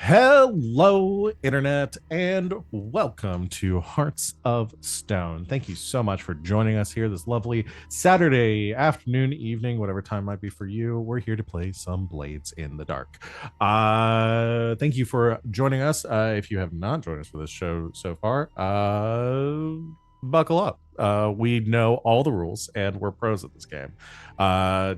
Hello, Internet, and welcome to Hearts of Stone. Thank you so much for joining us here this lovely Saturday afternoon, evening, whatever time might be for you. We're here to play some Blades in the Dark. Thank you for joining us. If you have not joined us for this show so far, buckle up. We know all the rules and we're pros at this game.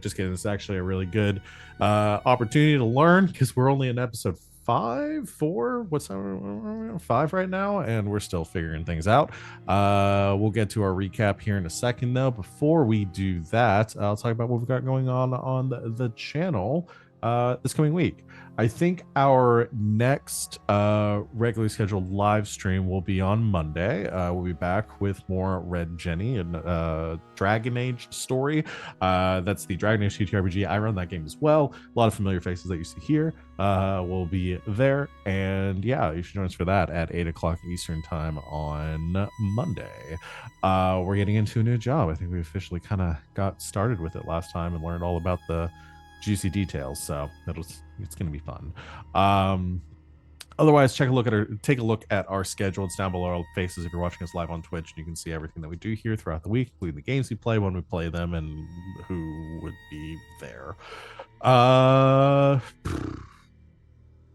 Just kidding. It's actually a really good opportunity to learn because we're only in episode five right now, and we're still figuring things out. We'll get to our recap here in a second, though. Before we do that, I'll talk about what we've got going on the channel this coming week. I think our next regularly scheduled live stream will be on Monday. We'll be back with more Red Jenny and Dragon Age story. That's the Dragon Age TTRPG. I run that game as well. A lot of familiar faces that you see here will be there. And yeah, you should join us for that at 8 o'clock Eastern time on Monday. We're getting into a new job. I think we officially kind of got started with it last time and learned all about the juicy details, so it's gonna be fun. Otherwise, take a look at our schedule. It's down below our faces if you're watching us live on Twitch. You can see everything that we do here throughout the week, including the games we play, when we play them, and who would be there.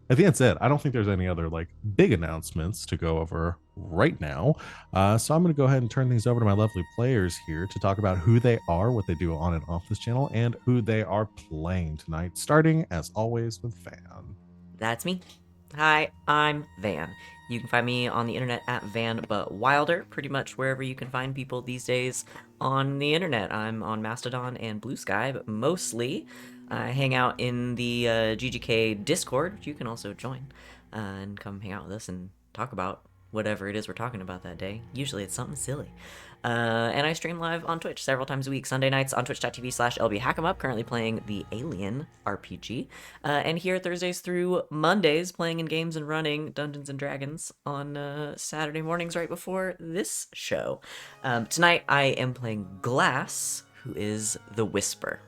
I think that's it. I don't think there's any other big announcements to go over right now. So I'm going to go ahead and turn things over to my lovely players here to talk about who they are, what they do on and off this channel, and who they are playing tonight, starting as always with Van. That's me. Hi, I'm Van. You can find me on the internet at Van But Wilder, pretty much wherever you can find people these days on the internet. I'm on Mastodon and Blue Sky, but mostly I hang out in the GGK Discord, which you can also join and come hang out with us and talk about whatever it is we're talking about that day. Usually it's something silly. And I stream live on Twitch several times a week, Sunday nights on twitch.tv/LBHack'emUp, currently playing the Alien RPG. And here Thursdays through Mondays, playing in games and running Dungeons & Dragons on Saturday mornings right before this show. Tonight I am playing Glass, who is the Whisper.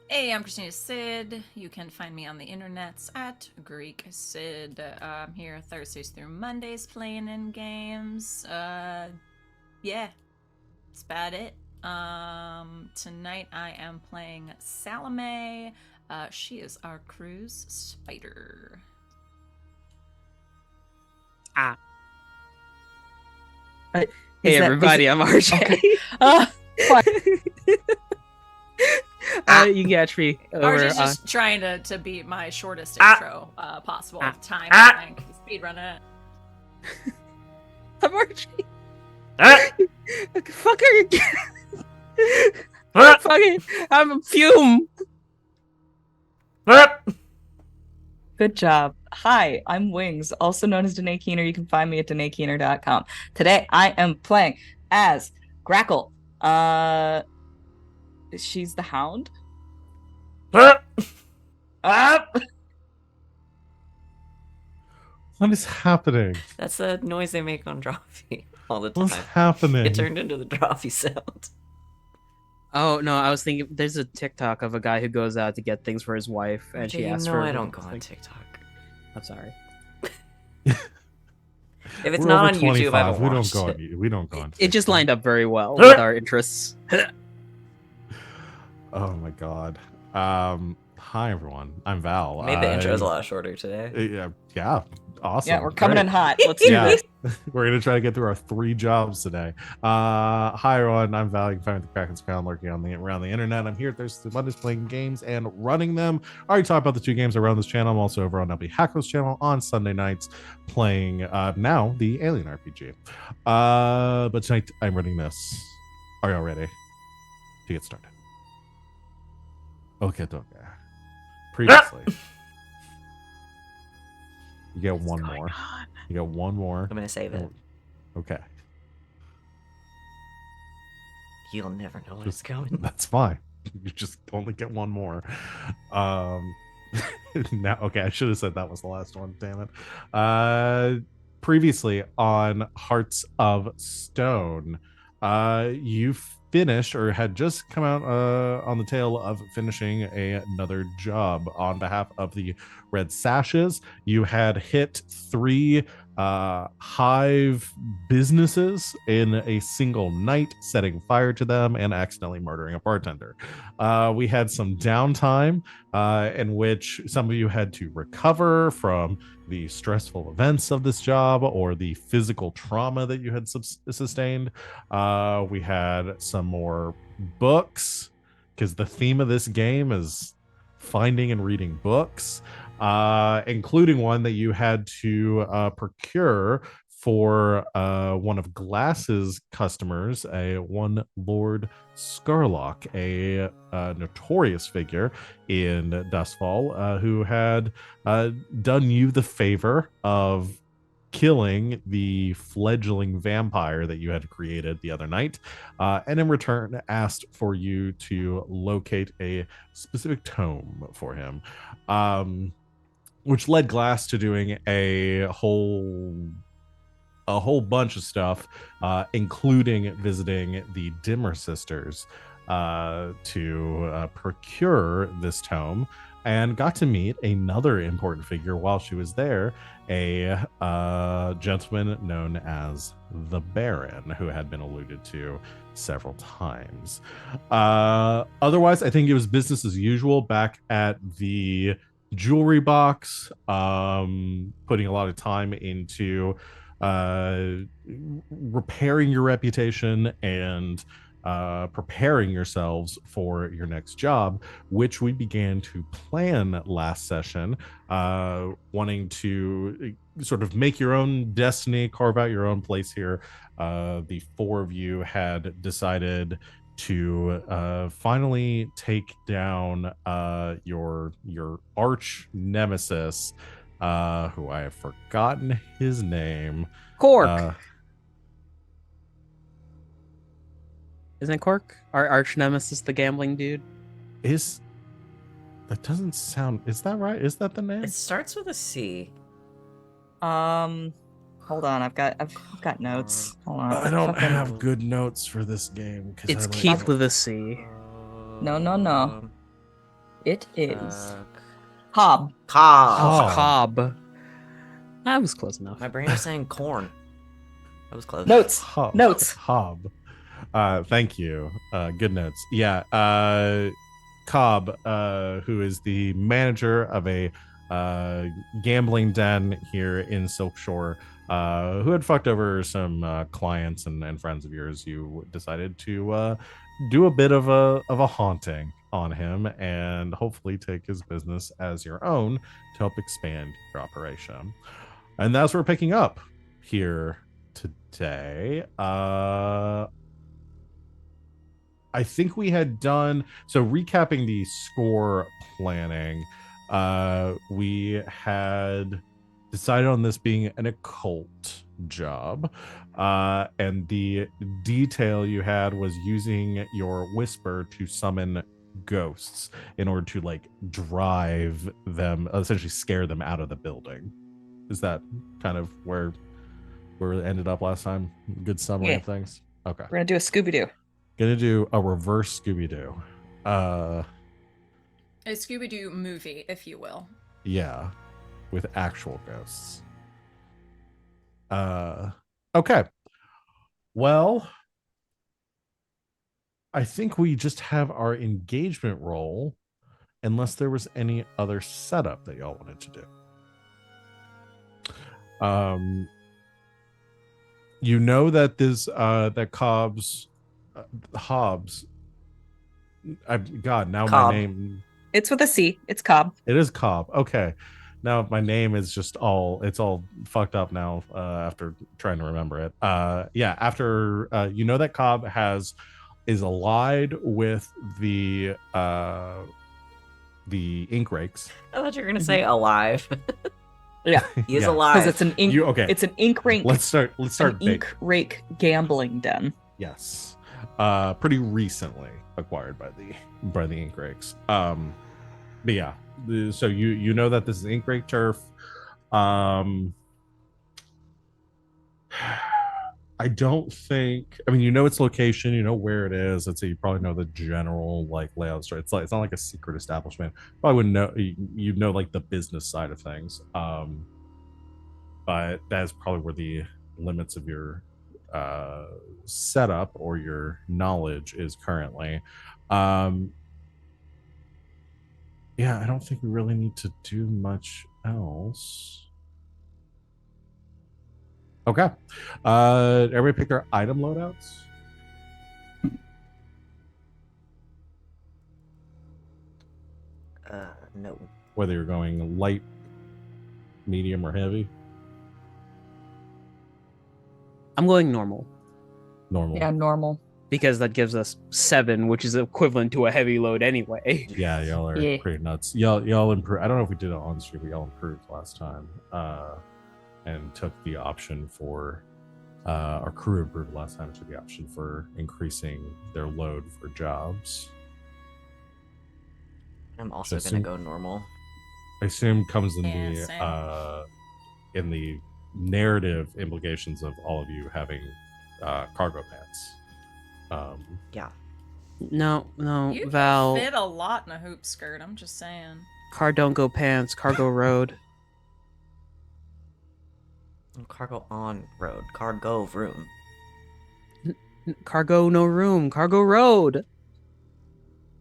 Hey, I'm Christina Sid. You can find me on the internets at Greek Sid. I'm here Thursdays through Mondays playing in games. Yeah, that's about it. Tonight I am playing Salome. She is our crew's spider. Hey everybody, I'm RJ. You can catch me over. RJ's just trying to beat my shortest intro possible time. I think. Speedrun it. I'm RJ. Fucker. Fucking, I'm Fume. Good job. Hi, I'm Wings, also known as Danae Keener. You can find me at DanaeKeener.com. Today, I am playing as Grackle. She's the Hound. What is happening? That's the noise they make on Drawfee all the time. What's happening? It turned into the Drawfee sound. Oh no, I was thinking there's a TikTok of a guy who goes out to get things for his wife, and she asks for. I don't go on TikTok. I'm sorry. If it's not on YouTube, I haven't we watched don't go it. on. We don't go on. It just lined up very well with our interests. Oh my god. Hi everyone. I'm Val. Made the intros a lot shorter today. Yeah. Awesome. Yeah, we're coming in hot. Let's do Yeah. this. We're gonna try to get through our 3 jobs today. Hi everyone. I'm Val. You can find me at the Kraken's Crown lurking around the internet. I'm here Thursday Mondays playing games and running them. I already talked about the 2 games around this channel. I'm also over on LB Hackles channel on Sunday nights playing now the Alien RPG. But tonight I'm running this. Are y'all ready to get started? Okay. Previously, you get one more. You get one more. I'm gonna save it. Okay. You'll never know what's coming. That's fine. You just only get one more. Now, okay, I should have said that was the last one. Damn it. Previously on Hearts of Stone, you finished or had just come out on the tail of finishing another job on behalf of the Red Sashes. You had hit 3 hive businesses in a single night, setting fire to them and accidentally murdering a bartender. We had some downtime in which some of you had to recover from the stressful events of this job or the physical trauma that you had sustained. We had some more books because the theme of this game is finding and reading books, including one that you had to procure for one of Glass's customers, one Lord Scarlock, a notorious figure in Dustfall, who had done you the favor of killing the fledgling vampire that you had created the other night, and in return asked for you to locate a specific tome for him, which led Glass to doing a whole bunch of stuff, including visiting the Dimmer sisters to procure this tome, and got to meet another important figure while she was there, a gentleman known as the Baron, who had been alluded to several times. Otherwise, I think it was business as usual back at the jewelry box, putting a lot of time into repairing your reputation and preparing yourselves for your next job, which we began to plan last session, wanting to sort of make your own destiny, carve out your own place here. The 4 of you had decided to finally take down your arch nemesis, who I have forgotten his name. Cork. Isn't it Cork? Our arch nemesis, the gambling dude? That doesn't sound... Is that right? Is that the name? It starts with a C. Hold on, I've got notes. Hold on. I don't have good notes for this game. It's Keith with a C. No. It is Cobb. Cobb. Oh. Cobb. That was close enough. My brain is saying corn. That was close. Notes. Hob. Thank you. Good notes. Yeah. Cobb, who is the manager of a gambling den here in Silkshore, who had fucked over some clients and friends of yours. You decided to do a bit of a haunting on him and hopefully take his business as your own to help expand your operation. And that's where we're picking up here today. I think we had done, so recapping the score planning, we had decided on this being an occult job, and the detail you had was using your whisper to summon ghosts in order to like drive them, essentially scare them out of the building. Is that kind of where it ended up last time? Good summary of things. Okay, We're gonna do a Scooby-Doo. gonna do a reverse Scooby-Doo. A Scooby-Doo movie, if you will. Yeah, with actual ghosts. Okay. Well, I think we just have our engagement roll, unless there was any other setup that y'all wanted to do. You know that this that Hobbs, God, now Cobb. my name, It's with a C. It's Cobb. it is Cobb. Okay. Now my name is just all fucked up now, after trying to remember it. Yeah, after you know that Cobb is allied with the ink rakes. I thought you were gonna say alive. Yeah, He is Yeah. alive. because it's an ink. Okay. It's an ink rake. Let's start an big. ink rake gambling den. Yes. Pretty recently acquired by the ink rakes. But yeah, so you know that this is ink rake turf. I don't think. I mean, you know its location, you know where it is. Let's say you probably know the general like layout. It's not like a secret establishment. Probably wouldn't know. You know like the business side of things. But that's probably where the limits of your uh, setup or your knowledge is currently. Um, yeah, I don't think we really need to do much else. Okay. Everybody pick their item loadouts. No. Whether you're going light, medium, or heavy. I'm going normal Normal. Yeah, normal. because that gives us 7, which is equivalent to a heavy load anyway. Yeah, y'all are Yeah. pretty nuts. Y'all improve. I don't know if we did it on stream, but y'all improved last time, and took the option for our crew improved last time. Took the option for increasing their load for jobs. I'm also Just gonna go normal. I assume comes in Yeah, the narrative implications of all of you having cargo pants. Yeah. No, You Val. fit a lot in a hoop skirt. I'm just saying. Car don't go pants, cargo road. Cargo on road. Cargo room. Cargo no room, cargo road.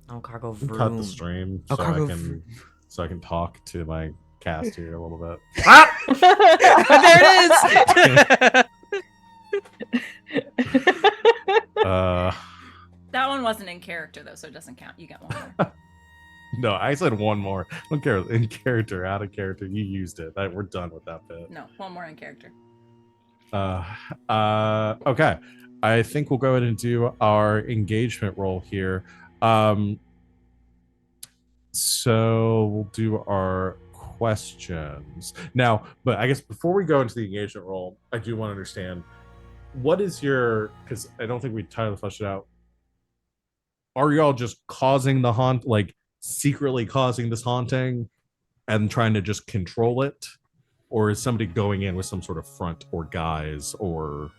Oh, cargo Cut the room. stream Oh, so cargo I can talk to my cast here a little bit. Ah! There it is. That one wasn't in character though, so it doesn't count. You got one more. No, I said one more. I don't care in character, out of character. You used it. We're done with that bit. No, one more in character. Okay. I think we'll go ahead and do our engagement roll here. So we'll do our questions now. But I guess before we go into the engagement roll, I do want to understand what is your, because I don't think we entirely fleshed it out. Are y'all just causing the haunt, like secretly causing this haunting and trying to just control it? Or is somebody going in with some sort of front or guise or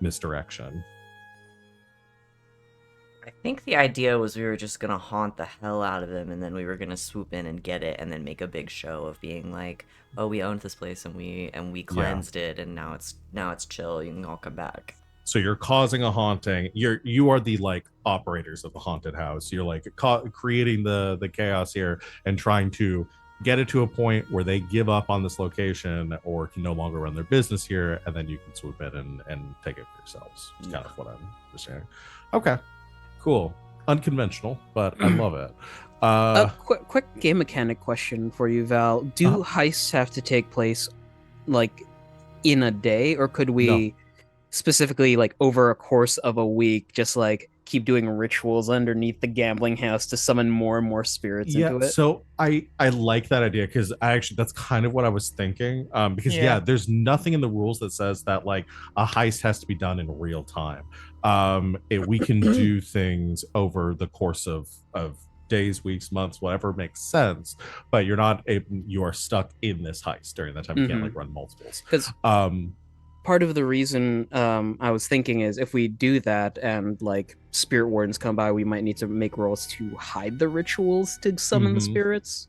misdirection? I think the idea was we were just gonna haunt the hell out of them, and then we were gonna swoop in and get it, and then make a big show of being like, "Oh, we owned this place, and we cleansed it, and now it's chill. You can all come back." So you're causing a haunting. You are the like operators of the haunted house. You're like creating the chaos here and trying to get it to a point where they give up on this location or can no longer run their business here, and then you can swoop in and take it for yourselves. It's kind of what I'm understanding. Okay, cool. Unconventional, but I love it. Quick game mechanic question for you, Val. Do heists have to take place like in a day, or could we specifically like over a course of a week just like keep doing rituals underneath the gambling house to summon more and more spirits into it? So I like that idea because that's kind of what I was thinking. Because there's nothing in the rules that says that like a heist has to be done in real time. We can do things over the course of days, weeks, months, whatever makes sense, but you are stuck in this heist during that time. You can't like run multiples. Because part of the reason I was thinking is if we do that and like spirit wardens come by, we might need to make rolls to hide the rituals to summon the spirits.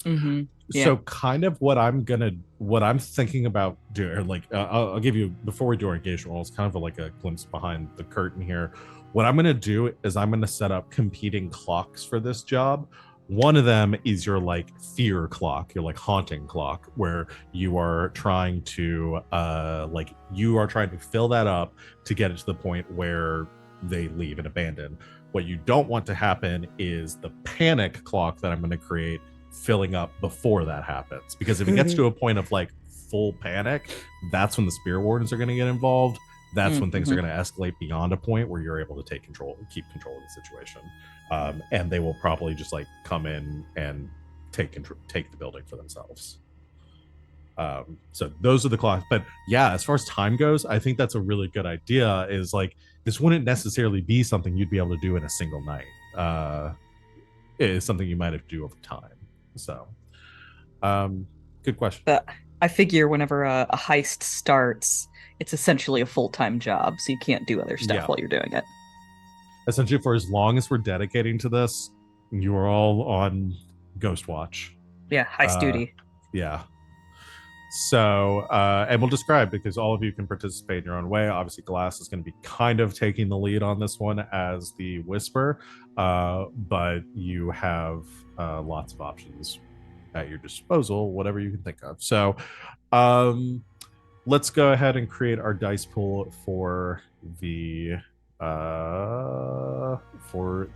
So kind of what I'm thinking about doing, like I'll give you before we do our engagement rolls, kind of like a glimpse behind the curtain here. What I'm going to do is I'm going to set up competing clocks for this job. One of them is your like fear clock, your like haunting clock, where you are trying to fill that up to get it to the point where they leave and abandon. What you don't want to happen is the panic clock that I'm going to create filling up before that happens. Because if it gets to a point of like full panic, that's when the spear wardens are going to get involved. That's when things are going to escalate beyond a point where you're able to keep control of the situation. And they will probably just like come in and take the building for themselves. So those are the clocks. But yeah, as far as time goes, I think that's a really good idea. Is like this wouldn't necessarily be something you'd be able to do in a single night. It is something you might have to do over time. So, good question. I figure whenever a heist starts, it's essentially a full-time job, so you can't do other stuff Yeah. while you're doing it. Essentially, for as long as we're dedicating to this, you are all on Ghost Watch. Yeah, heist Uh, duty. Yeah. So, and we'll describe, because all of you can participate in your own way. Obviously, Glass is going to be kind of taking the lead on this one as the Whisper, but you have lots of options at your disposal, whatever you can think of. So, let's go ahead and create our dice pool for the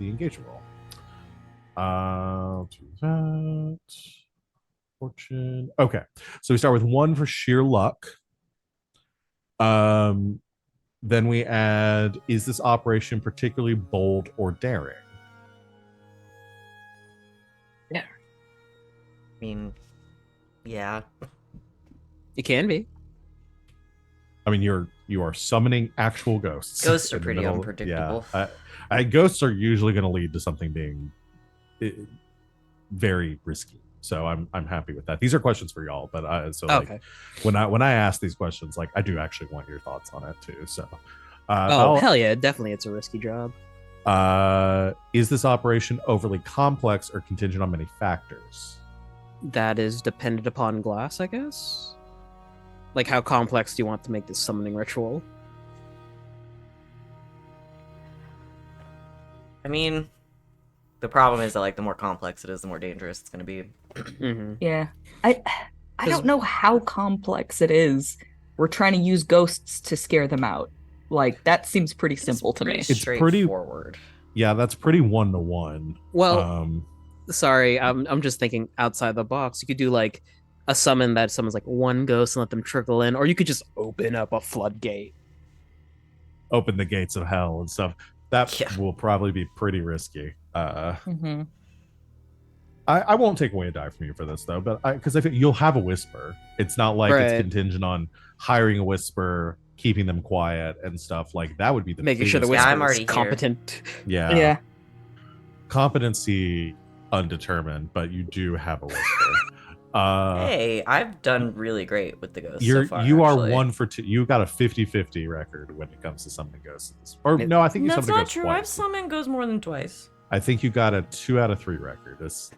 engagement roll. I'll do that. Fortune. Okay, so we start with 1 for sheer luck. Then we add, is this operation particularly bold or daring? I mean, yeah. It can be. I mean, you are summoning actual ghosts. Ghosts are in the pretty middle- unpredictable. Yeah, ghosts are usually going to lead to something being very risky. So I'm happy with that. These are questions for y'all, but Okay. when I ask these questions, like, I do actually want your thoughts on it too. So, Hell yeah, definitely, it's a risky job. Is this operation overly complex or contingent on many factors? That is dependent upon Glass, I guess. Like, how complex do you want to make this summoning ritual? I mean, the problem is that, like, the more complex it is, the more dangerous it's going to be. Mm-hmm. Yeah. I don't know how complex it is. We're trying to use ghosts to scare them out. Like, that seems pretty simple to me. Pretty It's pretty- straightforward. Yeah, that's pretty 1-to-1. Well, sorry, I'm just thinking outside the box. You could do like a summon that summons like one ghost and let them trickle in, or you could just open up a floodgate. Open the gates of hell and stuff. That Yeah. will probably be pretty risky. Mm-hmm. I won't take away a die from you for this though, but because I think you'll have a whisper. It's not like it's Right. contingent on hiring a whisper, keeping them quiet and stuff. Like, that would be the Making sure the biggest- Yeah, whisper I'm is already here. competent. Yeah. Yeah. Competency undetermined, but you do have a whisper. Hey, I've done really great with the ghosts you so far. are actually. 1 for 2. You got a 50-50 record when it comes to summoning ghosts. Or no, I think you That's summoned a not ghost true. I've twice. summoned ghosts more than twice. I think you got a 2 out of 3 record. It's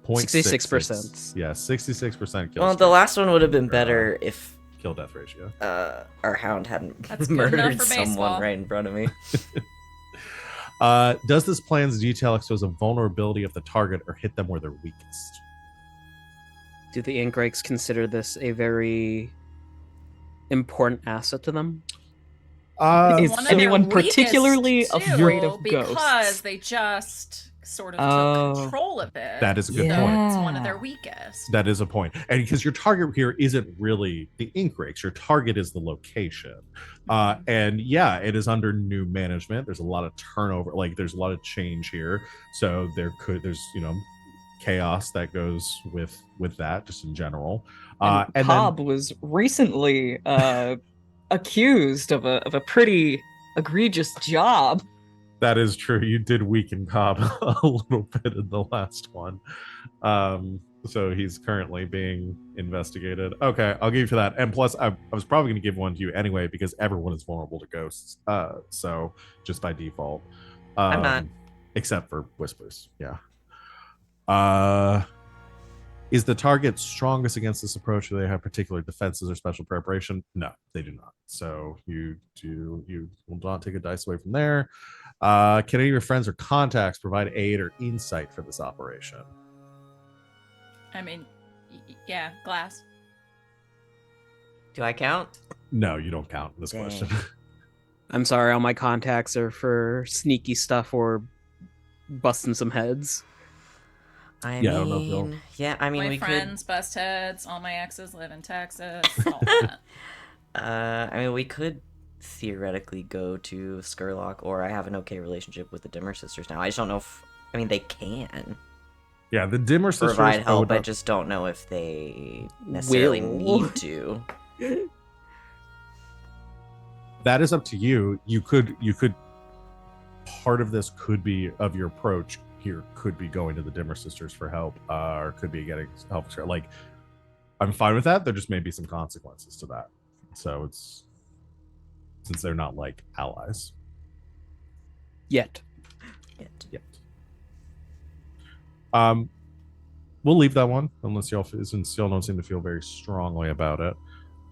66%. Yeah, 66% kill. Well, the streak. last one would have been better if Kill death ratio. our hound hadn't That's good enough murdered for someone baseball. right in front of me. Does this plan's detail expose a vulnerability of the target or hit them where they're weakest? Do the ink rakes consider this a very important asset to them? Is One of their anyone weakest, particularly too, afraid of because ghosts? they just sort of Oh. took control of it. That is a good so point. It's one of their Yeah. weakest. That is a point. And because your target here isn't really the ink rakes, your target is the location. And yeah, it is under new management. There's a lot of turnover, like there's a lot of change here. So there's chaos that goes with that just in general. And And Cobb then was recently accused of a pretty egregious job. that is true. You did weaken Cobb a little bit in the last one. So he's currently being investigated. Okay, I'll give you for that. And plus, I was probably going to give one to you anyway because everyone is vulnerable to ghosts. So just by default, I'm not. except for whispers. Yeah. Is the target strongest against this approach? Do they have particular defenses or special preparation? No, they do not. So you will not take a dice away from there. Can any of your friends or contacts provide aid or insight for this operation? I mean, yeah, glass. Do I count? No, you don't count in this Dang. question. I'm sorry, all my contacts are for sneaky stuff or busting some heads. I Yeah, I don't know if they'll- mean, yeah, I mean, My we friends bust heads. All my exes live in Texas. All that. I mean, we could theoretically go to Skurlock, or I have an okay relationship with the Dimmer sisters now. I just don't know if, I mean, they can Yeah, the dimmer sisters. provide I help. would I not- just don't know if they necessarily Will. need to. that is up to you. You could part of this could be of your approach here could be going to the dimmer sisters for help, or could be getting help. Like, I'm fine with that. There just may be some consequences to that. So it's since they're not like allies Yet. yet. We'll leave that one unless since y'all don't seem to feel very strongly about it.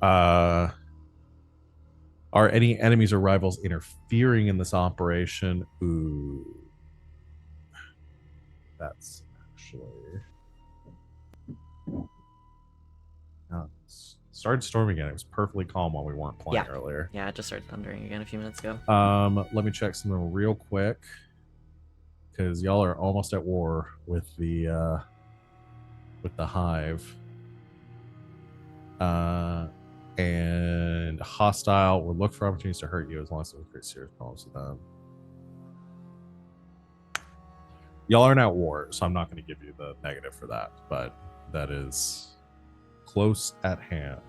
Are any enemies or rivals interfering in this operation? Ooh, that's actually started storming again. It was perfectly calm while we weren't playing earlier. Yeah, it just started thundering again a few minutes ago. Let me check something real quick because y'all are almost at war with the hive. And hostile will look for opportunities to hurt you as long as it creates serious problems with them. Y'all aren't at war, so I'm not going to give you the negative for that, but that is close at hand.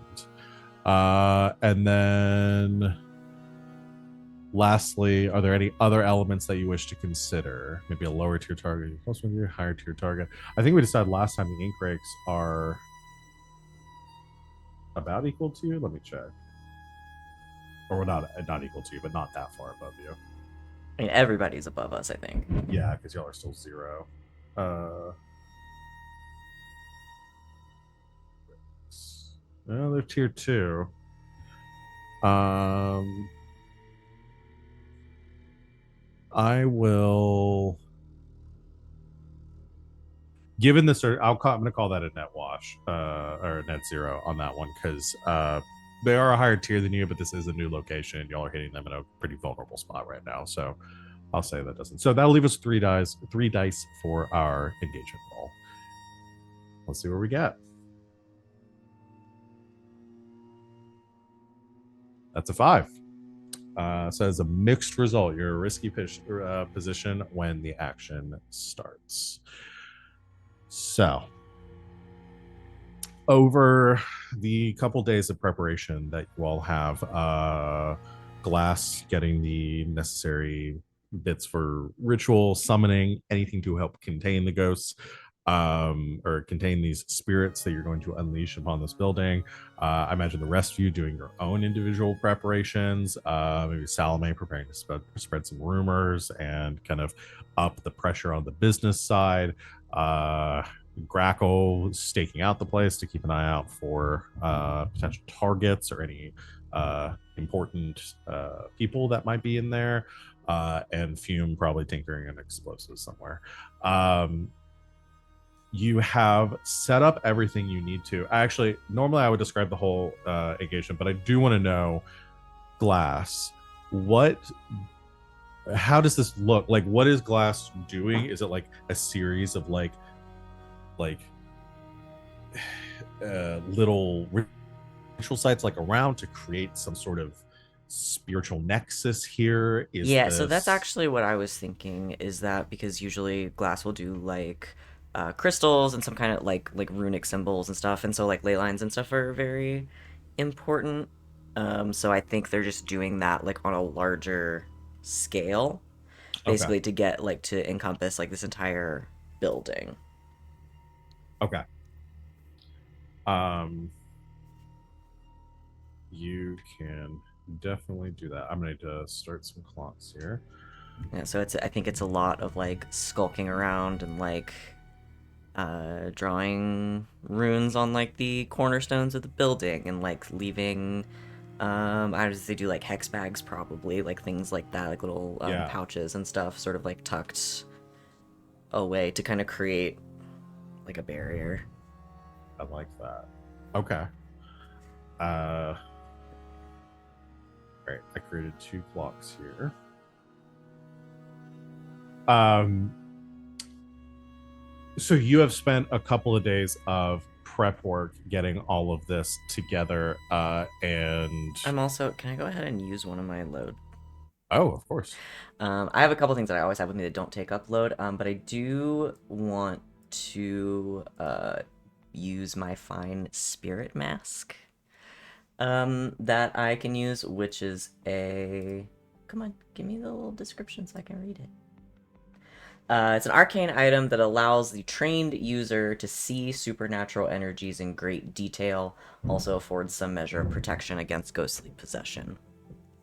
And then lastly, are there any other elements that you wish to consider? Maybe a lower tier target, close with your higher tier target. I think we decided last time the ink rakes are about equal to you. Let me check. Or we're not equal to you, but not that far above you. I mean, everybody's above us, I think. Yeah, because y'all are still 0. Well, they're tier 2. I will. Given this, I'm going to call that a net wash or a net 0 on that one because they are a higher tier than you, but this is a new location. Y'all are hitting them in a pretty vulnerable spot right now, so I'll say that doesn't. So that'll leave us 3 dice for our engagement roll. Let's see where we get. That's a 5. So it's a mixed result. You're a risky position when the action starts. So, over the couple days of preparation that you all have, Glass getting the necessary bits for ritual, summoning, anything to help contain the ghosts, or contain these spirits that you're going to unleash upon this building. I imagine the rest of you doing your own individual preparations. Maybe Salome preparing to spread some rumors and kind of up the pressure on the business side. Grackle staking out the place to keep an eye out for potential targets or any important people that might be in there. And Fume probably tinkering in explosives somewhere. You have set up everything you need to. Actually, normally I would describe the whole engagement, but I do want to know, Glass, how does this look? Like, what is Glass doing? Is it like a series of like little ritual sites like around to create some sort of spiritual nexus here? So that's actually what I was thinking, is that because usually Glass will do like crystals and some kind of like runic symbols and stuff, and so like ley lines and stuff are very important. So I think they're just doing that like on a larger scale, basically to get like to encompass like this entire building. Okay. You can definitely do that. I'm going to start some clocks here. Yeah, so I think it's a lot of like skulking around and like drawing runes on like the cornerstones of the building and like leaving I don't know, they do like hex bags probably, like things like that, like little pouches and stuff sort of like tucked away to kind of create like a barrier. I like that. Okay. Right, I created 2 clocks here. So you have spent a couple of days of prep work getting all of this together, and I'm also, can I go ahead and use one of my load? Oh, of course. I have a couple things that I always have with me that don't take up load, but I do want to use my fine spirit mask that I can use, which is a... Come on, give me the little description so I can read it. It's an arcane item that allows the trained user to see supernatural energies in great detail, also affords some measure of protection against ghostly possession.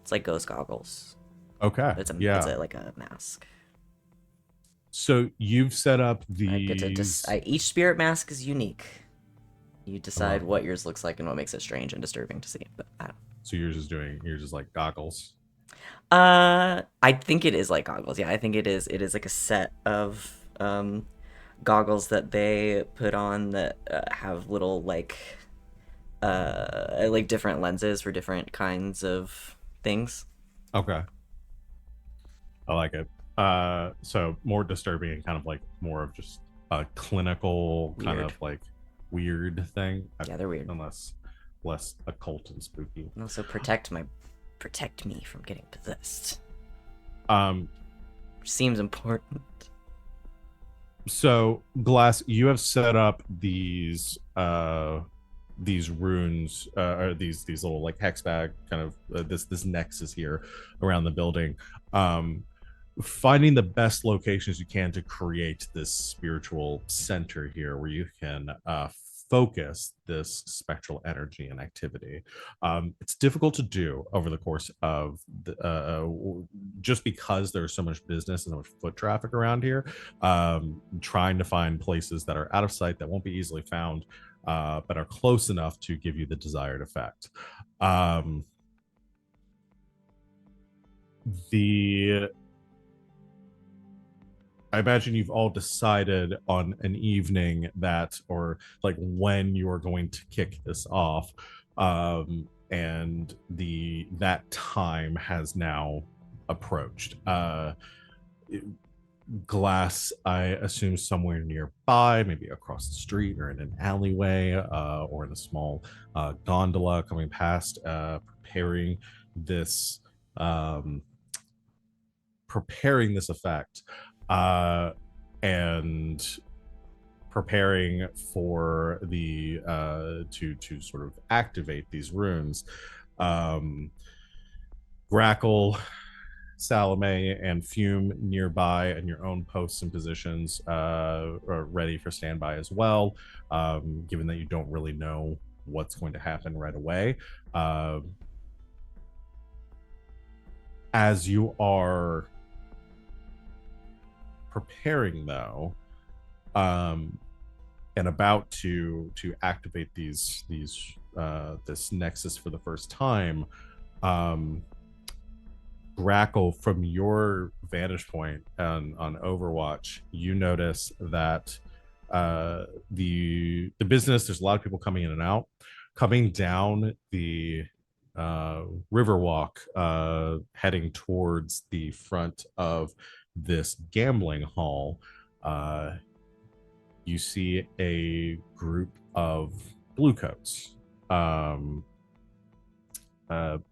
It's like ghost goggles. Okay. It's yeah. like a mask. So you've set up I get to these. each spirit mask is unique. You I decide love what that. yours looks like and what makes it strange and disturbing to see. But So yours is like goggles. I think it is like goggles. Yeah, I think it is. It is like a set of goggles that they put on that have little like different lenses for different kinds of things. Okay. I like it. So more disturbing and kind of like more of just a clinical kind Weird. of like weird thing. Yeah, they're weird. Unless less occult and spooky. And also protect me from getting possessed. Um, Which seems important. so Glass, you have set up these runes or these little like hex bag kind of this nexus here around the building. Finding the best locations you can to create this spiritual center here where you can focus this spectral energy and activity. It's difficult to do over the course of just because there's so much business and so much foot traffic around here. Trying to find places that are out of sight that won't be easily found, but are close enough to give you the desired effect. I imagine you've all decided on an evening that, or like when you are going to kick this off, and that time has now approached. Glass, I assume somewhere nearby, maybe across the street or in an alleyway, or in a small gondola coming past, this um, preparing this effect, and preparing for the to sort of activate these runes. Grackle, Salome, and Fume nearby, and your own posts and positions are ready for standby as well. Given that you don't really know what's going to happen right away, as you are preparing though, and about to activate these this nexus for the first time, Grackle, from your vantage point on Overwatch, you notice that the business, there's a lot of people coming in and out, coming down the Riverwalk, heading towards the front of this gambling hall. You see a group of bluecoats, 5 of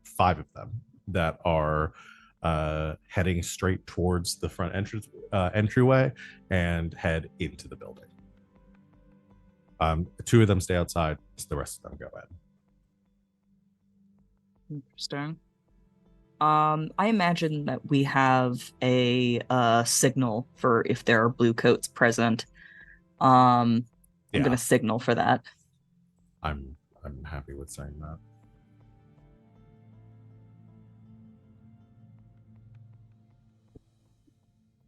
them, that are heading straight towards the front entryway and head into the building. 2 of them stay outside, so the rest of them go in. Interesting. I imagine that we have a signal for if there are blue coats present. I'm gonna signal for that. I'm happy with saying that.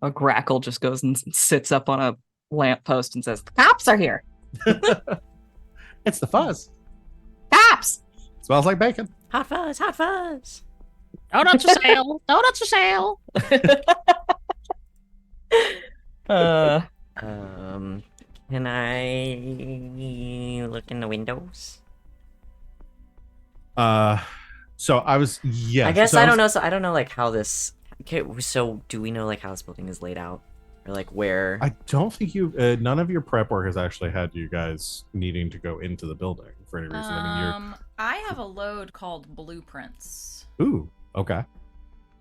A Grackle just goes and sits up on a lamppost and says, "The cops are here. It's the fuzz. Cops! Smells like bacon. Hot fuzz, hot fuzz. Donuts for sale. Donuts for sale." Can I look in the windows? So I was, yeah. I guess so I don't know. So I don't know like how this. Okay, so do we know like how this building is laid out, or like where? I don't think you. None of your prep work has actually had you guys needing to go into the building for any reason. I mean, I have a load called Blueprints. Ooh, okay.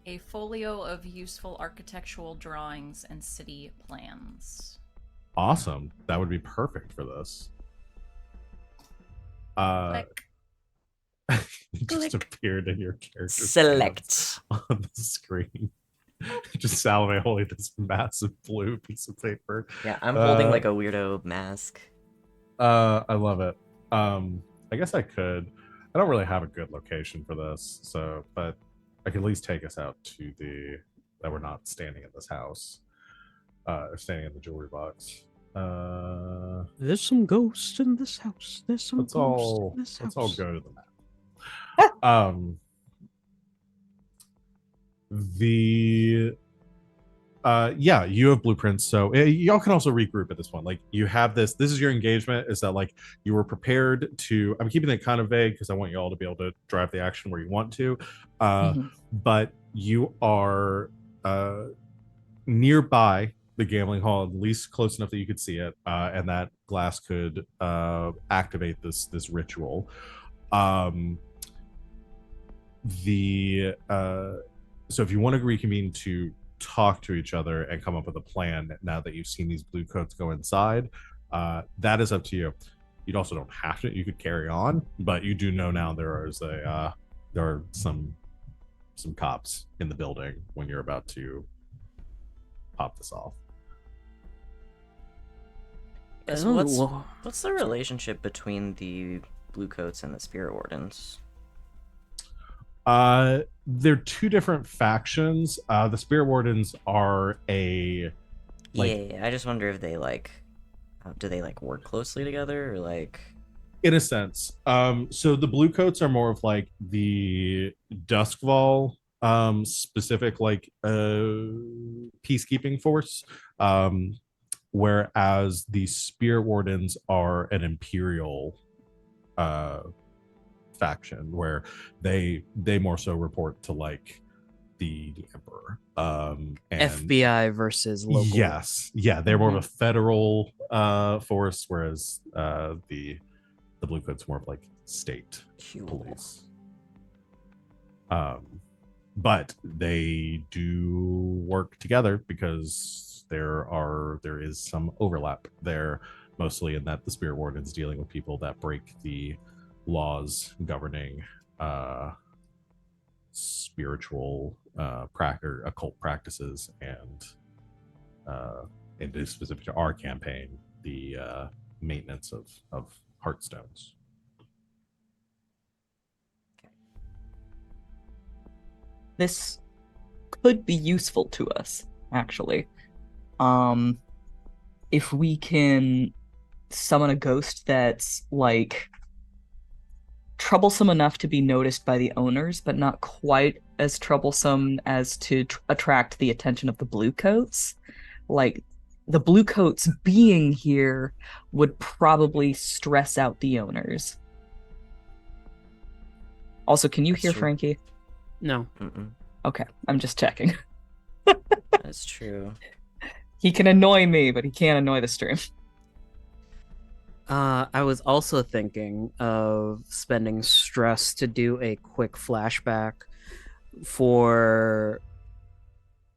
A folio of useful architectural drawings and city plans. Awesome. That would be perfect for this. Just appeared in your character. Select on the screen. Just Salome holding this massive blue piece of paper. Yeah, I'm holding like a weirdo mask. I love it. I guess I could. I don't really have a good location for this, so but I can at least take us out to that we're not standing in this house, or standing in the jewelry box. There's some ghosts in this house. There's some Let's ghosts all in this house. let's all go to the map. The yeah, you have blueprints, so y'all can also regroup at this point. Like, you have this is your engagement, is that like you were prepared to, I'm keeping it kind of vague because I want you all to be able to drive the action where you want to, but you are nearby the gambling hall, at least close enough that you could see it, and that glass could activate this ritual. So if you want to reconvene to talk to each other and come up with a plan now that you've seen these blue coats go inside, that is up to you. You also don't have to. You could carry on, but you do know now there are some cops in the building when you're about to pop this off. What's the relationship between the blue coats and the spirit wardens? They're two different factions. The spirit wardens are I just wonder if they do they work closely together, or like, in a sense. So the blue coats are more of like the Duskval specific peacekeeping force, whereas the spirit wardens are an imperial faction where they more so report to like the emperor, and FBI versus local. Yes, yeah, they're more of a federal force, whereas the blue coats more of like state police. But they do work together because there is some overlap there, mostly in that the spirit wardens dealing with people that break the laws governing spiritual or occult practices, and it is specific to our campaign, the maintenance of heartstones. This could be useful to us, actually. If we can summon a ghost that's like troublesome enough to be noticed by the owners, but not quite as troublesome as to attract the attention of the blue coats. Like, the blue coats being here would probably stress out the owners. Also, can you hear Frankie? No. Okay, I'm just checking. That's true. He can annoy me, but he can't annoy the stream. I was also thinking of spending stress to do a quick flashback for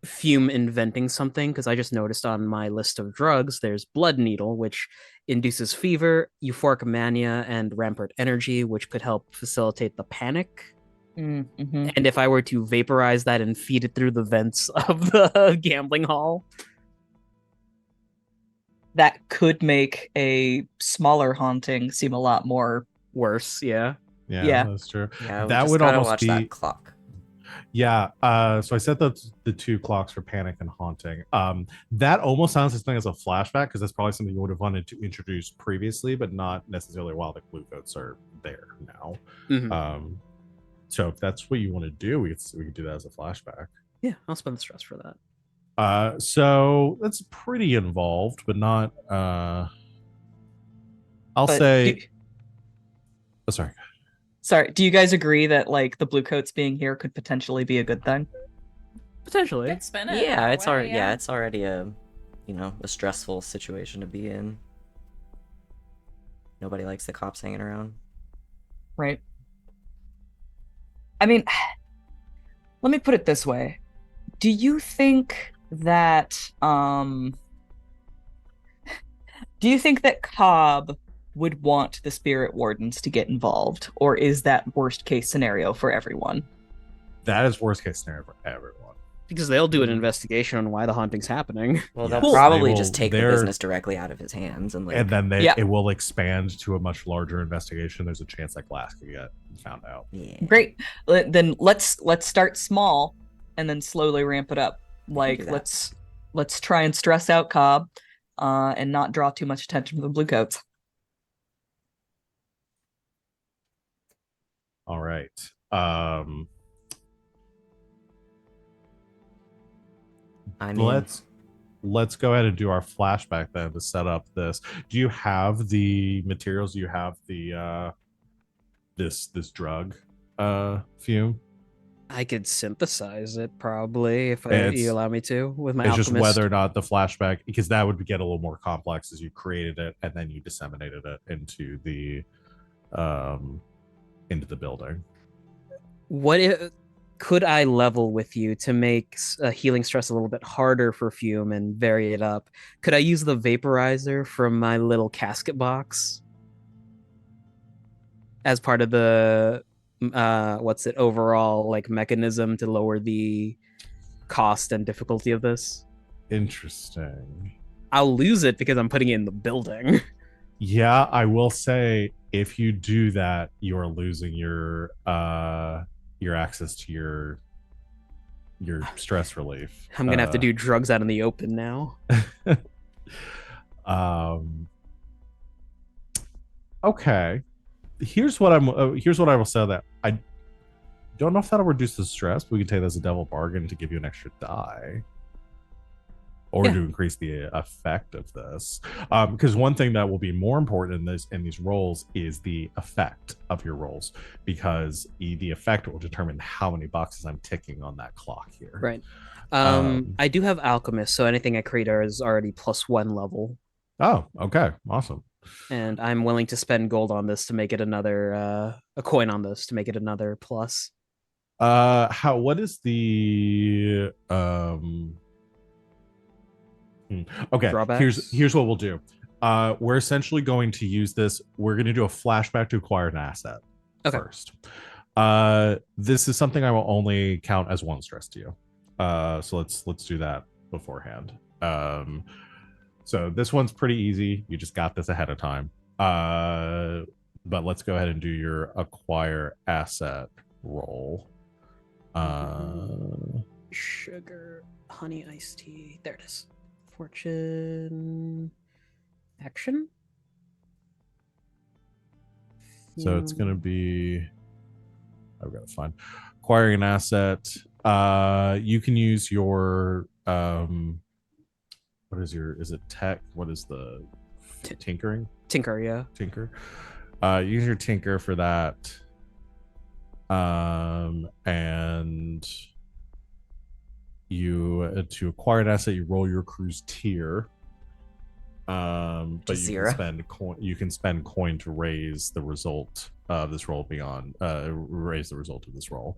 Fume inventing something, because I just noticed on my list of drugs there's Blood Needle, which induces fever, euphoric mania, and rampart energy, which could help facilitate the panic. Mm-hmm. And if I were to vaporize that and feed it through the vents of the gambling hall, that could make a smaller haunting seem a lot more worse. Yeah, that's true. Yeah, that would almost watch be that clock. Yeah, so I set the two clocks for panic and haunting. That almost sounds as thing as a flashback, because that's probably something you would have wanted to introduce previously, but not necessarily while the blue coats are there now. So if that's what you want to do, we could do that as a flashback. Yeah, I'll spend the stress for that. So that's pretty involved, but not. Sorry, do you guys agree that like the blue coats being here could potentially be a good thing? Potentially. Could spin it Yeah, it's already yeah. it's already a stressful situation to be in. Nobody likes the cops hanging around. Right. I mean, let me put it this way. Do you think that Cobb would want the spirit wardens to get involved, or is that worst case scenario for everyone? That is worst case scenario for everyone. Because they'll do an investigation on why the haunting's happening. Well, Yes, they'll they probably will- just take the they're- business directly out of his hands and like. And then Yeah. it will expand to a much larger investigation. There's a chance that glass could get found out. Yeah. Great. Then let's start small and then slowly ramp it up. Like do that. let's try and stress out Cobb, and not draw too much attention from the bluecoats. All right. I mean, Let's go ahead and do our flashback then to set up this. Do you have the materials? Do you have the this drug Fume? I could synthesize it probably if It's- you allow me to with my It's alchemist. just whether or not the flashback, because that would get a little more complex as you created it and then you disseminated it into the building. What if, could I level with you to make healing stress a little bit harder for Fume and vary it up? Could I use the vaporizer from my little casket box as part of the overall like mechanism to lower the cost and difficulty of this? Interesting. I'll lose it because I'm putting it in the building. Yeah, I will say if you do that, you are losing your access to your stress relief. I'm gonna have to do drugs out in the open now. Okay. Here's what I will say that I don't know if that'll reduce the stress, but we can take that as a devil bargain to give you an extra die. Or Yeah. to increase the effect of this, because one thing that will be more important in these rolls is the effect of your rolls, because the effect will determine how many boxes I'm ticking on that clock here. Right. I do have alchemist, so anything I create is already +1 level, Oh, okay, awesome. and I'm willing to spend gold on this to make it another a coin on this to make it another plus. What is the Okay, Drawbacks? here's what we'll do. We're essentially going to use this. We're going to do a flashback to acquire an asset first. This is something I will only count as 1 stress to you. So let's do that beforehand. So this one's pretty easy. You just got this ahead of time. But let's go ahead and do your acquire asset roll. Sugar, honey, iced tea. There it is. Fortune, action. So it's gonna be. I've got to find acquiring an asset. You can use your what is your? Is it tech? What is the tinkering? Tinker, yeah. Tinker. Use your tinker for that. And you to acquire an asset, you roll your crew's tier. But you Zero. can spend coin. You can spend coin to raise the result of this roll beyond. Raise the result of this roll.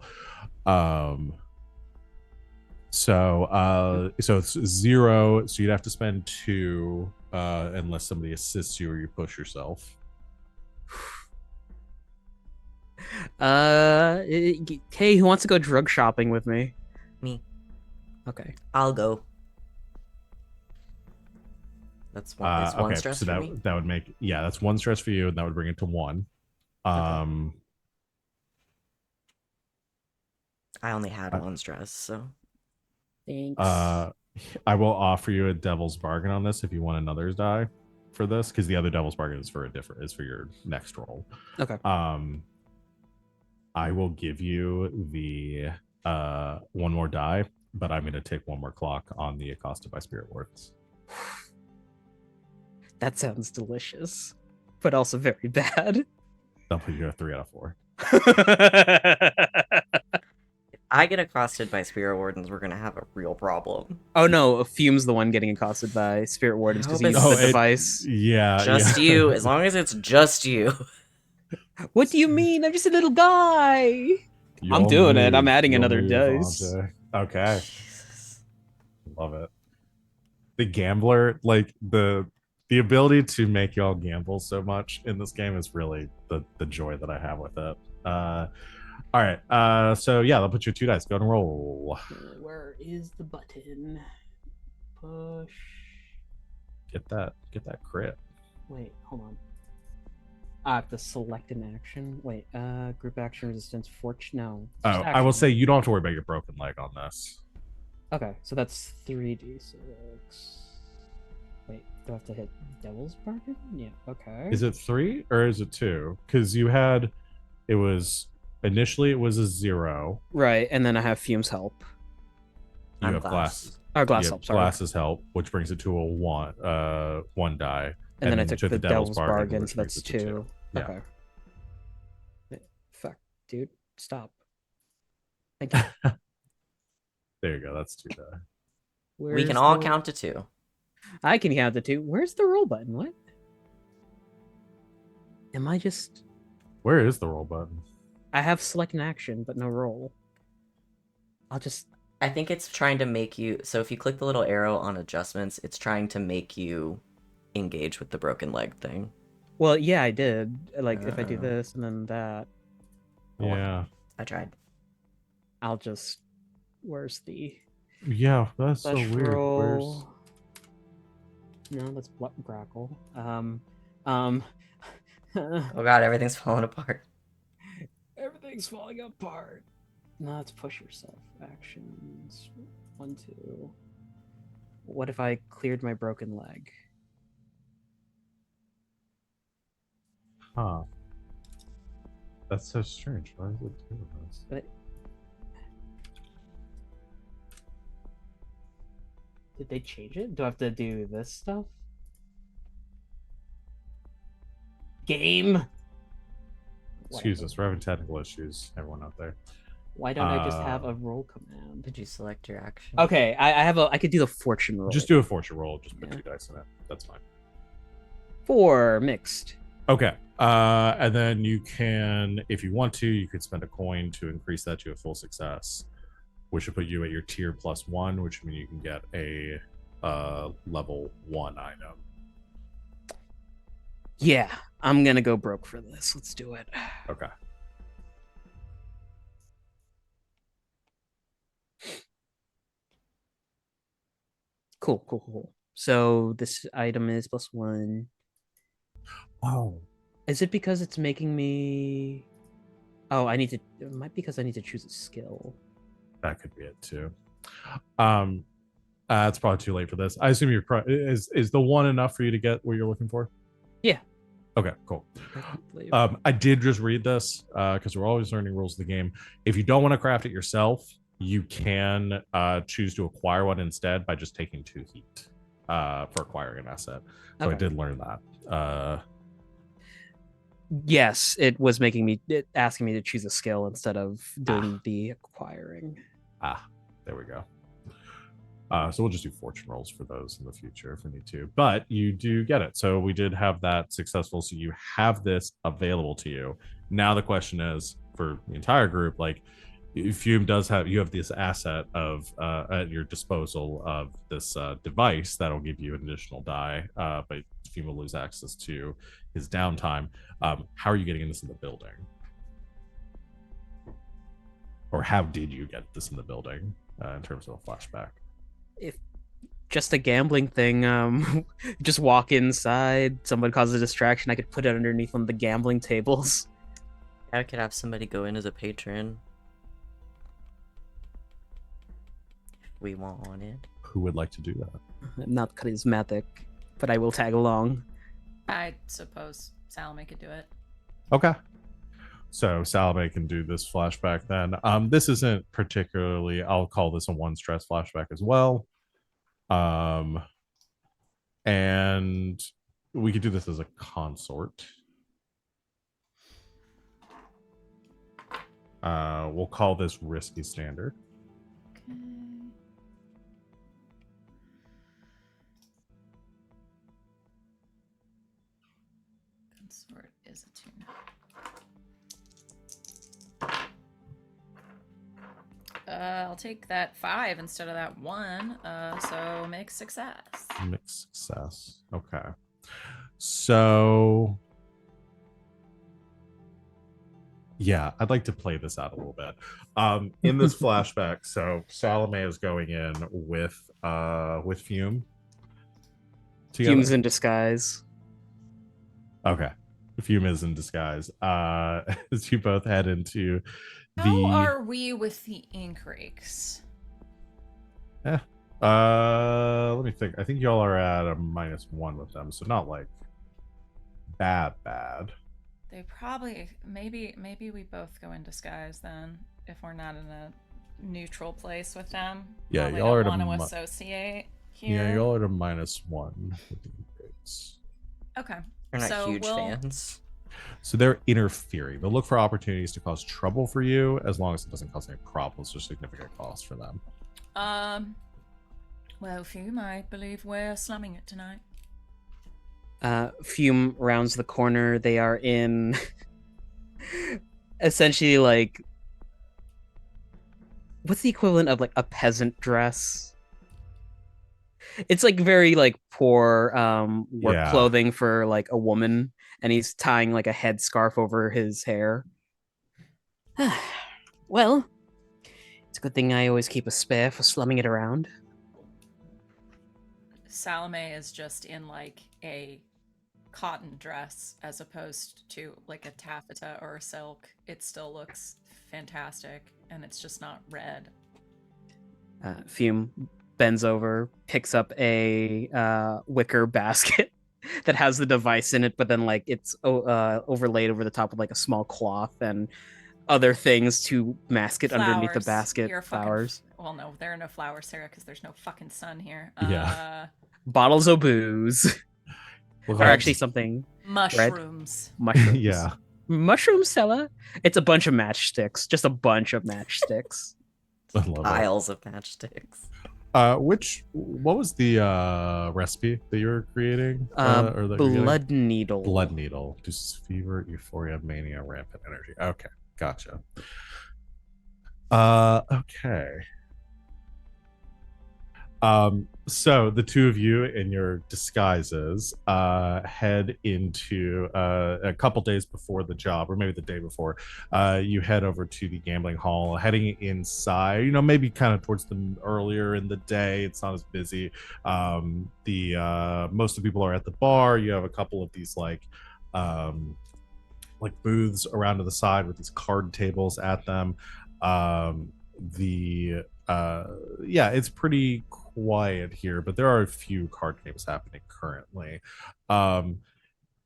So it's 0. So you'd have to spend 2, unless somebody assists you or you push yourself. Hey, who wants to go drug shopping with me? Me. Okay. I'll go. That's one. It's one Okay, stress so for that me. that would make that's 1 stress for you, and that would bring it to 1. I only had 1 stress, so Thanks. I will offer you a devil's bargain on this if you want another die for this, because the other devil's bargain is for your next roll. Okay. I will give you the 1 more die, but I'm going to take 1 more clock on the accosted by spirit wardens. That sounds delicious, but also very bad. That'll put you at 3 out of 4. if I get accosted by spirit wardens, we're gonna have a real problem. Oh no, Fume's the one getting accosted by spirit wardens because he hope uses it's- the device. Yeah, Just yeah. you, as long as it's just you. What do you mean? I'm just a little guy. I'm doing it. I'm adding another dice. Andre. Okay, Jesus. love it. The gambler, like the ability to make y'all gamble so much in this game is really the joy that I have with it. All right. So yeah, I'll put you 2 dice. Go and roll. Where is the button? Push. Get that crit. Wait, hold on. I have to select an action. Wait, group action resistance, fortune. No. Oh, I will say you don't have to worry about your broken leg on this. Okay, so that's 3d6. Wait, do I have to hit Devil's Bargain? Yeah, okay. Is it 3 or is it 2? Because you had, it was initially it was a 0. Right, and then I have Fume's help. You I'm have glass. Glass you help, have sorry. Glass's help, which brings it to a 1 die. And then I you took took the Devil's Bargain, which so brings that's it to 2. Yeah. Okay. Fuck, dude, stop. Thank you. There you go. That's 2 die. We can Where's all the- count to 2. I can count to 2. Where's the roll button? What? Am I just... Where is the roll button? I have select an action, but no roll. I'll just... I think it's trying to make you. So if you click the little arrow on adjustments, it's trying to make you engage with the broken leg thing. Well, yeah, I did. Like, if I do Oh. this and then that, Oh, well. Yeah. I tried. I'll just... Where's the... Yeah, that's so Flesh weird. roll? No, that's Grackle. Oh god, everything's falling apart. Everything's falling apart. No, let's push yourself. Actions. 1, 2. What if I cleared my broken leg? Huh. That's so strange. Why is it doing this? But... Did they change it? Do I have to do this stuff? Game! Excuse Whatever. us, we're having technical issues, everyone out there. Why don't I just have a roll command? Did you select your action? Okay, I could do the fortune roll. Just do a fortune roll, just put Yeah. 2 dice in it. That's fine. 4 mixed. Okay. And then you can, if you want to, you could spend a coin to increase that to a full success, which would put you at your tier +1, which means you can get a level 1 item. Yeah, I'm gonna go broke for this. Let's do it. Okay. Cool. So this item is +1. Oh. Is it because it's making me... Oh, I need to... It might be because I need to choose a skill. That could be it too. It's probably too late for this. I assume is the 1 enough for you to get what you're looking for? Yeah. Okay, cool. I believe. I did just read this because we're always learning rules of the game. If you don't want to craft it yourself, you can choose to acquire one instead by just taking 2 heat for acquiring an asset. So I Okay. did learn that. Yes, it was asking me to choose a skill instead of doing the acquiring. There we go. So we'll just do fortune rolls for those in the future if we need to. But you do get it. So we did have that successful. So you have this available to you. Now the question is for the entire group, like Fume does have, you have this asset of at your disposal of this device that'll give you an additional die, but Fume will lose access to his downtime. How are you getting this in the building? Or how did you get this in the building in terms of a flashback? If just a gambling thing, just walk inside, someone causes a distraction, I could put it underneath one of the gambling tables. I could have somebody go in as a patron. If we wanted. Who would like to do that? I'm not charismatic, but I will tag along. I suppose Salome could do it. Okay. So Salome can do this flashback then. This isn't particularly, I'll call this a 1 stress flashback as well. And we could do this as a consort. We'll call this risky standard. Okay. Consort is a 2 now. I'll take that 5 instead of that 1. So mixed success. Mixed success. Okay. So Yeah, I'd like to play this out a little bit. In this flashback, so Salome is going in with Fume together. Fumes in disguise. Okay. Fume is in disguise. As you both head into How the are we with the ink rakes? let me think. I think y'all are at a -1 with them, so not like bad. They probably maybe we both go in disguise then if we're not in a neutral place with them. Yeah, Probably y'all are don't at want a to mu- associate here. Yeah, y'all are at a -1 with the grades. Okay. They're not So huge we'll- fans. So they're interfering. They'll look for opportunities to cause trouble for you as long as it doesn't cause any problems or significant cost for them. Well, Fume, I believe we're slumming it tonight. Fume rounds the corner. They are in essentially like what's the equivalent of like a peasant dress? It's like very like poor work Yeah. clothing for like a woman, and he's tying like a headscarf over his hair. Well, it's a good thing I always keep a spare for slumming it around. Salome is just in like a cotton dress as opposed to like a taffeta or a silk. It still looks fantastic, and it's just not red. Fume bends over, picks up a wicker basket that has the device in it, but then like it's overlaid over the top with like a small cloth and other things to mask it underneath the Flowers. basket. You're fucking Flowers. Well, no, there are no flowers, Sarah, because there's no fucking sun here. Yeah. Bottles of booze. Look Or like- actually something Mushrooms. mushrooms. Yeah. Mushroom cellar. It's a bunch of matchsticks. Just a bunch of matchsticks. I love it. Piles of matchsticks. What was the recipe that you were creating? Or that you're getting? Blood needle. Blood needle. Reduces fever, euphoria, mania, rampant energy. Okay, gotcha. Okay. So the two of you in your disguises head into a couple days before the job, or maybe the day before. You head over to the gambling hall, heading inside. You know, maybe kind of towards the earlier in the day. It's not as busy. The most of the people are at the bar. You have a couple of these like booths around to the side with these card tables at them. It's pretty quiet here, but there are a few card games happening currently.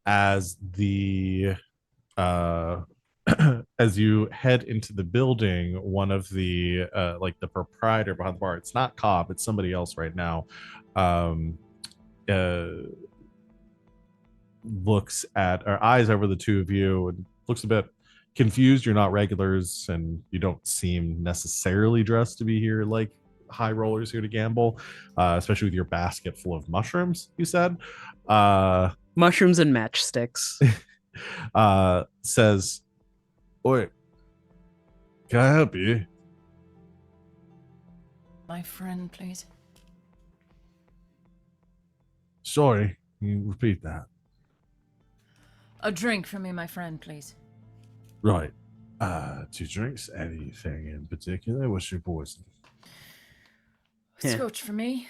As the as you head into the building, one of the the proprietor behind the bar, it's not Cobb, it's somebody else right now, looks at or eyes over the two of you and looks a bit confused. You're not regulars and you don't seem necessarily dressed to be here like high rollers here to gamble, especially with your basket full of mushrooms, you said. Mushrooms and matchsticks. Says, "Oi, can I help you?" My friend, please. Sorry, can you repeat that? A drink for me, my friend, please. Right. 2 drinks. Anything in particular? What's your poison? Yeah. Scotch for me.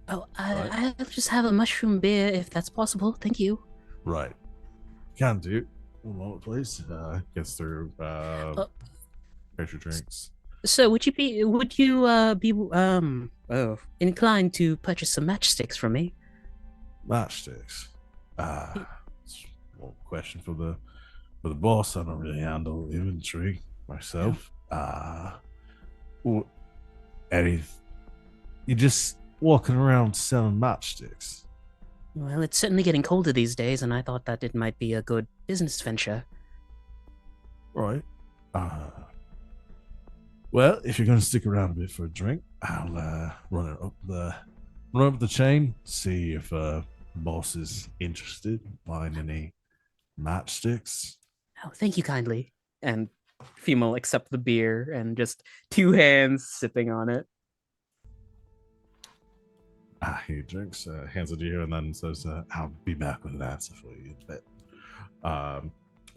Oh, I'll just have a mushroom beer if that's possible. Thank you. Right. Can do. 1 moment, please. Gets through. Get your drinks. So would you be inclined to purchase some matchsticks from me? Matchsticks. It's one question for the boss. I don't really handle inventory myself. Eddie, you just walking around selling matchsticks. Well, it's certainly getting colder these days, and I thought that it might be a good business venture. Right. Well, if you're going to stick around a bit for a drink, I'll run it up the chain, see if boss is interested in buying any matchsticks. Oh, thank you kindly. And Fume will accept the beer and just 2 hands sipping on it. He drinks, hands it to you, and then says, "I'll be back with an answer for you in a bit."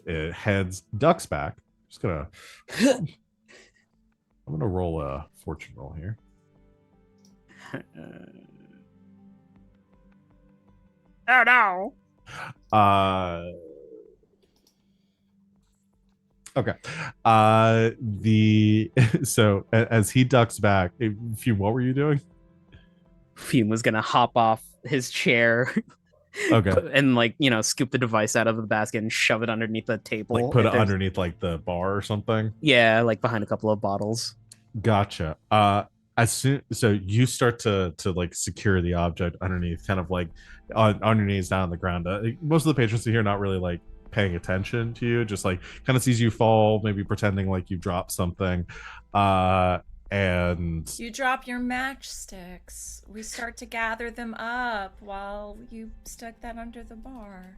it heads ducks back. Just gonna I'm gonna roll a fortune roll here. Oh no. Okay. The so as he ducks back, Fume, what were you doing? Fume was gonna hop off his chair Okay. and scoop the device out of the basket and shove it underneath the table. Like put if it there's- underneath like the bar or something. Yeah, like behind a couple of bottles. Gotcha. As soon so you start to like secure the object underneath, kind of like on your knees down on the ground. Most of the patrons here not really like paying attention to you, just like kind of sees you fall, maybe pretending like you dropped something. And You drop your matchsticks. We start to gather them up while you stuck that under the bar.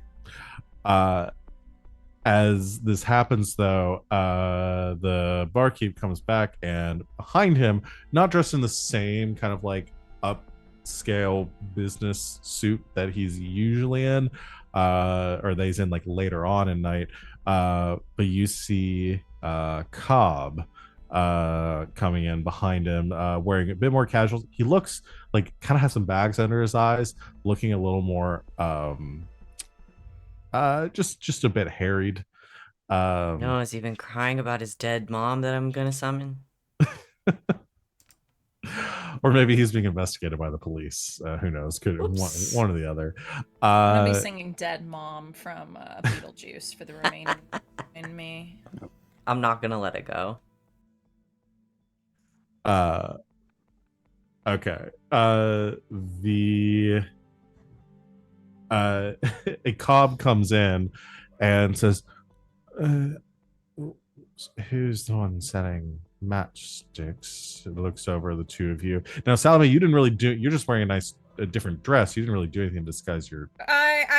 As this happens though, the barkeep comes back, and behind him, not dressed in the same kind of like upscale business suit that he's usually in, or that he's in like later on in night, but you see Cobb coming in behind him, wearing a bit more casual. He looks like kind of has some bags under his eyes, looking a little more just a bit harried. No, has he been crying about his dead mom that I'm gonna summon? Or maybe he's being investigated by the police. Who knows? Could one or the other. I'm gonna be singing "Dead Mom" from Beetlejuice for the remaining in me. I'm not gonna let it go. Okay. The a cob comes in and says, who's the one selling matchsticks? It looks over the two of you. Now, Salome, you didn't really do. You're just wearing a different dress. You didn't really do anything to disguise your.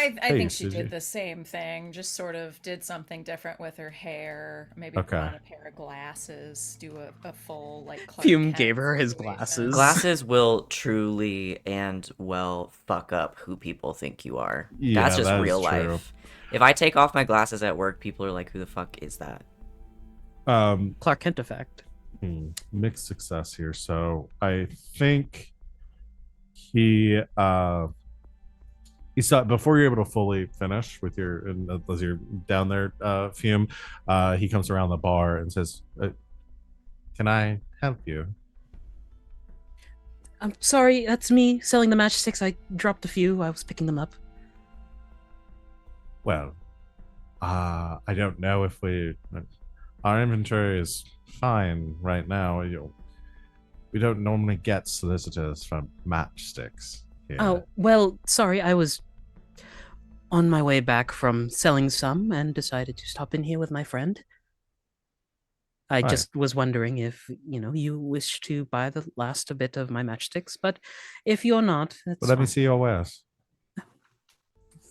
I think face, she did did you? the same thing, just sort of did something different with her hair. Maybe put Okay. on a pair of glasses, do a full like Clark Fume Kent gave her his situation. glasses. Glasses will truly and well fuck up who people think you are. Yeah, That's just that is real true. life. If I take off my glasses at work, people are like, "Who the fuck is that?" Clark Kent effect. Mixed success here. So I think he saw before you're able to fully finish with your as you're down there, Fume. He comes around the bar and says, "Can I help you?" I'm sorry, that's me selling the matchsticks. I dropped a few. I was picking them up. Well, I don't know if our inventory is fine right now. We don't normally get solicitors for matchsticks here. Oh, well, sorry, I was on my way back from selling some and decided to stop in here with my friend. I Right. just was wondering if, you wish to buy the last bit of my matchsticks, but if you're not, that's But let me fine. see your wares.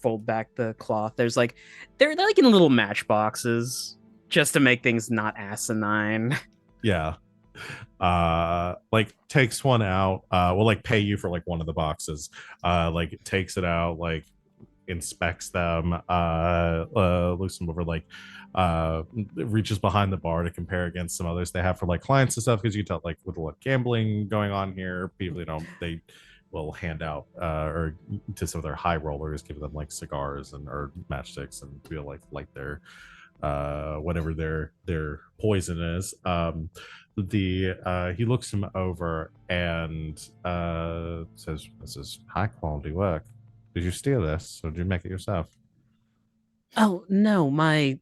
Fold back the cloth. They're like in little matchboxes just to make things not asinine. Yeah. Like takes one out, will like pay you for like one of the boxes, like takes it out, like inspects them, looks them over, like reaches behind the bar to compare against some others they have for like clients and stuff, because you can tell like with a lot of gambling going on here, people, they will hand out or to some of their high rollers, give them like cigars and or matchsticks and be like light their whatever their poison is. He looks him over and says, "This is high quality work. Did you steal this or did you make it yourself?" Oh, no, my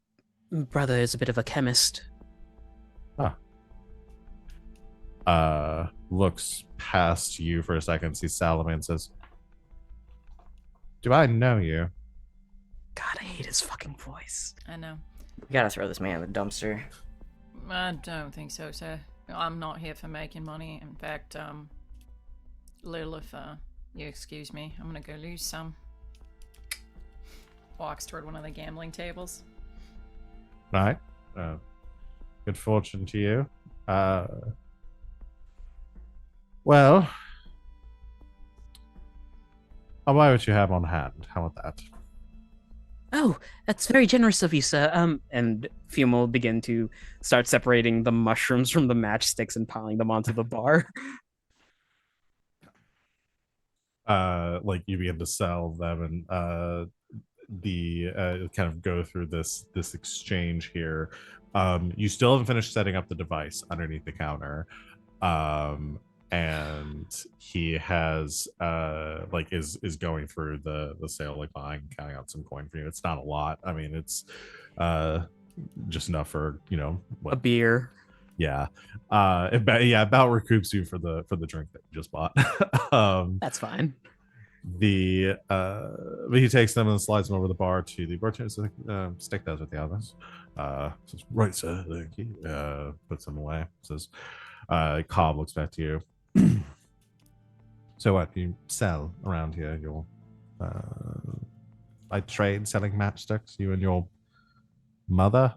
brother is a bit of a chemist. Looks past you for a second, sees Salome and says, "Do I know you?" God, I hate his fucking voice. I know. We gotta throw this man in the dumpster. I don't think so, sir. I'm not here for making money. In fact, Lil, if you excuse me, I'm gonna go lose some. Walks toward one of the gambling tables. Right. Good fortune to you. Well, I'll buy what you have on hand. How about that? Oh, that's very generous of you, sir. And Fume will begin to start separating the mushrooms from the matchsticks and piling them onto the bar. Like you begin to sell them, and the kind of go through this exchange here. You still haven't finished setting up the device underneath the counter. And he has like is going through the sale, like buying, counting out some coin for you. It's not a lot. I mean, it's just enough for, you know, A what. beer. Yeah. About recoups you for the drink that you just bought. That's fine. But he takes them and slides them over the bar to the bartender. Says, stick those with the others. Says, right, sir, thank you. Puts them away. Says, Cobb looks back to you. So what, you sell around here? Your I trade selling matchsticks, you and your mother,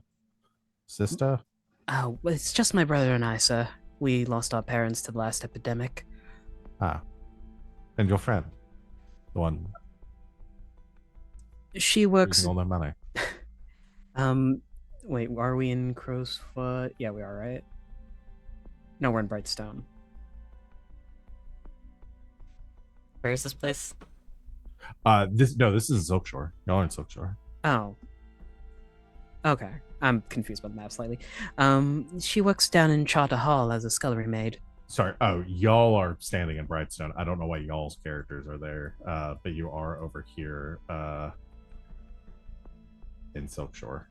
sister? Oh, well, it's just my brother and I, sir. We lost our parents to the last epidemic. And your friend, the one She works. using all their money. Wait, are we in Crowsfoot? Yeah, we are, right? No, we're in Brightstone. Where is this place? This is Silkshore. Y'all are in Silkshore. Oh. Okay. I'm confused by the map slightly. She works down in Charter Hall as a scullery maid. Sorry. Oh, y'all are standing in Brightstone. I don't know why y'all's characters are there, but you are over here in Silkshore.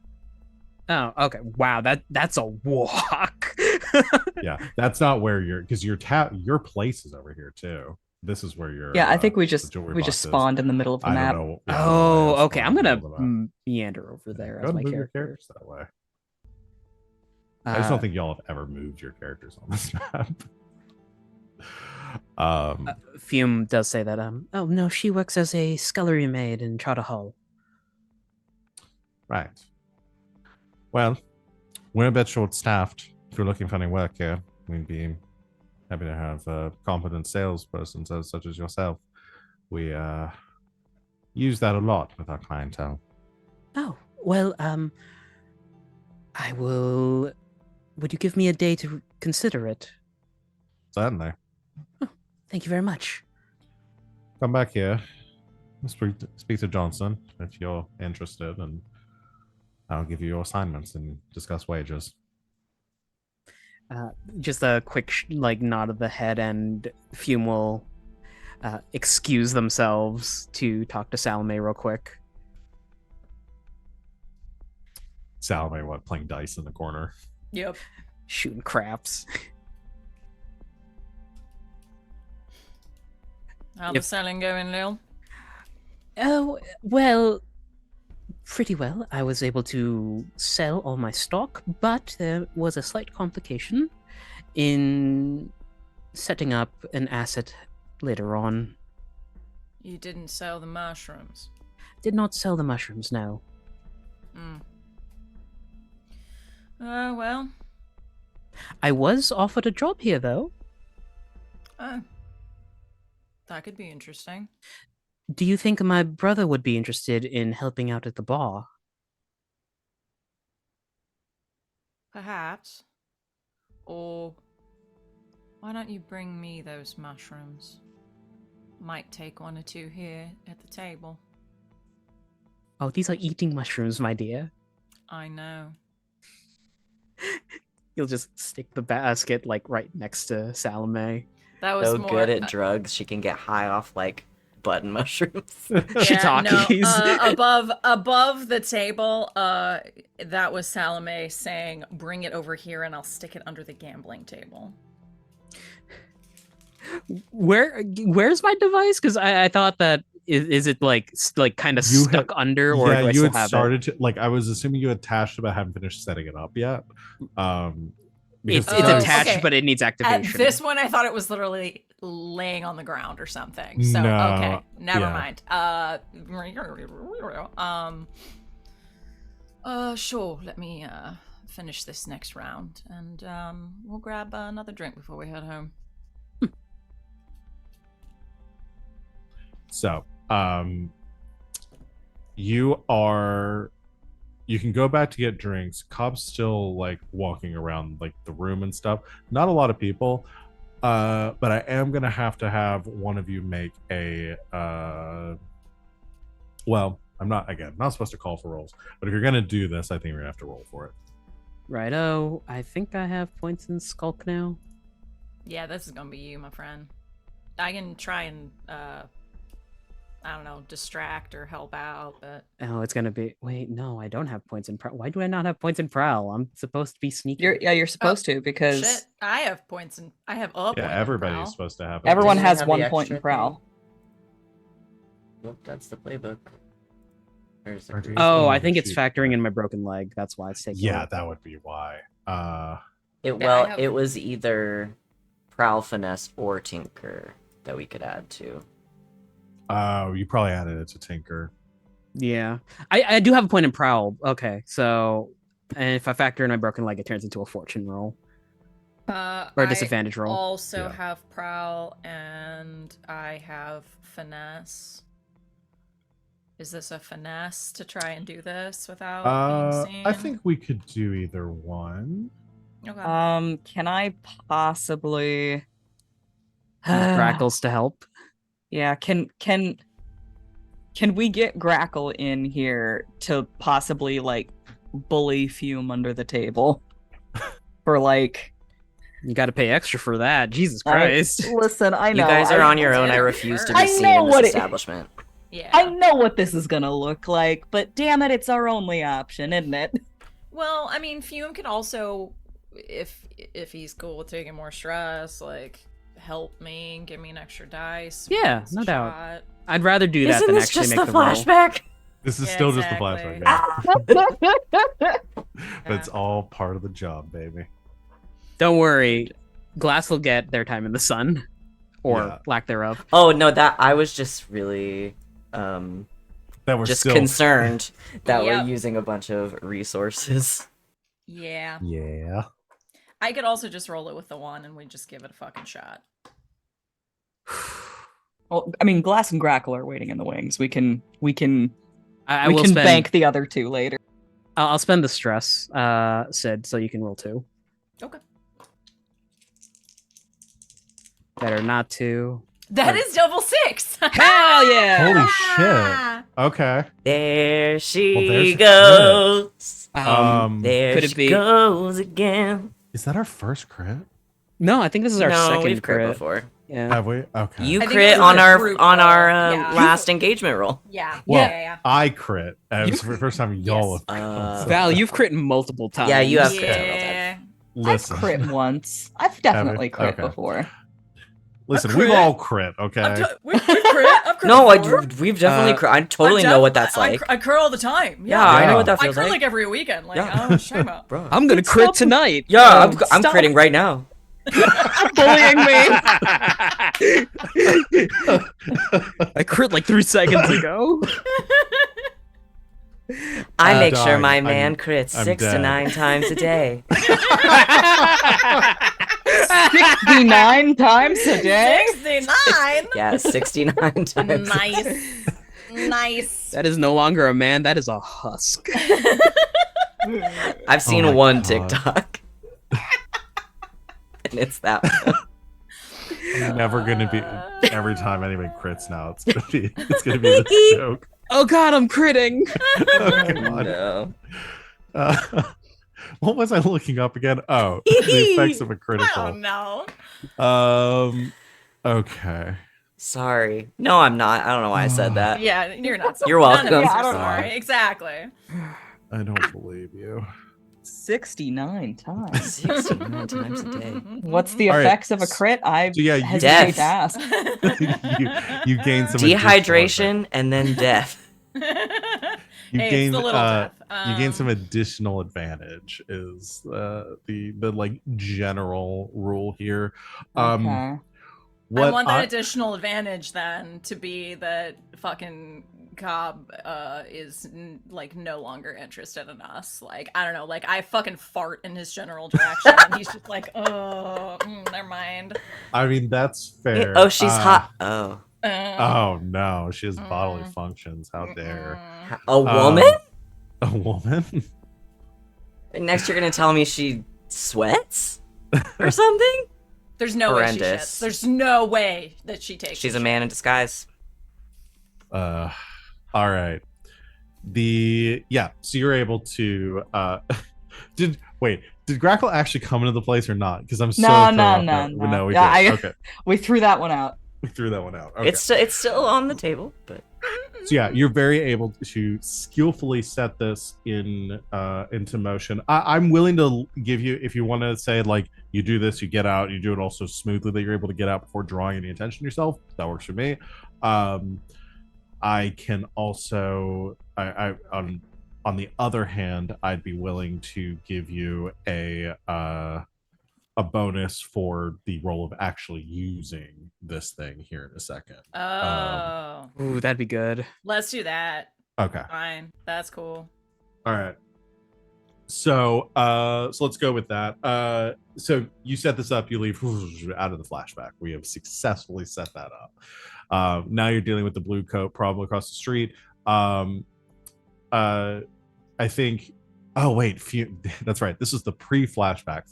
Oh, okay. Wow, that's a walk. Yeah, that's not where you're, because your place is over here too. This is where you're. Yeah, I think we the just jewelry we box just is. spawned in the middle of the I map. don't know. Yeah, I don't know why Oh, y'all okay. spawned I'm in the gonna middle of the map. meander over there Go as ahead my and move your character. characters that way. I just Uh, don't think y'all have ever moved your characters on this map. Fume does say that. Oh no, she works as a scullery maid in Charter Hall. Right. Well, we're a bit short-staffed. If you're looking for any work here, we'd be happy to have a competent salesperson such as yourself. We use that a lot with our clientele. Oh well, I will. Would you give me a day to consider it? Certainly. Thank you very much. Come back here. Speak to Johnson if you're interested, and I'll give you your assignments and discuss wages. Just a quick nod of the head, and Fume will excuse themselves to talk to Salome real quick. Salome, what, playing dice in the corner? Yep. Shooting craps. How's the selling going, Lil? Oh, well, pretty well. I was able to sell all my stock, but there was a slight complication in setting up an asset later on. You didn't sell the mushrooms. Did not sell the mushrooms, no. Well. I was offered a job here, though. Oh. That could be interesting. Do you think my brother would be interested in helping out at the bar? Perhaps. Or why don't you bring me those mushrooms? Might take one or two here at the table. Oh, these are eating mushrooms, my dear. I know. You'll just stick the basket right next to Salome. That was So more good at drugs, she can get high off button mushrooms. Shiitakes. Above the table, that was Salome saying, "Bring it over here, and I'll stick it under the gambling table." Where's my device? Because I thought that is it kind of stuck under, or yeah, do I you still had have started it? to, I was assuming you attached, but haven't finished setting it up yet. It's Oh, attached, okay. but it needs activation. At this one, I thought it was literally laying on the ground or something. So No, okay, never yeah. mind. Sure. Let me finish this next round, and we'll grab another drink before we head home. So, you can go back to get drinks. Cobb's still like walking around like the room and stuff. Not a lot of people. But I am gonna have to have one of you make a well, I'm not supposed to call for rolls, but if you're gonna do this, I think you're gonna have to roll for it. Righto. I think I have points in Skulk now. Yeah, this is gonna be you, my friend. I can try and I don't know, distract or help out, but Oh, it's gonna be. Wait, no, I don't have points in Prowl. Why do I not have points in Prowl? I'm supposed to be sneaky. You're supposed to because shit, I have points and I have a point. Yeah, in everybody's Prowl. supposed to have. everyone Doesn't it has have 1 the point in extra prowl. Well, that's the playbook. There's the Aren't you- reason. Oh, I Oh, think it's shoot. factoring in my broken leg. That's why it's taking. Yeah, that would be why. Well, have- it was either Prowl, Finesse, or Tinker that we could add to. You probably added it to Tinker. Yeah, I do have a point in Prowl. Okay, so and if I factor in my broken leg, it turns into a fortune roll or a I disadvantage roll. also Yeah. have Prowl and I have Finesse. Is this a finesse to try and do this without being seen? I think we could do either one. Okay. Can I possibly Use Grackles to help. Yeah, can we get Grackle in here to possibly like bully Fume under the table? For like You got to pay extra for that. Jesus I- Christ. listen, I know You guys are I- on your own. I Yeah. refuse to I be seen know in this what it- establishment. Yeah. I know what this is gonna look like, but damn it, it's our only option, isn't it? Well, I mean, Fume can also, if he's cool with taking more stress, like help me, give me an extra dice. Yeah, it's no a doubt. shot. I'd rather do that Isn't than this actually just make the the roll. flashback? This is Yeah, still exactly. just the flashback, Yeah. but it's all part of the job, baby. Don't worry, Glass will get their time in the sun, or Yeah. lack thereof. Oh no, that I was just really That we're just still concerned that Yep. we're using a bunch of resources. Yeah. Yeah. I could also just roll it with the one and we just give it a fucking shot. Well, I mean, Glass and Grackle are waiting in the wings. We can I we will can spend. bank the other two later. I'll spend the stress, Sid, so you can roll 2. Okay. Better not to. That is double 6. Hell yeah! Holy shit. Okay. There she Well, there's a goes. There could it she be? goes again. Is that our first crit? No, I think this is our No, second we've crit crit. before. Yeah. Have we? Okay. You I think crit it was on a our group on our roll. Yeah. last engagement roll. Yeah. Well, yeah. I crit. It was the first time y'all Yes. have Val, you've crit multiple times. Yeah, you have Yeah. crit several times. Listen. I've crit once. I've definitely crit Okay. before. Listen, I've we've crit. all crit, okay? We've crit. I've crit No, before. we've definitely Uh, crit. I totally know what that's like. I crit all the time. Yeah, Yeah, I know Yeah. what that I feels crit like. like every weekend. Like, Yeah. I don't know what you're talking about. Bro. I'm gonna crit tonight. Yeah, I'm Stop. critting right now. Bullying me. I crit like 3 seconds ago. I make sure dying. my I'm- man crits I'm 6 to dead. 9 times a day. 69 times a day. 69. Yeah, 69 times. Nice. Nice. That is no longer a man. That is a husk. I've seen Oh my one God. TikTok. And it's that one. I'm never gonna be. Every time anybody crits now, it's gonna be this joke. Oh god, I'm critting. Oh, God. No. What was I looking up again? Oh, the effects of a Oh critical. no. Okay. Sorry. No, I'm not. I don't know why I said that. Yeah, you're not. You're None of welcome. us are I don't sorry. know. Exactly. I don't believe you. 69 times. 69 times a day. What's the All right. effects of a crit? I So yeah, you- hesitate Death. to ask. you gain some Dehydration and then death. You Hey, gain it's the little death. you gain some additional advantage is the like general rule here. Okay. I What want that additional advantage then to be that fucking Cobb is like no longer interested in us. Like, I don't know, like I fucking fart in his general direction and he's just like, oh, never mind. I mean that's fair. Oh, she's hot. Oh. Oh no, she has bodily functions. How dare. A woman? A woman? Next, you're gonna tell me she sweats or something? There's no way she Horrendous. shits. There's no way that she takes. She's a man in disguise. All right. So you're able to did Grackle actually come into the place or not? Because I'm so No. No, we Yeah, did. Okay. We threw that one out. We threw that one out. Okay. It's still on the table, but So yeah, you're very able to skillfully set this into motion. I'm willing to give you, if you want to say like you do this, you get out, you do it also smoothly that you're able to get out before drawing any attention to yourself. That works for me. I can also, on the other hand, I'd be willing to give you a bonus for the role of actually using this thing here in a second. Oh. Ooh, that'd be good. Let's do that. Okay. Fine. That's cool. All right. So let's go with that. So you set this up, you leave out of the flashback. We have successfully set that up. Now you're dealing with the blue coat problem across the street. I think. Oh wait, Fume. That's right. This is the pre-flashback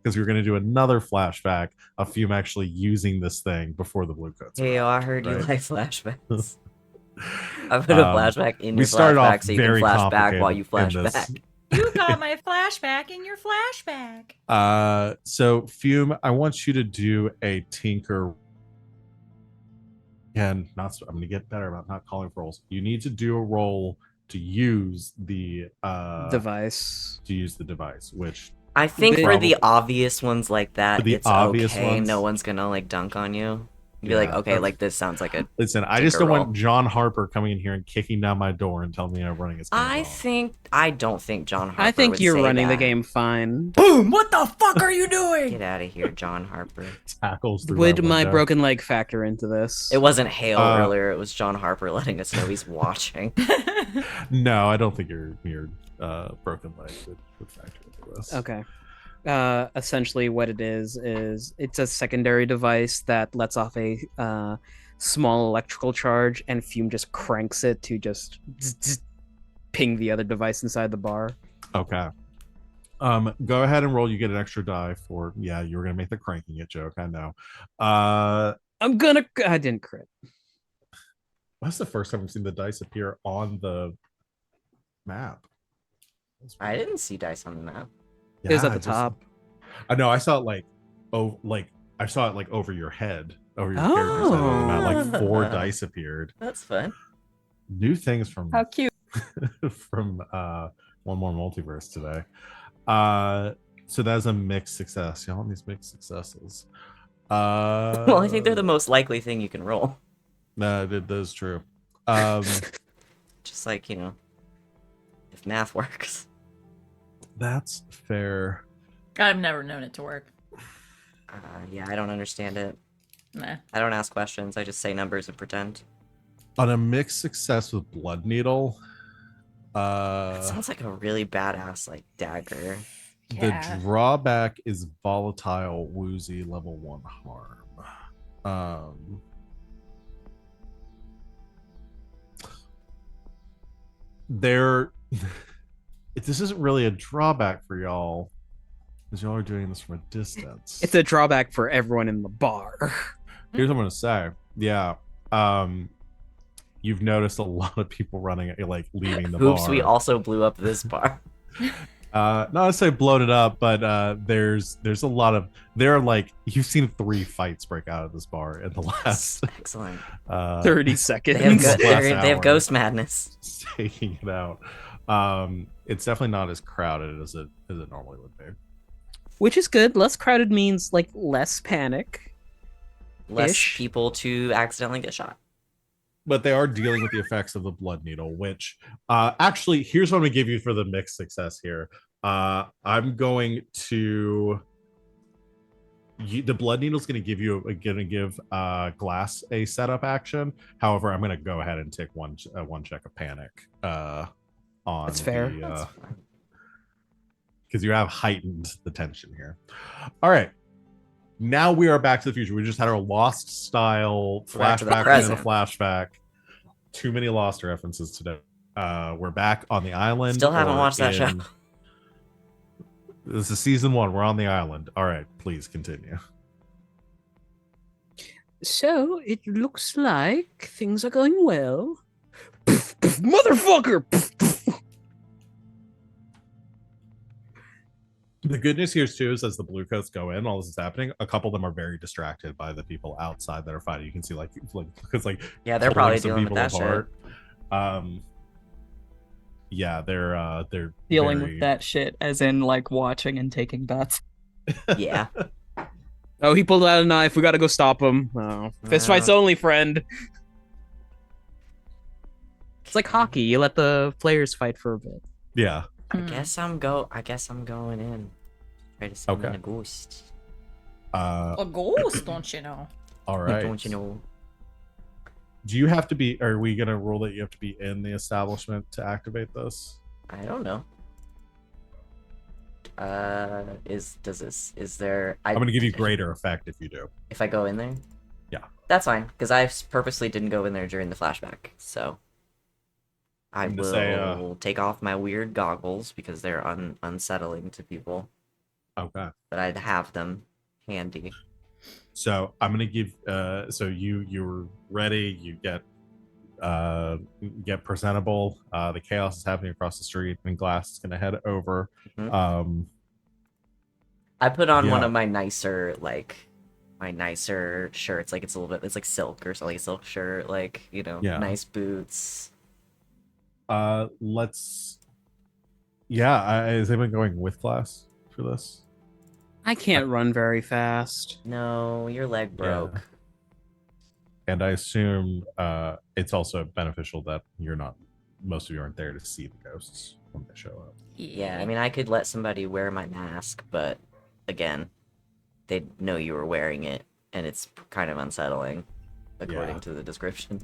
because we were going to do another flashback of Fume actually using this thing before the blue coats. hey, I heard you like flashbacks. I put a flashback in we your started flashback off so you can very flash back while complicated you flash in this. back. You got my flashback in your flashback. So Fume, I want you to do a tinker. And I'm going to get better about not calling for rolls. You need to do a roll to use the Device. to use the device, which I think for Probably- the obvious ones like that, For the it's obvious okay. ones? No one's gonna like dunk on you. You'd be Yeah, like, okay, that's- like this sounds like a. listen. I just don't Tinker want John Harper coming in here and kicking down my door and telling me I'm running his game wrong. I don't think John Harper. I think would you're say running the that. game fine. Boom! What the fuck are you doing? Get out of here, John Harper. Tackles through Would my window. broken leg factor into this? It wasn't Hale Uh, earlier. It was John Harper letting us know he's watching. No, I don't think your broken leg would factor into this. Okay. Essentially, what it is it's a secondary device that lets off a small electrical charge, and Fume just cranks it to just ping the other device inside the bar. Okay. Go ahead and roll. You get an extra die for. Yeah, you were gonna make the cranking it joke. I know. I didn't crit. That's the first time I've seen the dice appear on the map. That's I weird. didn't see dice on the map. It was Yeah, at the just- top. I know. I saw it I saw it like over your head, over your character's head on the map. Like 4 dice appeared. That's fun. New things from How cute. from One More Multiverse today. So that's a mixed success. You want these mixed successes? Well, I think they're the most likely thing you can roll. No, that is true. Just like, if math works. That's fair. I've never known it to work. Yeah, I don't understand it. Nah. I don't ask questions. I just say numbers and pretend. On a mixed success with Blood Needle, That sounds like a really badass, like, dagger. the Yeah. drawback is volatile woozy level 1 harm. There this isn't really a drawback for y'all because y'all are doing this from a distance. It's a drawback for everyone in the bar. Here's what I'm gonna say. Yeah. You've noticed a lot of people running, like leaving the Oops, bar. we also blew up this bar. Not to say blown it up, but there's a lot of you've seen 3 fights break out of this bar in the last Excellent. 30 seconds. They have, Last they have hour. ghost madness. taking it out. It's definitely not as crowded as it normally would be. Which is good. Less crowded means like less panic. Less Ish. people to accidentally get shot. But they are dealing with the effects of the blood needle, which actually, here's what I'm gonna give you for the mixed success here. I'm going to the blood needle is going to give Glass a setup action. However, I'm going to go ahead and take one check of panic on That's fair. because you have heightened the tension here. All right. Now we are back to the future. We just had our Lost style We're back to the flashback within a present. flashback. Too many Lost references today. We're back on the island. Still haven't or watched that show. This is season 1. We're on the island. All right, please continue. So it looks like things are going well. Motherfucker! The good news here too is as the blue coats go in, all this is happening. A couple of them are very distracted by the people outside that are fighting. You can see because Yeah, they're pulling probably some dealing with people that shit. apart. Yeah, they're Dealing very... with that shit, as in like watching and taking bets. Yeah. Oh, he pulled out a knife. We gotta go stop him. Oh, fist fights only, friend. It's like hockey. You let the players fight for a bit. Yeah. I guess I'm going in. Try to summon Okay. a ghost. A ghost, don't you know? All right. Don't you know? Do you have to be? Are we gonna rule that you have to be in the establishment to activate this? I don't know. Is there? I'm gonna give you greater effect if you do. If I go in there. Yeah. That's fine, because I purposely didn't go in there during the flashback, so. I I'm will gonna say, take off my weird goggles because they're unsettling to people. Okay. But I'd have them handy. So I'm gonna give. So you're ready. You get presentable. The chaos is happening across the street, and Glass is gonna head over. Mhm. I put on one yeah. of my nicer shirts. Like it's a little bit. It's like silk or something. Like a silk shirt. Like Yeah. nice boots. Let's. Yeah. Is anyone going with Glass for this? I can't run very fast. No, your leg broke. Yeah. And I assume it's also beneficial that most of you aren't there to see the ghosts when they show up. Yeah, I mean, I could let somebody wear my mask, but again, they'd know you were wearing it, and it's kind of unsettling, according to the description.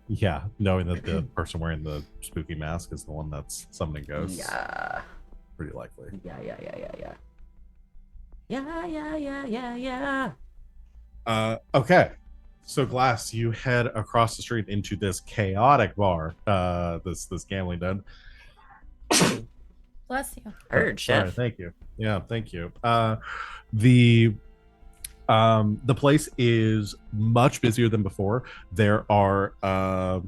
Yeah, knowing that the person wearing the spooky mask is the one that's summoning ghosts. Yeah. Pretty likely. Yeah. Okay. So Glass, you head across the street into this chaotic bar. This gambling den. Bless you. Heard, Sorry, chef. thank you. Yeah, thank you. The place is much busier than before. There are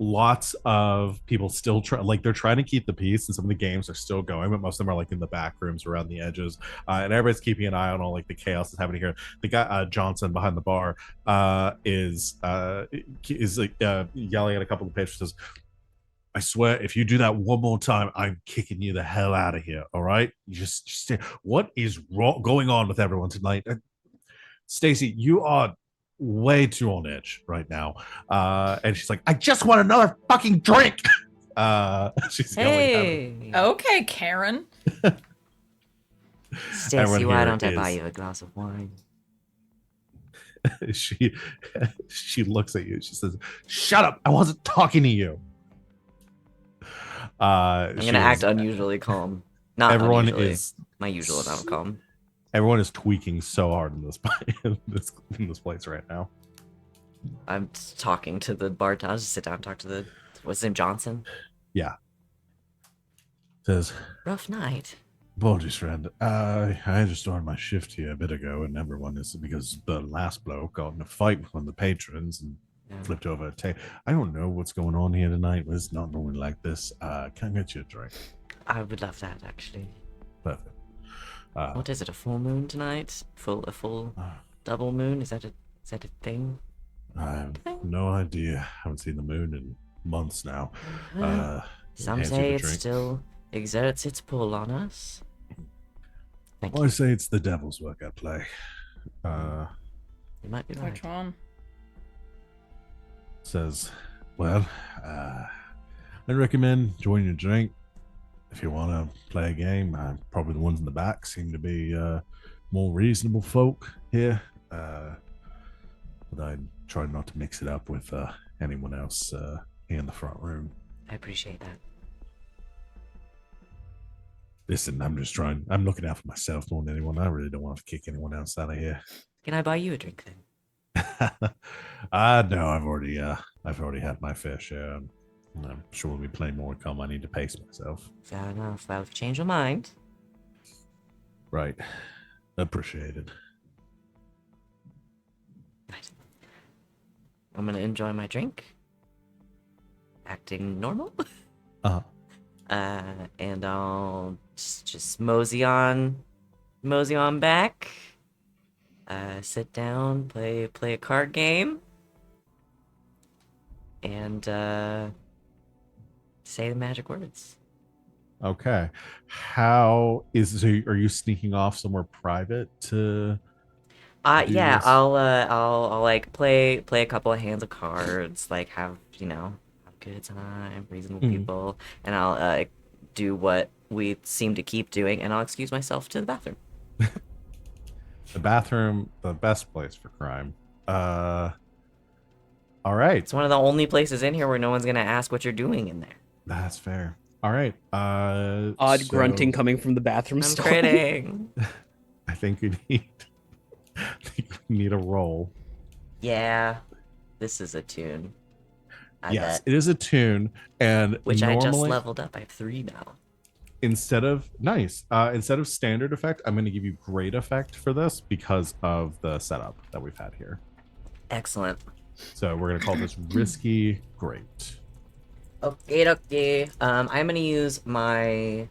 lots of people still they're trying to keep the peace, and some of the games are still going, but most of them are like in the back rooms around the edges, and everybody's keeping an eye on all like the chaos that's happening here. The guy Johnson behind the bar is like yelling at a couple of patrons. Says, I swear, if you do that one more time, I'm kicking you the hell out of here. All right? Just what is going on with everyone tonight? Stacy, you are way too on edge right now. And she's like, I just want another fucking drink. She's yelling at Okay, Karen. Stacy, Everyone why here don't I buy is- you a glass of wine? she looks at you. She says, "Shut up! I wasn't talking to you." I'm gonna act unusually calm. Not everyone unusually. is My usual amount of calm. everyone is tweaking so hard in this in this place right now. I'm talking to the bartender. I'll just sit down and talk to the... What's his name? Johnson? Yeah. Says, Rough night. apologies, friend. I just started my shift here a bit ago, and everyone is because the last bloke got in a fight with one of the patrons and flipped over a table. I don't know what's going on here tonight, but it's not normally like this. Can I get you a drink? I would love that, actually. Perfect. What is it? A full moon tonight? A full double moon? Is that a thing? I have no idea. Haven't seen the moon in months now. Some hands you say the it drink. still exerts its pull on us. Thank Well, I you. say it's the devil's work at play. You might be right. Which one? Says, well, I'd recommend joining a drink if you want to play a game. Probably the ones in the back seem to be more reasonable folk here. But I'd try not to mix it up with anyone else here in the front room. I appreciate that. Listen, I'm looking out for myself more than anyone. I really don't want to kick anyone else out of here. Can I buy you a drink then? No, I've already had my fair share. I'm sure when we play more come, I need to pace myself. Fair enough. Well, if you change your mind. Right. Appreciated. Right. I'm gonna enjoy my drink. Acting normal. Uh-huh. And I'll just mosey on back. Sit down, play a card game, and say the magic words. Okay. Are you sneaking off somewhere private to do Yeah, this? I'll like play a couple of hands of cards, like have have a good time, reasonable Mhm. people, and I'll do what we seem to keep doing, and I'll excuse myself to the bathroom. The bathroom, the best place for crime. All right. It's one of the only places in here where no one's gonna ask what you're doing in there. That's fair. All right. Odd grunting coming from the bathroom I'm stall. critting. I think you need a roll. Yeah, this is a tune. I Yes, bet. it is a tune, and Which I just normally, leveled up. I have 3 now. instead of standard effect, I'm going to give you great effect for this because of the setup that we've had here. Excellent. So we're going to call this risky great. Okay. I'm gonna use my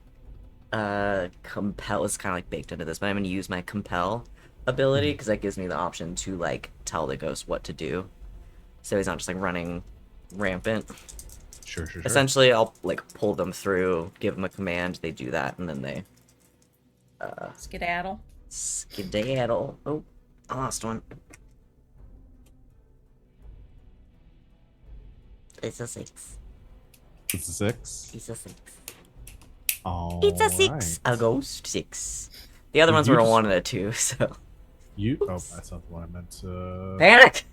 compel. It's kind of like baked into this, but I'm gonna use my compel ability because that gives me the option to like tell the ghost what to do, so he's not just like running rampant. Sure. Essentially, I'll like pull them through, give them a command, they do that, and then they Skedaddle. skedaddle. Oh, I lost one. It's a 6. It's a 6. It's a 6. All It's a 6. right. A ghost 6. The other Well, ones you were a just- 1 and a 2, so. Oh, that's not what I meant to. Panic!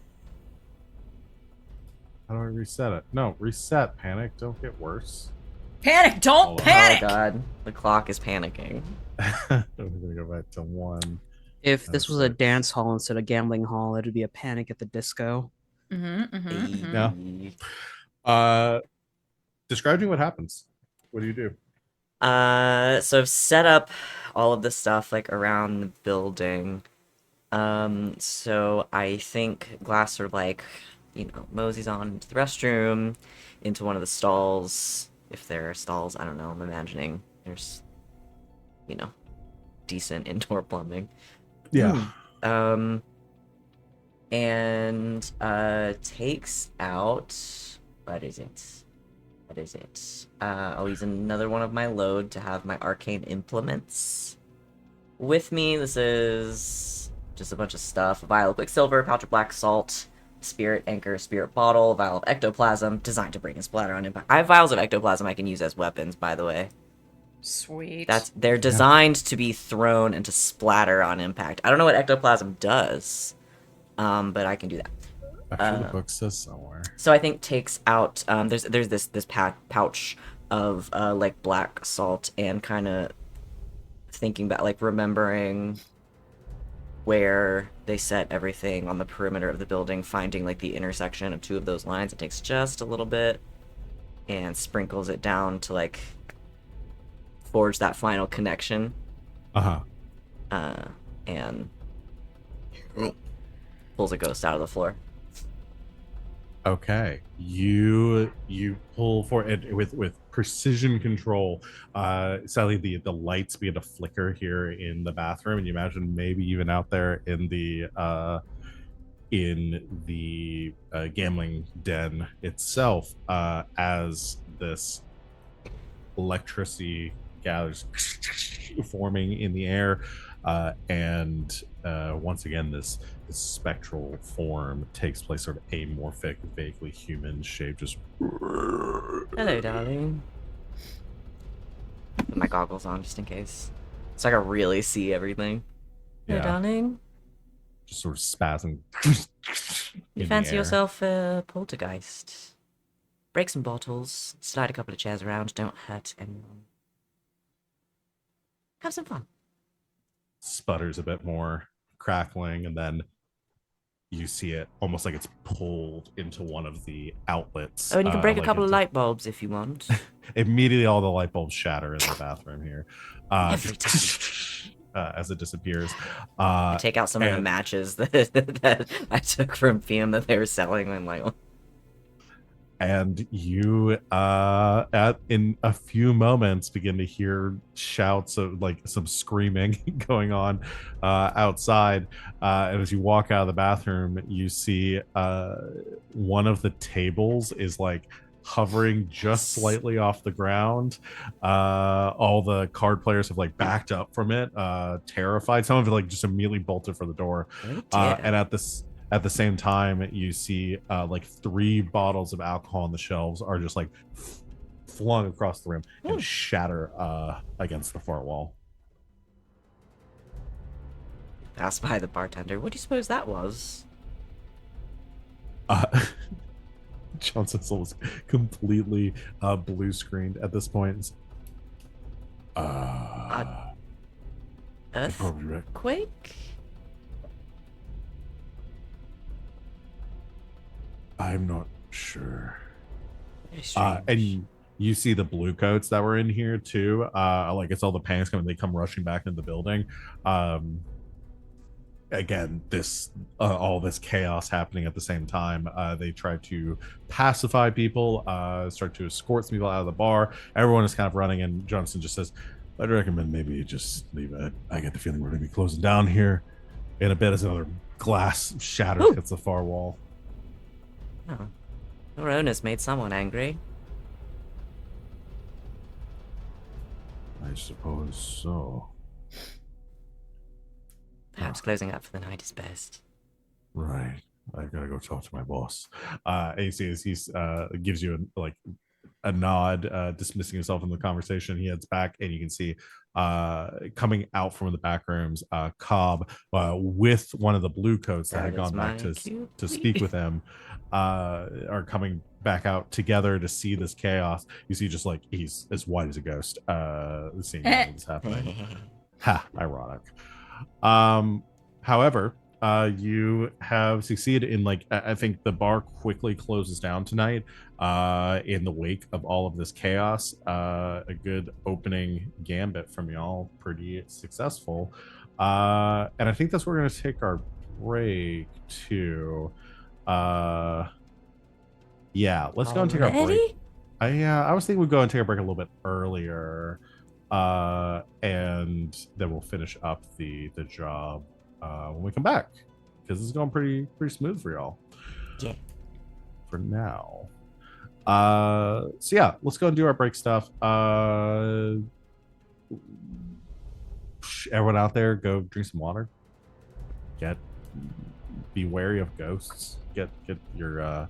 How do I reset it? No, reset. Panic. Don't get worse. Panic! Don't Hold on. panic! Oh god, the clock is panicking. We're gonna go back to 1. If Oh, this was a six. dance hall instead of gambling hall, it'd be a Panic at the Disco. Yeah. Describing what happens. What do you do? So I've set up all of the stuff like around the building. So I think Glasser like, moseys on into the restroom, into one of the stalls. If there are stalls, I don't know, I'm imagining there's, decent indoor plumbing. Yeah. And takes out, what is it? I'll use another one of my load to have my arcane implements with me. This is just a bunch of stuff: a vial of quicksilver, pouch of black salt, spirit anchor, spirit bottle, vial of ectoplasm, designed to break and splatter on impact. I have vials of ectoplasm I can use as weapons, by the way. Sweet. They're designed to be thrown and to splatter on impact. I don't know what ectoplasm does, but I can do that. I'm sure the book says somewhere. So I think takes out. There's this pouch of like black salt, and kind of thinking about like remembering where they set everything on the perimeter of the building, finding like the intersection of 2 of those lines. It takes just a little bit and sprinkles it down to like forge that final connection. And pulls a ghost out of the floor. Okay, you pull for it with precision control. Sadly, the lights begin to flicker here in the bathroom, and you imagine maybe even out there in the gambling den itself, as this electricity gathers, forming in the air, and once again this spectral form takes place, sort of amorphic, vaguely human shape, just Hello, darling. Put my goggles on just in case, so I can really see everything. Hello, Yeah. darling. just sort of spasm. You fancy yourself a poltergeist? Break some bottles, slide a couple of chairs around, don't hurt anyone. Have some fun. Sputters a bit more, crackling, and then you see it almost like it's pulled into one of the outlets. Oh, and you can break a like couple of into- light bulbs if you want. Immediately, all the light bulbs shatter in the bathroom here. Every time. As it disappears. I take out some of the and- matches that I took from Fume that they were selling. I'm like, and you in a few moments begin to hear shouts of like some screaming going on outside, and as you walk out of the bathroom, you see one of the tables is like hovering just slightly off the ground. All the card players have like backed up from it, terrified. Some of it like just immediately bolted for the door. oh dear. And at the same time, you see like 3 bottles of alcohol on the shelves are just like flung across the room and shatter against the far wall. Passed by the bartender. What do you suppose that was? Johnson's was completely blue screened at this point. Probably right. Earthquake? I'm not sure. Very strange. And you see the blue coats that were in here too. Like it's all the panics coming. They come rushing back into the building. Again, this all this chaos happening at the same time. They try to pacify people, start to escort some people out of the bar. Everyone is kind of running, and Johnson just says, "I'd recommend maybe you just leave it. I get the feeling we're going to be closing down here in a bit." As another glass shatters hits the far wall. Oh. Our owners made someone angry. I suppose so. Perhaps closing up for the night is best. Right. I've got to go talk to my boss. And you see as he gives you a nod, dismissing himself from the conversation. He heads back, and you can see coming out from the back rooms, Cobb with one of the blue coats that had That is gone back my to speak with him, are coming back out together to see this chaos. You see just like he's as white as a ghost, seeing all this happening. Ha, ironic. However, you have succeeded in I think the bar quickly closes down tonight in the wake of all of this chaos. A good opening gambit from y'all, pretty successful. And I think that's where we're going to take our break too. Yeah, let's go and take our break. Already? I was thinking we'd go and take a break a little bit earlier, and then we'll finish up the job when we come back, because this is going pretty smooth for y'all. Yeah. For now. So yeah, let's go and do our break stuff. Everyone out there, go drink some water. Be wary of ghosts. Get your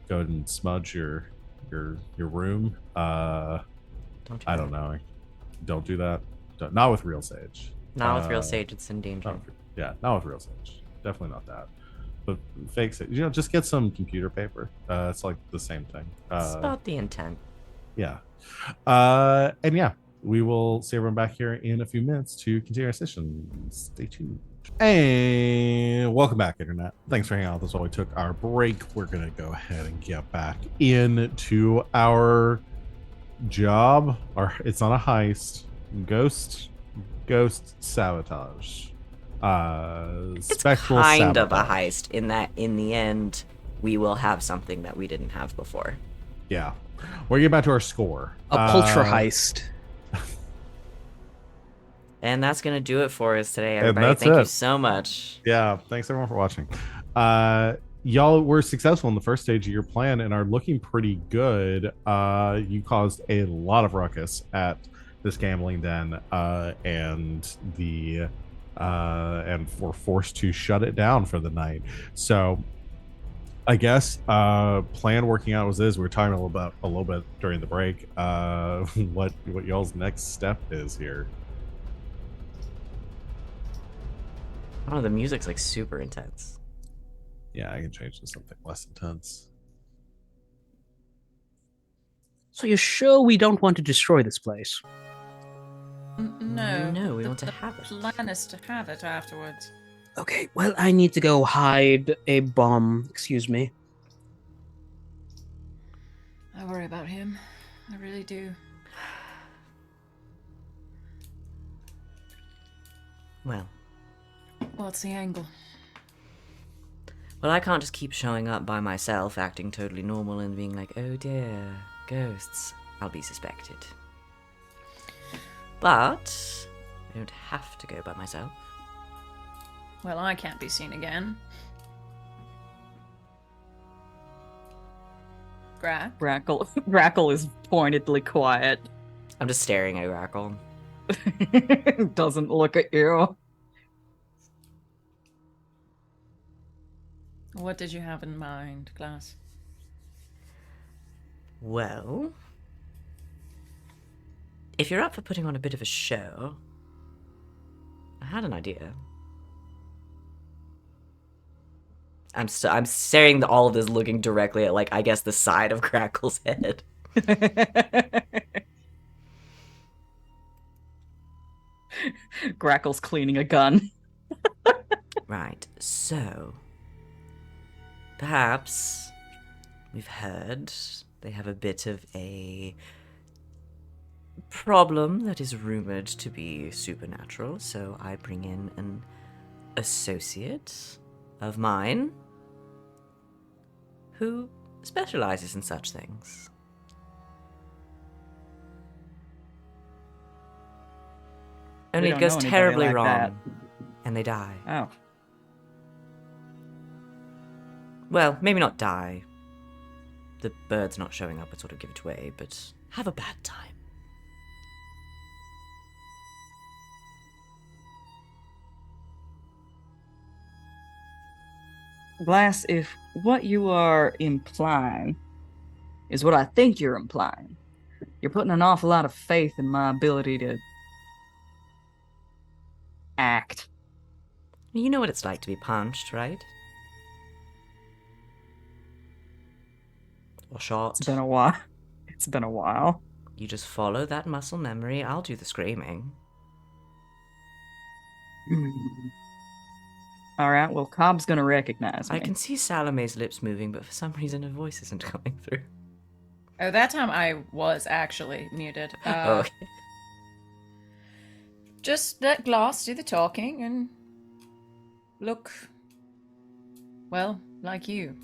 go ahead and smudge your room. I don't know. Don't do that. Not with real sage. Not with real sage, it's in danger. Not with real sage. Definitely not that. But fake sage, just get some computer paper. It's like the same thing. It's about the intent. Yeah. And yeah, we will see everyone back here in a few minutes to continue our session. Stay tuned. And welcome back, Internet. Thanks for hanging out with us while we took our break. We're going to go ahead and get back into our job. It's not a heist. Ghost sabotage. It's Spectral kind of a sabotage. heist in that in the end we will have something that we didn't have before. Yeah. We're getting back to our score. A culture heist. And that's going to do it for us today, And everybody. that's Thank you it. so much. Yeah, thanks everyone for watching. Y'all were successful in the first stage of your plan and are looking pretty good. You caused a lot of ruckus at this gambling den, and were forced to shut it down for the night. So I guess plan working out as is. We were talking a little bit during the break. What y'all's next step is here. Oh, the music's like super intense. Yeah, I can change to something less intense. So you're sure we don't want to destroy this place? No. No, we the- want to the have it. plan is to have it afterwards. Okay, well, I need to go hide a bomb. Excuse me. I worry about him. I really do. Well, What's the angle? well, I can't just keep showing up by myself, acting totally normal and being like, oh dear, ghosts. I'll be suspected. But I don't have to go by myself. Well, I can't be seen again. Grackle is pointedly quiet. I'm just staring at Grackle. Doesn't look at you. What did you have in mind, Glass? Well, if you're up for putting on a bit of a show, I had an idea. I'm staring at all of this, looking directly at, like, I guess the side of Grackle's head. Grackle's cleaning a gun. Right, so perhaps we've heard they have a bit of a problem that is rumored to be supernatural, so I bring in an associate of mine who specializes in such things. Only it don't goes know anybody terribly like wrong, that. and they die. Oh. Well, maybe not die. The birds not showing up would sort of give it away, but have a bad time. Glass, if what you are implying is what I think you're implying, you're putting an awful lot of faith in my ability to act. You know what it's like to be punched, right? Or shot. It's been a while. It's been a while. You just follow that muscle memory, I'll do the screaming. Alright, well, Cobb's gonna recognize me. I can see Salome's lips moving, but for some reason her voice isn't coming through. Oh, that time I was actually muted. Oh, okay. Just let Glass do the talking and look, well, like you.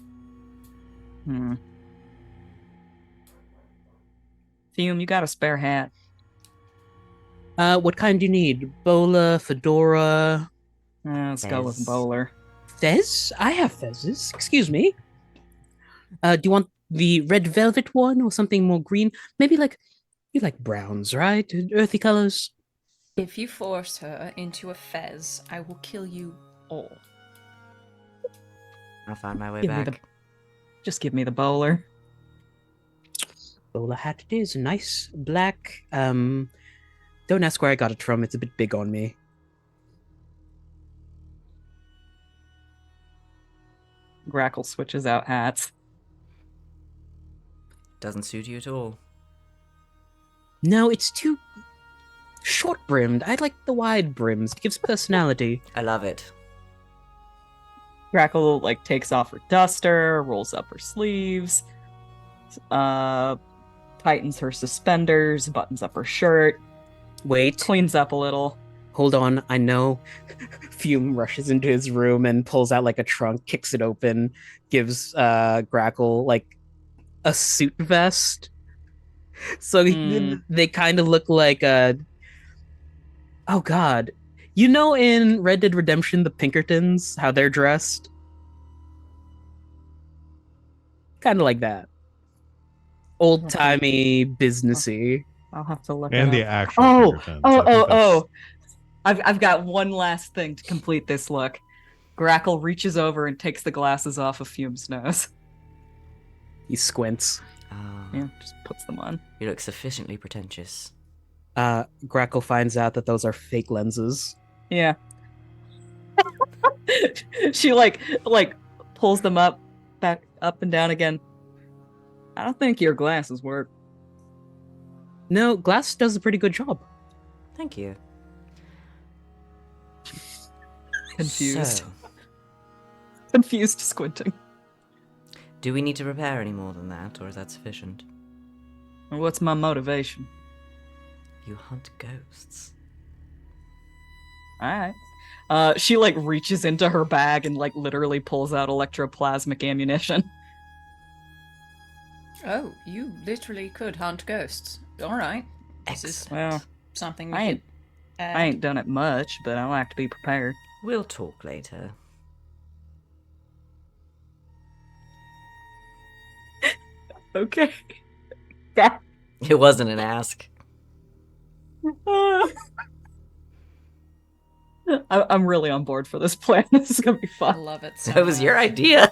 Fume, you got a spare hat. What kind do you need? Bola, fedora, Let's go with Fez. bowler. fez? I have fezzes. Excuse me. Do you want the red velvet one or something more green? Maybe like you like browns, right? Earthy colors. If you force her into a fez, I will kill you all. I'll find my way Give me back. Just give me the bowler. Bola hat it is, nice black. Don't ask where I got it from. It's a bit big on me. Grackle switches out hats. Doesn't suit you at all. No, it's too short brimmed. I like the wide brims. It gives personality. I love it. Grackle takes off her duster, rolls up her sleeves, tightens her suspenders, buttons up her shirt, Wait, cleans up a little. hold on. I know. Fume rushes into his room and pulls out a trunk, kicks it open, gives Grackle a suit vest. So they kind of look like oh god. You know in Red Dead Redemption the Pinkertons, how they're dressed? Kind of like that. Old-timey, businessy. I'll have to look And it the up. actual Oh, Pinkertons. oh, I think oh, that's- oh. I've got one last thing to complete this look. Grackle reaches over and takes the glasses off of Fume's nose. He squints. Yeah, just puts them on. You look sufficiently pretentious. Grackle finds out that those are fake lenses. Yeah. She pulls them back up and down again. I don't think your glasses work. No, Glass does a pretty good job. Thank you. Confused. So, Confused, squinting. do we need to prepare any more than that, or is that sufficient? Well, what's my motivation? You hunt ghosts. All right. She like reaches into her bag and like literally pulls out electroplasmic ammunition. Oh, you literally could hunt ghosts. All right. This is Excellent. Well, something we I ain't- could add. I ain't done it much, but I like to be prepared. We'll talk later. Okay. Yeah. It wasn't an ask. I'm really on board for this plan. This is gonna be I fun. love it so That was your much. idea.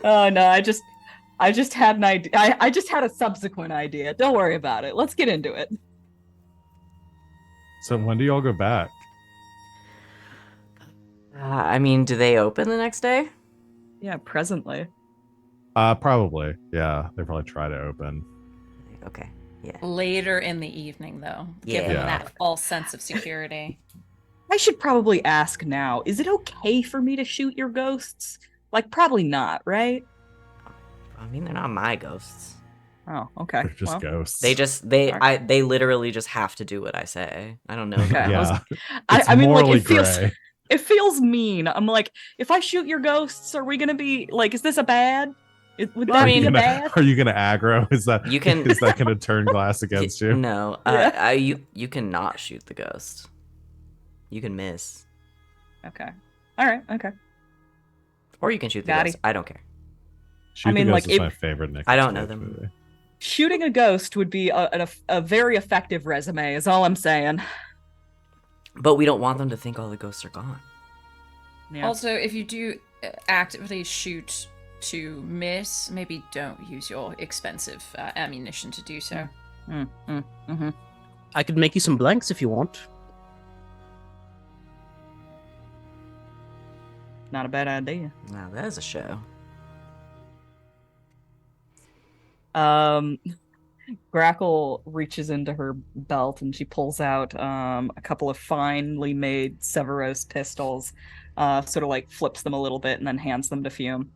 Oh no, I just had an idea. I just had a subsequent idea. Don't worry about it. Let's get into it. So when do y'all go back? I mean, do they open the next day? Yeah, presently. Probably. Yeah, they probably try to open. Okay. Yeah. Later in the evening, though, give them Yeah. that false sense of security. I should probably ask now. Is it okay for me to shoot your ghosts? Like, probably not, right? I mean, they're not my ghosts. Oh, okay. They're just well, ghosts. They literally just have to do what I say. I don't know. Okay, them. I was- Yeah, I, it's I mean, like, morally it feels gray. it feels mean. I'm like, if I shoot your ghosts, are we gonna be like, is this a bad? Would Well, I that mean, be a bad? Are you gonna aggro? Is that You can- is that gonna turn glass against you? No, Yeah. you cannot shoot the ghost. You can miss, Okay. All right. Okay. or you can shoot the Got ghost. it. I don't care. Shoot I mean, the like, Ghost is if- my favorite Nick. I don't know Cage them. movie. Shooting a ghost would be a very effective resume. Is all I'm saying. But we don't want them to think all the ghosts are gone. Yeah. Also, if you do actively shoot to miss, maybe don't use your expensive ammunition to do so. Mm-hmm. I could make you some blanks if you want. Not a bad idea. Now that is a show. Grackle reaches into her belt and she pulls out a couple of finely made Severos pistols, sort of like flips them a little bit and then hands them to Fume.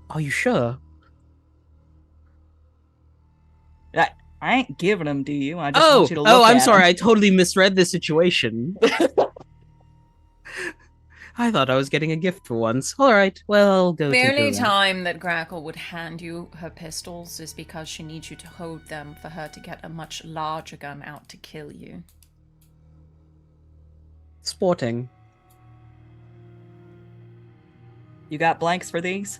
Are you sure? I ain't giving them to you. I just want you to look I'm at sorry. 'em. I totally misread the situation. I thought I was getting a gift for once. All right, well, I'll go. The take only your rent. time that Grackle would hand you her pistols is because she needs you to hold them for her to get a much larger gun out to kill you. Sporting. You got blanks for these?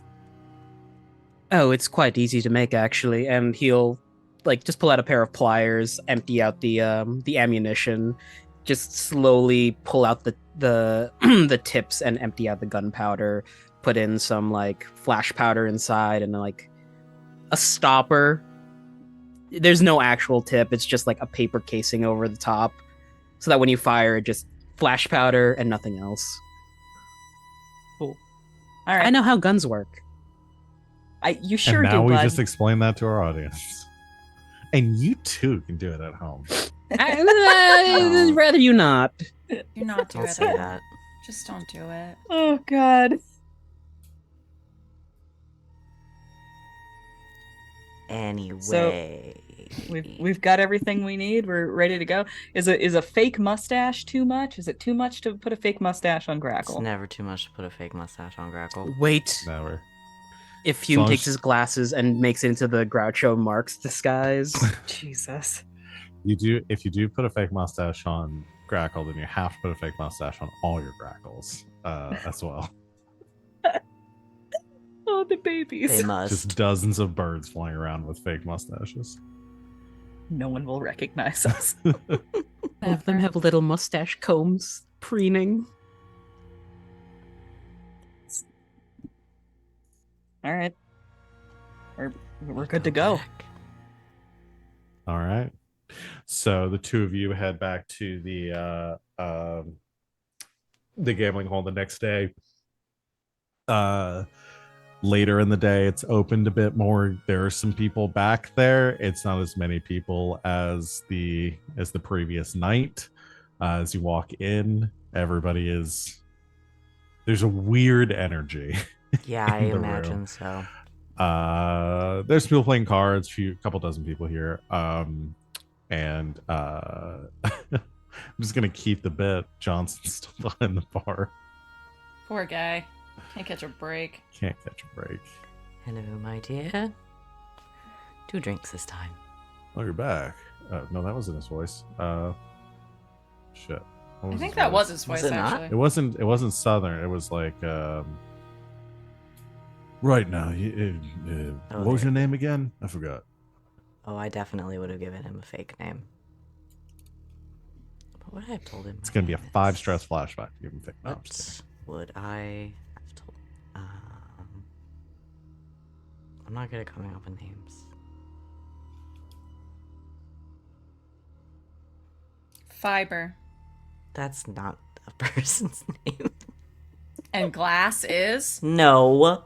Oh, it's quite easy to make actually, and he'll like just pull out a pair of pliers, empty out the ammunition, just slowly pull out the the tips and empty out the gunpowder, put in some like flash powder inside and like a stopper. There's no actual tip, it's just like a paper casing over the top so that when you fire it just flash powder and nothing else. All right. I know how guns work. You sure and now do, we bud. just explained that to our audience. And you too can do it at home. I'd rather you not. Do not do Don't it. say that. Just don't do it. Oh God. Anyway, We've got everything we need. We're ready to go. Is a fake mustache too much? Is it too much to put a fake mustache on It's Grackle? never too much to put a fake mustache on Grackle. Wait, Never. if Fume long takes as- his glasses and makes it into the Groucho Marx disguise. Jesus. If you do put a fake mustache on Grackle, then you have to put a fake mustache on all your Grackles as well. Oh, the babies. They must. Just dozens of birds flying around with fake mustaches. No one will recognize us. All of them have little mustache combs preening. All right. We're good to go. back. All right. So the two of you head back to the gambling hall the next day. later in the day, it's opened a bit more. There are some people back there. It's not as many people as the previous night. As you walk in, everybody is. There's a weird energy. Yeah, I in the imagine room. so. There's people playing cards. Couple dozen people here. And I'm just gonna keep the bit. Johnson's still behind the bar. Poor guy. Can't catch a break. Can't catch a break. Hello, my dear. 2 drinks this time. Oh, you're back. No, that wasn't his voice. Shit. What I think his that voice? was his voice, it not? actually. It wasn't Southern. It was like right now. What was your name again? I forgot. Oh, I definitely would have given him a fake name. What would I have told him? It's gonna be a 5 stress flashback. Give him fake. No, I'm What just would I have told? I'm not good at coming up with names. Fiber. That's not a person's name. And glass is? No.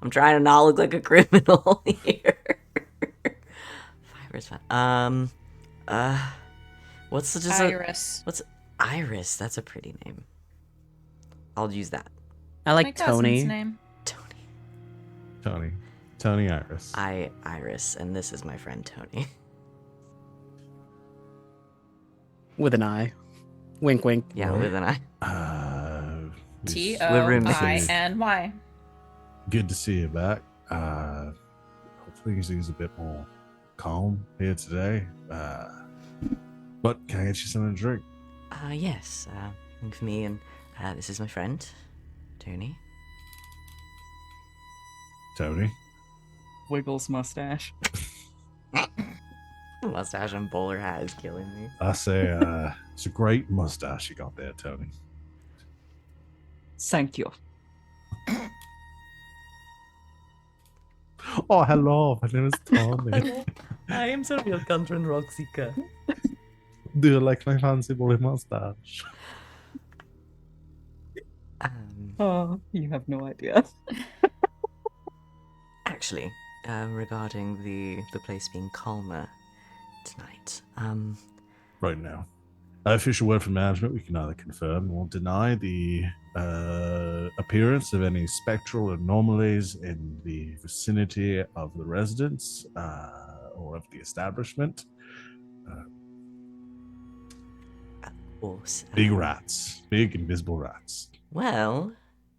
I'm trying to not look like a criminal here. Fiber's fine. What's just Iris. what's Iris? That's a pretty name. I'll use that. I My like cousin's Tony. name. Tony. Tony Iris. Iris, and this is my friend Tony. With an I. Wink, wink. Yeah, with an I. We're roommates. Tony. Good to see you back. Hopefully he's a bit more calm here today. But can I get you something to drink? Yes. For me, and this is my friend, Tony. Tony. Wiggles mustache. Mustache and bowler hat is killing me. I say, it's a great mustache you got there, Tony. Thank you. Oh, hello. My name is Tony. I am so real country and rock seeker. Do you like my fancy woolly mustache? Oh, you have no idea. Actually, regarding the place being calmer tonight, Right now. Official word from management, we can neither confirm or deny the appearance of any spectral anomalies in the vicinity of the residence or of the establishment. of course. Big rats. Big invisible rats. Well,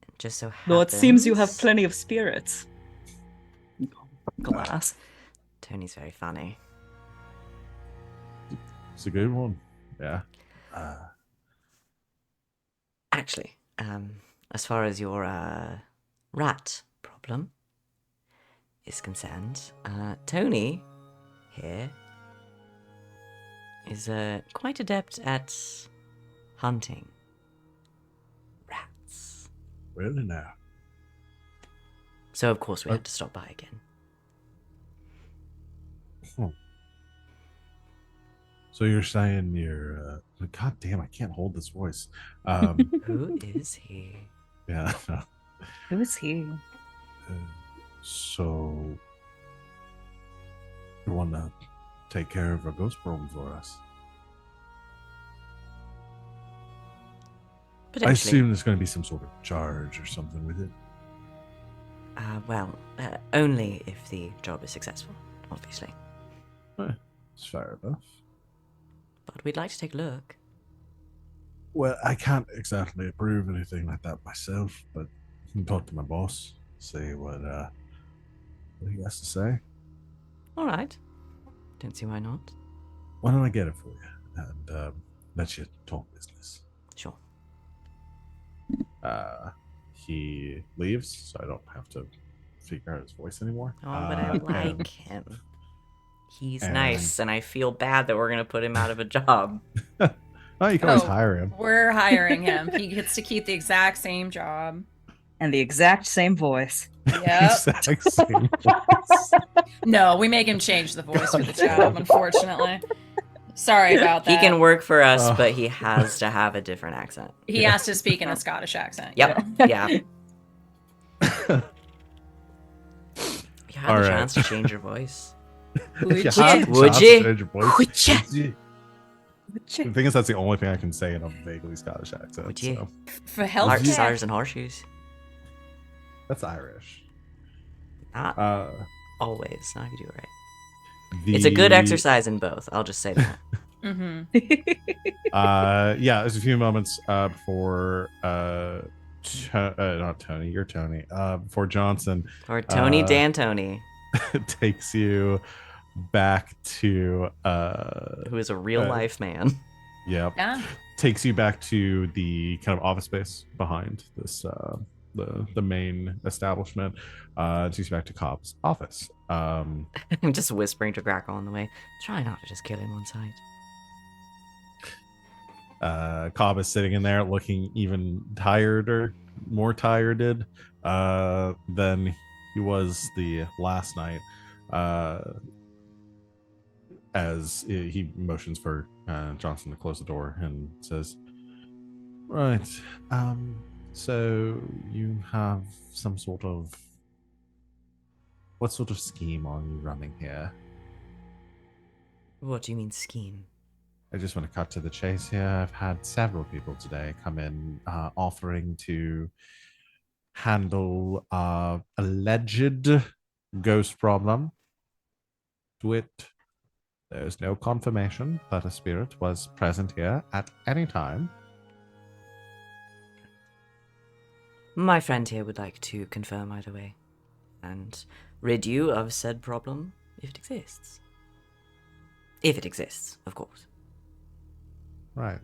it just so happens. Though it seems you have plenty of spirits. Glass. Tony's very funny. It's a good one. Yeah. Actually, as far as your rat problem is concerned, Tony here is quite adept at hunting rats. Really now. So of course we had to stop by again. So you're saying you're God damn, I can't hold this voice. Who is he? Yeah. Who is he? So you want to take care of a ghost problem for us? I Potentially. assume there's going to be some sort of charge or something with it. Well, only if the job is successful, obviously. It's fair enough. But we'd like to take a look. Well, I can't exactly approve anything like that myself, but I can talk to my boss, see what he has to say. All right. Don't see why not. Why don't I get it for you and let you talk business? Sure. He leaves, so I don't have to figure out his voice anymore. Oh, but I like him. He's and- nice, and I feel bad that we're gonna put him out of a job. Oh, you can always Oh. hire him. We're hiring him. He gets to keep the exact same job. And the exact same voice. Yep. Exact same voice. No, we make him change the voice for the job, unfortunately. Sorry about that. He can work for us, Oh. but he has to have a different accent. He has to speak in a Scottish accent. Yep. Yeah. had All the right. chance to change your voice. Would You ya? have the Would chance ya? to change your voice. Would ya? The thing is, that's the only thing I can say in a vaguely Scottish accent. Would you? So For Heart, healthcare. stars, and horseshoes. that's Irish. Not Uh, always. Not if you do it right. the It's a good exercise in both. I'll just say that. Mm-hmm. Yeah, there's a few moments before not Tony, you're Tony. Before Johnson Or Tony Uh, D'Antoni, takes you back to who is a real life man. yeah, Yeah. takes you back to the kind of office space behind this the main establishment. Takes you back to Cobb's office. I'm just whispering to Grackle on the way. Try not to just kill him on sight. Cobb is sitting in there looking even more tired than he was the last night. As he motions for Johnson to close the door and says, "Right, so you have some sort of what sort of scheme are you running here?" What do you mean scheme? I just want to cut to the chase here. I've had several people today come in offering to handle alleged ghost problem. To it, there's no confirmation that a spirit was present here at any time. My friend here would like to confirm either way, and rid you of said problem if it exists. If it exists, of course. Right.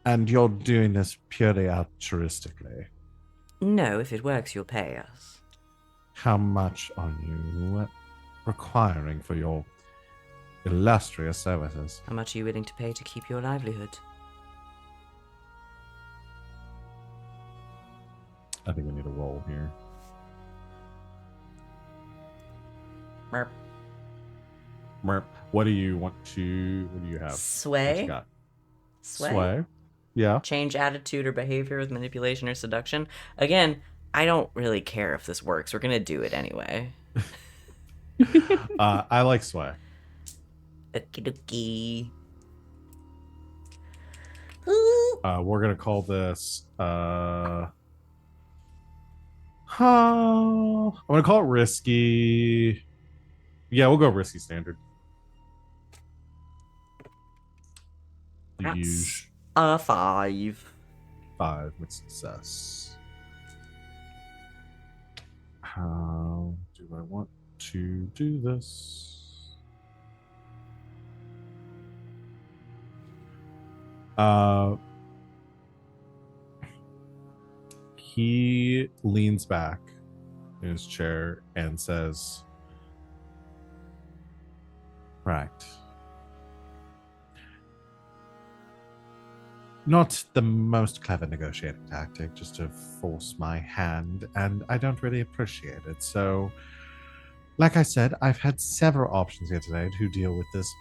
And you're doing this purely altruistically. No, if it works, you'll pay us. How much are you requiring for your illustrious services? How much are you willing to pay to keep your livelihood? I think we need a roll here. Merp. Merp, what do you want to? What do you have? What Sway? you got? Sway? Yeah. Change attitude or behavior with manipulation or seduction. Again, I don't really care if this works. We're gonna do it anyway. I like sway. Okie dokie. We're gonna call this. I'm gonna call it risky. Yeah, we'll go risky standard. The That's usual a 5. 5 with success. How do I want to do this? He leans back in his chair and says, "Right. Not the most clever negotiating tactic, just to force my hand, and I don't really appreciate it. So, like I said, I've had several options here today to deal with this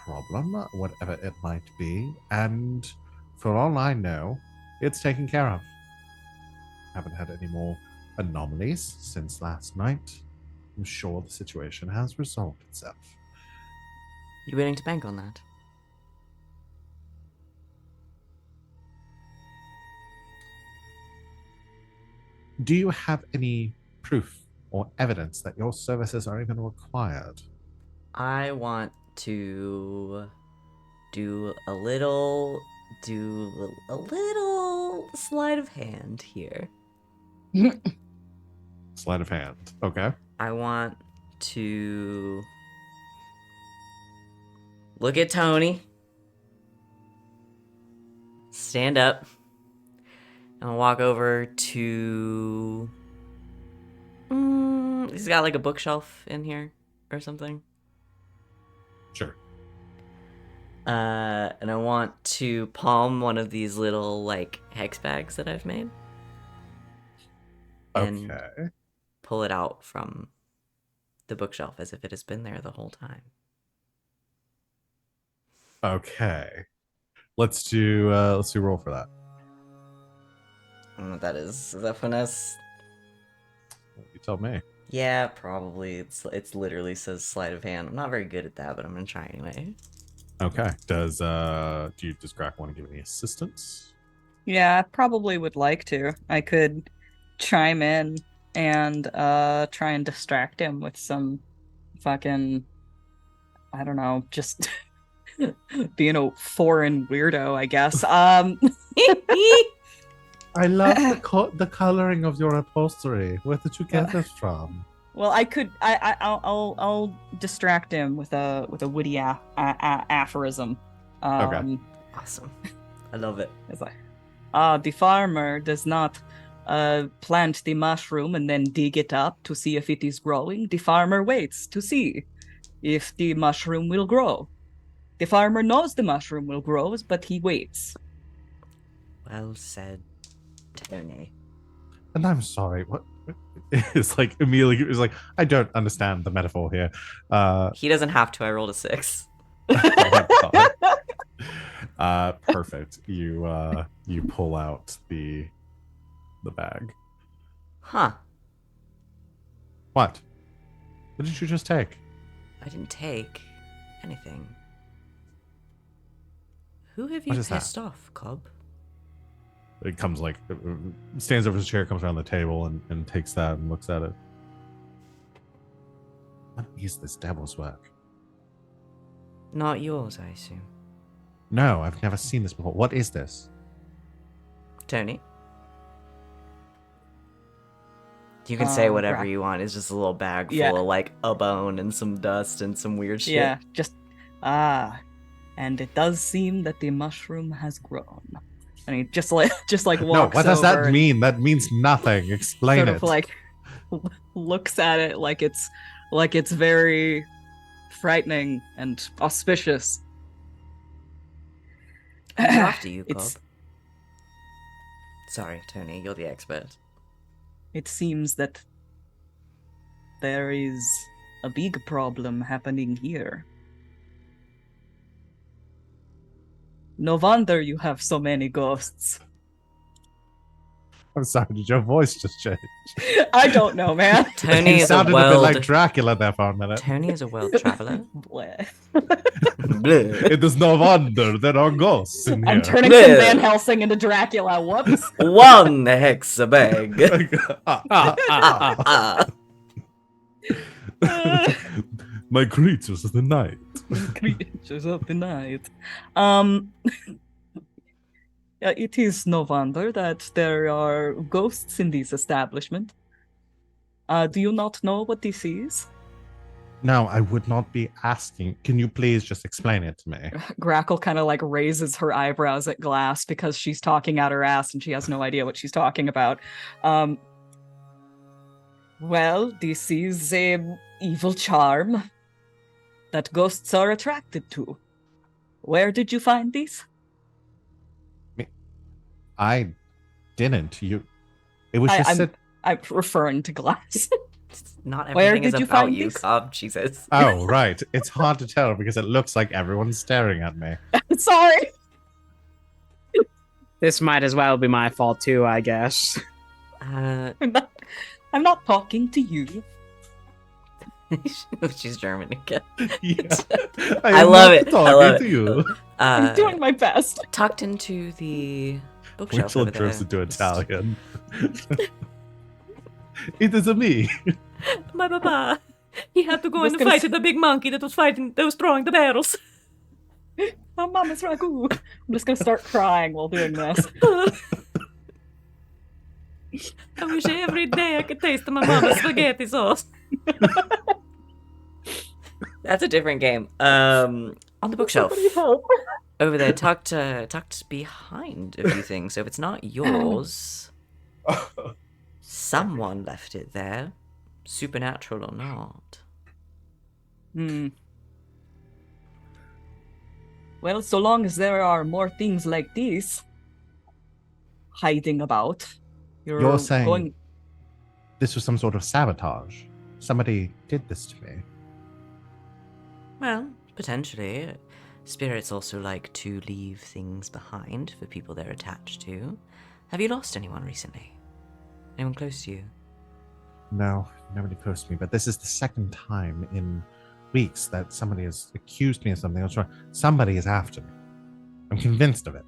problem, whatever it might be, and for all I know, it's taken care of. Haven't had any more anomalies since last night. I'm sure the situation has resolved itself." You willing to bank on that? Do you have any proof or evidence that your services are even required? I want to do a little sleight of hand here. Sleight of hand. Okay. I want to look at Tony, stand up, and I'll walk over to. He's got like a bookshelf in here or something. Sure. And I want to palm one of these little like hex bags that I've made. And Okay. pull it out from the bookshelf as if it has been there the whole time. Okay. Let's do roll for that. I don't know what that is. Is that finesse? Let me tell me. Yeah, probably. It's literally says sleight of hand. I'm not very good at that, but I'm gonna try anyway. Okay. Does Grackle want to give any assistance? Yeah, I probably would like to. I could chime in and try and distract him with some fucking, I don't know, just being a foreign weirdo, I guess. I love the coloring of your upholstery. Where did you get this from? Well, I'll distract him with a witty aphorism. Okay. Awesome. I love it. It's like, the farmer does not plant the mushroom and then dig it up to see if it is growing. The farmer waits to see if the mushroom will grow. The farmer knows the mushroom will grow, but he waits. Well said, Tony. And I'm sorry. What? It's like immediately. It's like I don't understand the metaphor here. He doesn't have to. I rolled a 6. Oh my God. Perfect. You pull out the bag. Huh. What? What did you just take? I didn't take anything. Who have What you is that? pissed off, Cobb? It comes like stands over his chair, comes around the table, and takes that and looks at it. What is this devil's work? Not yours, I assume. No, I've never seen this before. What is this? Tony? You can say whatever Grackle. you want. It's just a little bag full Yeah. of like a bone and some dust and some weird shit. Yeah, just and it does seem that the mushroom has grown. And he just like walks No, what does over that and mean? That means nothing. Explain sort it. of like looks at it like it's very frightening and auspicious. Who's after you, Cobb? It's- Sorry, Tony, you're the expert. It seems that there is a big problem happening here. No wonder you have so many ghosts. I'm sorry, did your voice just change? I don't know, man. Tony You is a sounded a bit world. like Dracula there for a minute. Tony is a world traveler. Bleh. Bleh. It is no wonder there are ghosts in I'm here. turning Bleh. some Van Helsing into Dracula. Whoops. One hexabag. Ah. My creatures of the night. Creatures of the night. It is no wonder that there are ghosts in this establishment. Do you not know what this is? No, I would not be asking. Can you please just explain it to me? Grackle kind of like raises her eyebrows at Glass because she's talking out her ass and she has no idea what she's talking about. Well, this is a evil charm that ghosts are attracted to. Where did you find this? I didn't. It was just I'm referring to Glass. Not Where everything is did you about find you, this? Cobb, Jesus. Oh, right. It's hard to tell because it looks like everyone's staring at me. Sorry. This might as well be my fault too, I guess. I'm not talking to you. She's German again. Yeah. I am love not it. I talking love to it. you. I'm doing my best. Tucked into the bookshelf Rachel over there. drifts into Italian. It is a me. My papa. He had to go Just and gonna fight s- the big monkey that was throwing the barrels. Oh, Mama's ragu. I'm just gonna start crying while doing this. I wish every day I could taste my mama's spaghetti sauce. That's a different game. On the bookshelf. Somebody help. Over there, tucked behind a few things. So if it's not yours, someone left it there, supernatural or not. Well, so long as there are more things like this hiding about, You're saying this was some sort of sabotage. Somebody did this to me. Well, potentially. Spirits also like to leave things behind for people they're attached to. Have you lost anyone recently? Anyone close to you? No, nobody close to me, but this is the second time in weeks that somebody has accused me of something else wrong. Somebody is after me. I'm convinced of it.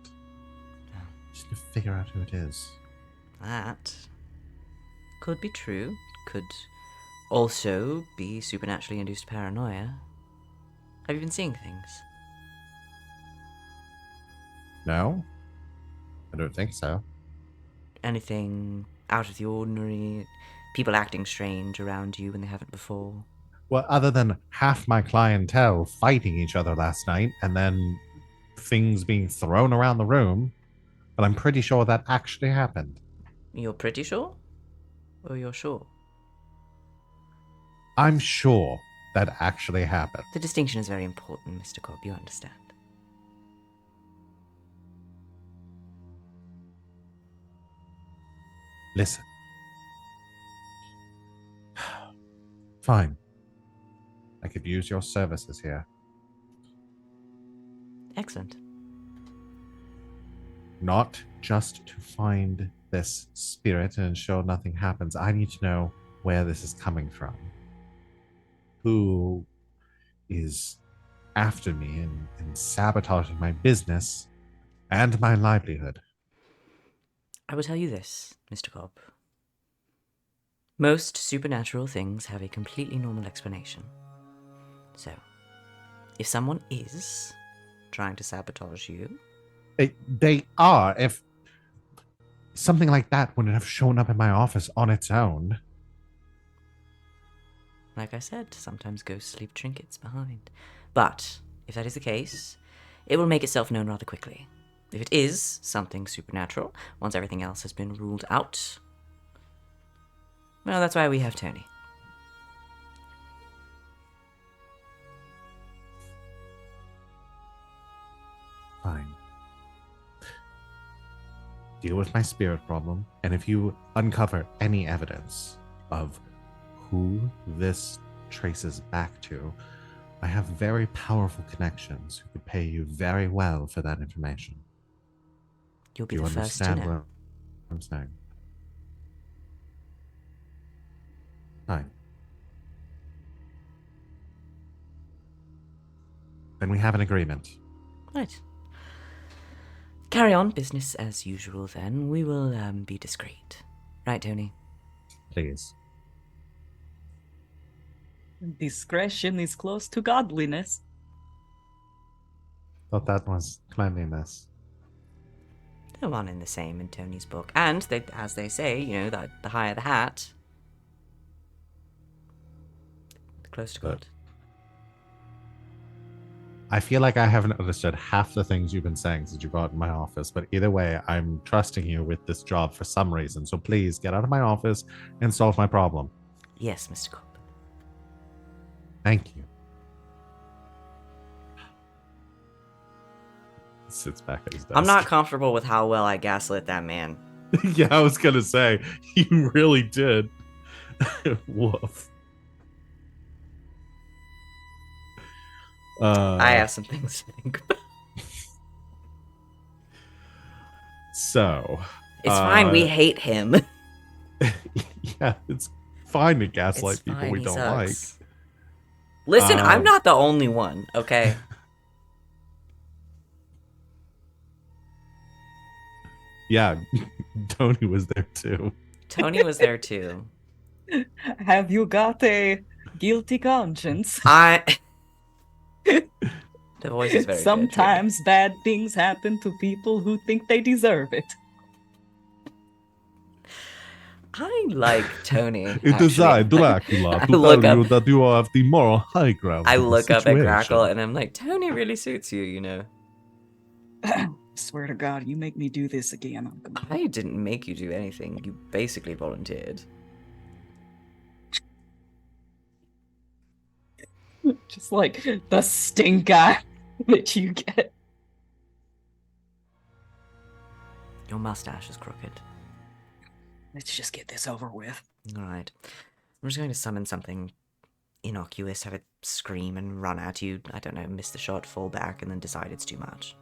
Just to figure out who it is. That could be true. Could also be supernaturally induced paranoia. Have you been seeing things? No? I don't think so. Anything out of the ordinary? People acting strange around you when they haven't before? Well, other than half my clientele fighting each other last night and then things being thrown around the room, but I'm pretty sure that actually happened. You're pretty sure? Or you're sure? I'm sure that actually happened. The distinction is very important, Mr. Cobb, you understand. Listen. Fine. I could use your services here. Excellent. Not just to find this spirit and ensure nothing happens. I need to know where this is coming from. Who is after me and sabotaging my business and my livelihood. I will tell you this, Mr. Cobb. Most supernatural things have a completely normal explanation. So, if someone is trying to sabotage you... They are. If something like that wouldn't have shown up in my office on its own. Like I said, sometimes ghosts leave trinkets behind. But, if that is the case, it will make itself known rather quickly. If it is something supernatural, once everything else has been ruled out, well, that's why we have Tony. Fine. Deal with my spirit problem, and if you uncover any evidence of who this traces back to, I have very powerful connections who could pay you very well for that information. You'll be Do you the first to understand know. what I'm saying? Fine. Then we have an agreement. Right. Carry on, business as usual then. We will be discreet. Right, Tony? Please. Discretion is close to godliness. Thought that was cleanliness. They're one and the same in Tony's book. And, they, as they say, you know, that the higher the hat, the closer to God. I feel like I haven't understood half the things you've been saying since you got in my office, but either way, I'm trusting you with this job for some reason. So please get out of my office and solve my problem. Yes, Mr. Cobb. Thank you. He sits back at his desk. I'm not comfortable with how well I gaslit that man. Yeah, I was gonna say, you really did. Woof. I have some things to think about. So. It's fine, we hate him. Yeah, it's fine to gaslight It's people fine, we he don't sucks. Listen, I'm not the only one, okay? like. Yeah, Tony was there too. Tony was there too. Have you got a guilty conscience? The voice is very Sometimes bad things happen to people who think they deserve it. I like Tony. It is I, Dracula, I to look tell you up- that you are of the moral high ground. I of the look up at situation. Grackle and I'm like, Tony really suits you, you know. Swear to God, you make me do this again. I'm gonna... I didn't make you do anything. You basically volunteered. Just like the stink eye that you get. Your mustache is crooked. Let's just get this over with. Alright. I'm just going to summon something innocuous, have it scream and run at you. I don't know, miss the shot, fall back, and then decide it's too much.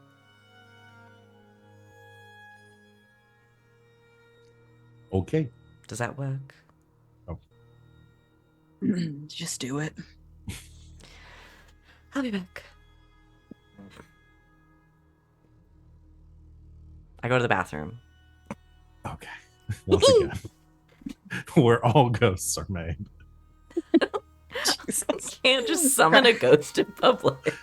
Okay. Does that work? Just do it. I'll be back. I go to the bathroom. Okay. Once again, where all ghosts are made. Can't just summon a ghost in public.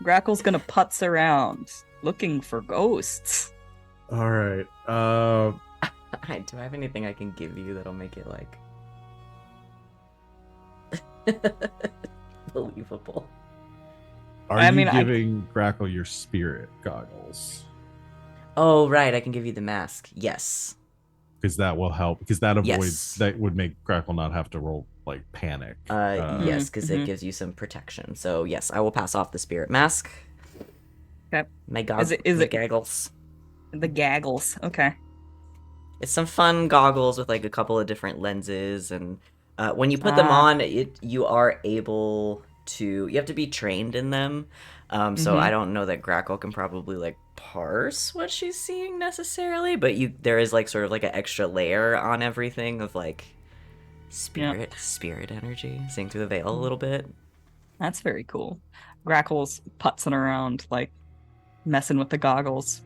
Grackle's gonna putz around looking for ghosts. All right. Do I have anything I can give you that'll make it like believable? Are I you mean, giving Grackle your spirit goggles? Oh, right. I can give you the mask. Yes. Because that will help. Because that avoids Yes. that would make Grackle not have to roll like panic. Yes, because it mhm. gives you some protection. So yes, I will pass off the spirit mask. Okay. My Is it- goggles. The gaggles. Okay. It's some fun goggles with like a couple of different lenses, and when you put them Ah. on, you are able to. You have to be trained in them. So Mhm. I don't know that Grackle can probably like parse what she's seeing necessarily, but there is like sort of like an extra layer on everything of like spirit energy, seeing through the veil a little bit. That's very cool. Grackle's putzing around, like messing with the goggles.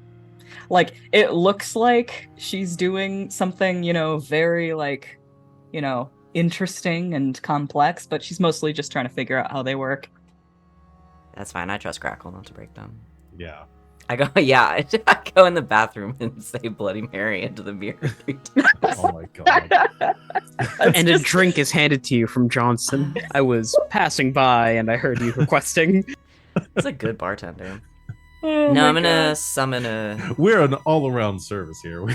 Like it looks like she's doing something, very like, interesting and complex, but she's mostly just trying to figure out how they work. That's fine. I trust Grackle not to break them. Yeah. I go, yeah. I go in the bathroom and say Bloody Mary into the mirror 3 times. Oh my god. And a drink is handed to you from Johnson. I was passing by and I heard you requesting. He's a good bartender. Oh No, my I'm gonna God. summon a We're an all-around service here.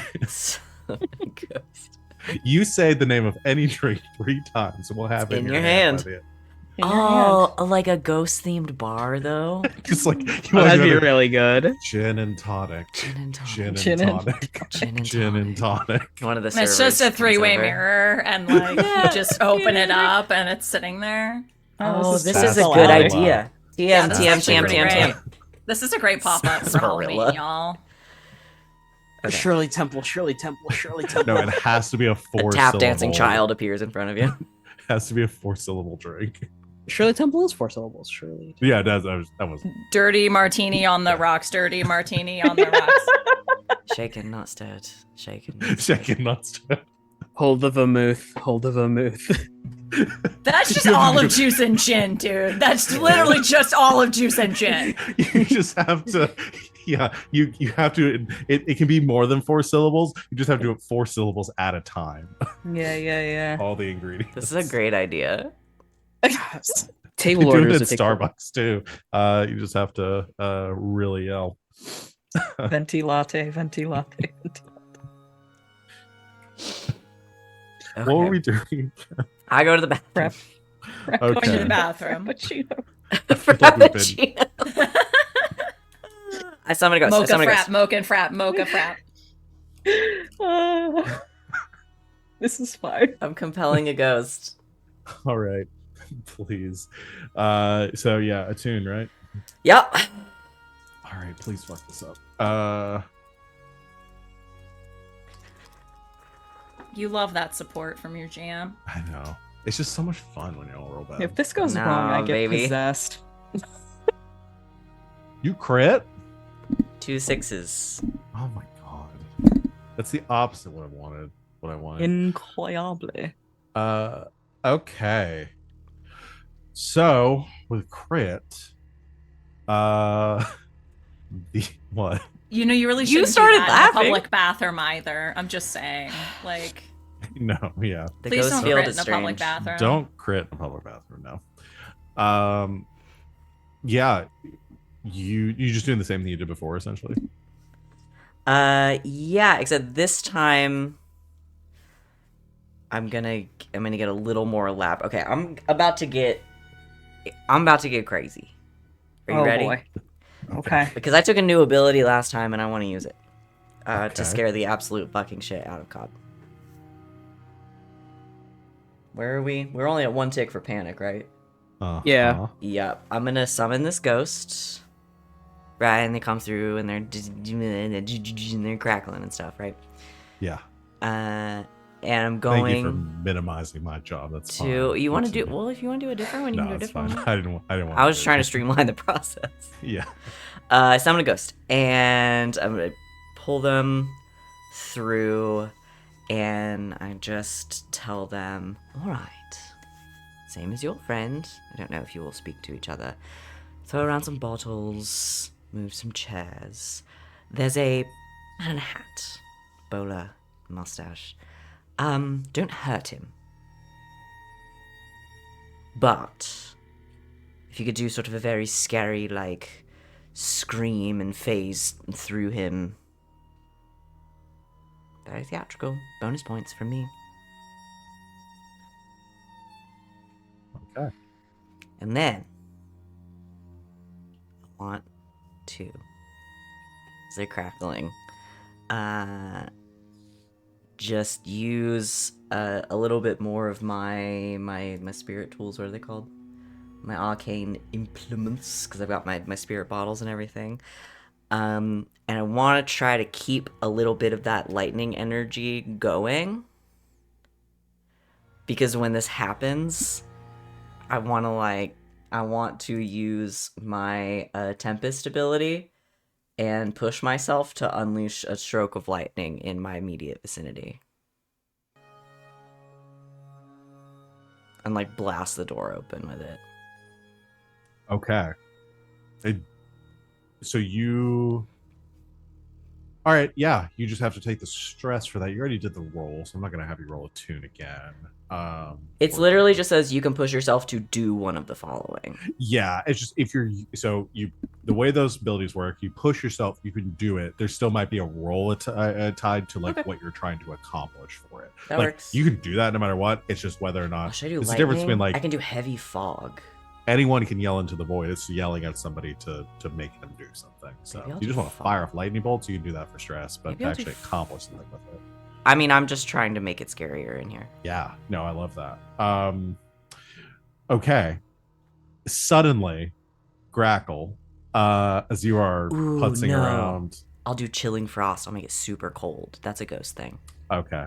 ghost. You say the name of any drink 3 times, and we'll have it In in your by hand. the end. In your hand. Oh, like a ghost-themed bar, though. Just like Oh, that'd be you really good. gin and tonic. Gin and tonic. Gin and Gin and tonic. Gin and Gin and tonic. One of the It's servers just a comes three-way over. mirror, and like Yeah, you just open it yeah. up, and it's sitting there. Oh, this fast is a and good loud. idea. TM, Yeah, this is TM, actually TM, pretty TM, great. TM. This is a great pop-up for Sarsaparilla. Halloween, y'all. Okay. Shirley Temple, Shirley Temple, Shirley Temple. No, it has to be a A 4 tap syllable. dancing child appears in front of you. It has to be a 4-syllable drink. Shirley Temple is 4 syllables, Shirley. Yeah, it does. That was Dirty martini on the rocks. Dirty martini on the rocks. Shaken, not stirred. Shaken. Not stirred. shaking nuts. Hold the vermouth, hold the vermouth. That's just olive juice and gin, dude. That's literally just olive juice and gin. You just have to. Yeah, you have to. It can be more than 4 syllables. You just have to do it 4 syllables at a time. Yeah. All the ingredients. This is a great idea. Table You do it orders at that take Starbucks too. You just have to really yell. Venti latte, venti latte. Okay. What were we doing? I go to the bathroom. Prep. Okay. Going to the bathroom. Frappuccino. Frappuccino. I summon a ghost. I Mocha summon a frap, ghost. mocha frap. This is fine. I'm compelling a ghost. All right, please. So yeah, attune, right? Yep. All right, please fuck this up. You love that support from your jam. I know. It's just so much fun when y'all roll bad. If this goes Nah, wrong, I get baby. possessed. You crit? 2 6s. Oh my god. That's the opposite of what I wanted. What I wanted. Incroyable. Okay. So with crit, the what? You know, you really You shouldn't started do that laughing. in a public bathroom either. I'm just saying, like, No, yeah. The please ghost don't field crit is in a public strange. bathroom. Don't crit in a public bathroom, no. Yeah. You just doing the same thing you did before, essentially. Yeah, except this time I'm gonna get a little more elaborate. Okay, I'm about to get crazy. Are you ready? Boy. Okay. Because I took a new ability last time and I want to use it Okay. to scare the absolute fucking shit out of Cobb. Where are we? We're only at 1 tick for panic, right? Yeah. Yep. I'm gonna summon this ghost. Right, and they come through and they're crackling and stuff, right? Yeah. and I'm Thank you for going minimizing my job. That's to. fine. You want to That's do well if you want to do a different one, you can No, do a it's different fine. one. I didn't want. I was to trying do to it. streamline the process. Yeah. So I'm gonna ghost, and I'm gonna pull them through, and I just tell them, "All right, same as your friend. I don't know if you will speak to each other. Throw around some bottles, move some chairs. There's a man in a hat, bowler, mustache. Don't hurt him. But if you could do sort of a very scary, like, scream and phase through him. Very theatrical. Bonus points from me. Okay. And then I want to, as they're crackling, just use a little bit more of my spirit tools. What are they called? My arcane implements, because I've got my spirit bottles and everything. And I want to try to keep a little bit of that lightning energy going, because when this happens, I want to use my Tempest ability and push myself to unleash a stroke of lightning in my immediate vicinity. And, like, blast the door open with it. Okay. So you. All right. Yeah. You just have to take the stress for that. You already did the roll, so I'm not gonna have you roll a tune again. It's literally just says you can push yourself to do one of the following. Yeah. It's just if you're the way those abilities work, you push yourself, you can do it. There still might be a roll tied to like Okay. what you're trying to accomplish for it. That like works. you can do that no matter what. It's just whether or not. Should I do It's the lightning? difference between like I can do heavy fog. anyone can yell into the void. It's yelling at somebody to make them do something. So Maybe I'll you do just want to fog. fire off lightning bolts. You can do that for stress, but Maybe to I'll do actually accomplish something with it. I mean, I'm just trying to make it scarier in here. Yeah, no, I love that. Okay. Suddenly, Grackle, as you are Ooh, putzing no. around. I'll do chilling frost. I'll make it super cold. That's a ghost thing. Okay.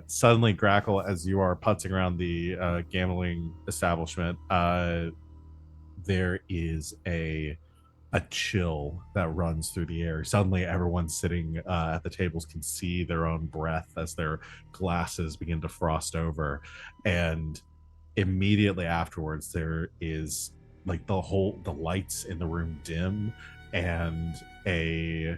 Suddenly, Grackle, as you are putzing around the gambling establishment, there is a chill that runs through the air. Suddenly, everyone sitting at the tables can see their own breath as their glasses begin to frost over. And immediately afterwards, there is like the lights in the room dim, and a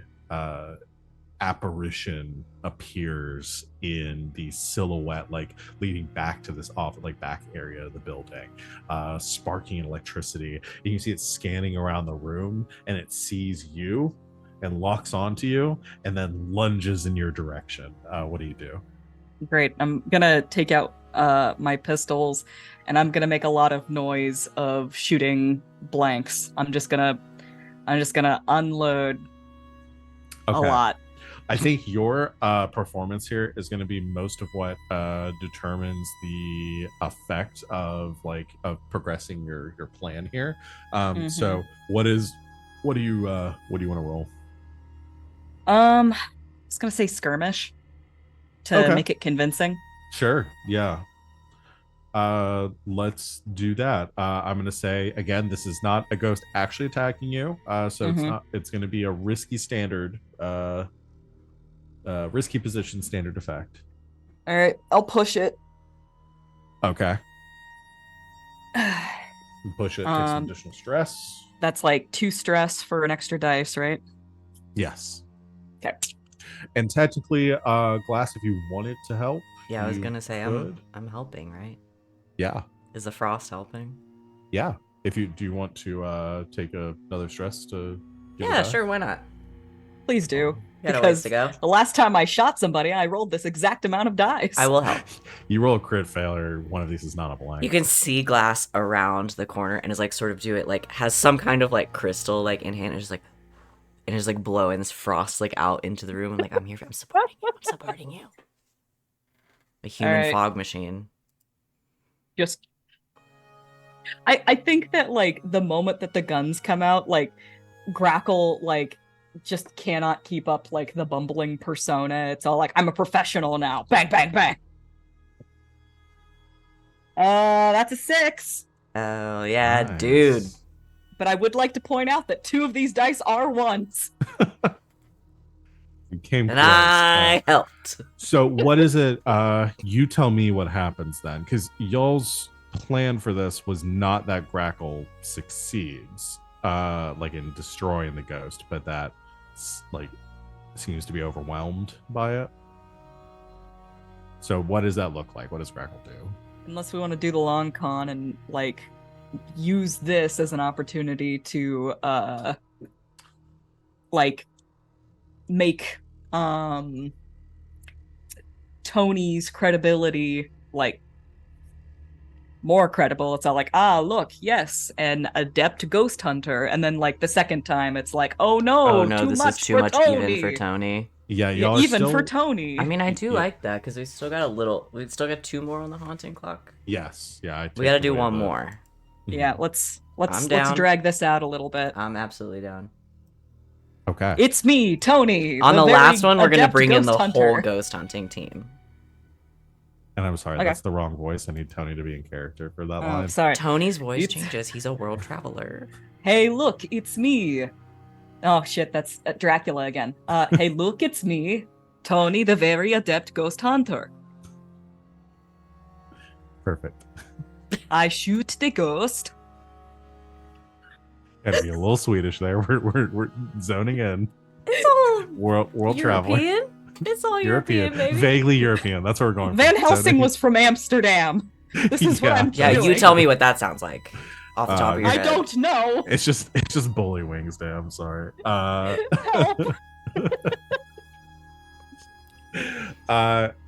apparition appears in the silhouette, like leading back to this off like back area of the building, sparking electricity. You can see it scanning around the room, and it sees you and locks onto you and then lunges in your direction. What do you do? Great. I'm gonna take out my pistols, and I'm gonna make a lot of noise of shooting blanks. I'm just gonna unload a lot. I think your performance here is going to be most of what determines the effect of progressing your plan here. So what do you want to roll? I was gonna say skirmish to Okay. make it convincing. Sure. Yeah. Let's do that. I'm gonna say again, this is not a ghost actually attacking you. So it's gonna be a risky standard risky position standard effect. All right, I'll push it. Okay. Push it, take some additional stress. That's like 2 stress for an extra dice, right? Yes. Okay. And technically, Glass, if you wanted to help. Yeah, I was gonna say I'm helping, right? Yeah. Is the frost helping? Yeah. Do you want to take another stress to give Yeah, sure, why not? Please do. Got a ways to go. The last time I shot somebody, I rolled this exact amount of dice. I will help. You roll a crit failure, one of these is not a blank. You can see Glass around the corner and is like sort of do it like has some kind of like crystal like in hand and just like blowing this frost like out into the room and like I'm here, I'm supporting you. A human fog machine. Just I think that like the moment that the guns come out, like Grackle like just cannot keep up like the bumbling persona. It's all like, I'm a professional now. Bang, bang, bang. That's a 6. Oh yeah, Nice. dude. But I would like to point out that 2 of these dice are 1s. You came And close. I helped. So what is it? You tell me what happens then, because y'all's plan for this was not that Grackle succeeds, like in destroying the ghost, but that like seems to be overwhelmed by it. So what does that look like? What does Grackle do? Unless we want to do the long con and like use this as an opportunity to like make Tony's credibility like more credible. It's all like, look, yes, an adept ghost hunter, and then like the second time it's like, oh no, no, too this much is too for much Tony. even for Tony. Yeah, Yeah, y'all are even still... for Tony. I mean, I do Yeah. like that because we still got we still got 2 more on the haunting clock. Yes, yeah. We got to do one more. Yeah, let's I'm down. drag this out a little bit. I'm absolutely down. Okay. It's me, Tony. On the very last one, we're gonna adept bring in the ghost hunter. whole ghost hunting team. And I'm sorry, Okay. that's the wrong voice. I need Tony to be in character for that line. Sorry. Tony's voice It's- changes. He's a world traveler. Hey, look, it's me. Oh shit, that's Dracula again. Hey, look, it's me, Tony, the very adept ghost hunter. Perfect. I shoot the ghost. Gotta be a little Swedish there. We're zoning in. It's all World traveler. European. It's all European, baby. Vaguely European. That's where we're going. Van for. Helsing Zoning- was from Amsterdam. This is what I'm Yeah, doing. you tell me what that sounds like off the top of your I head. don't know. It's just bully wings, damn. I'm sorry. Help.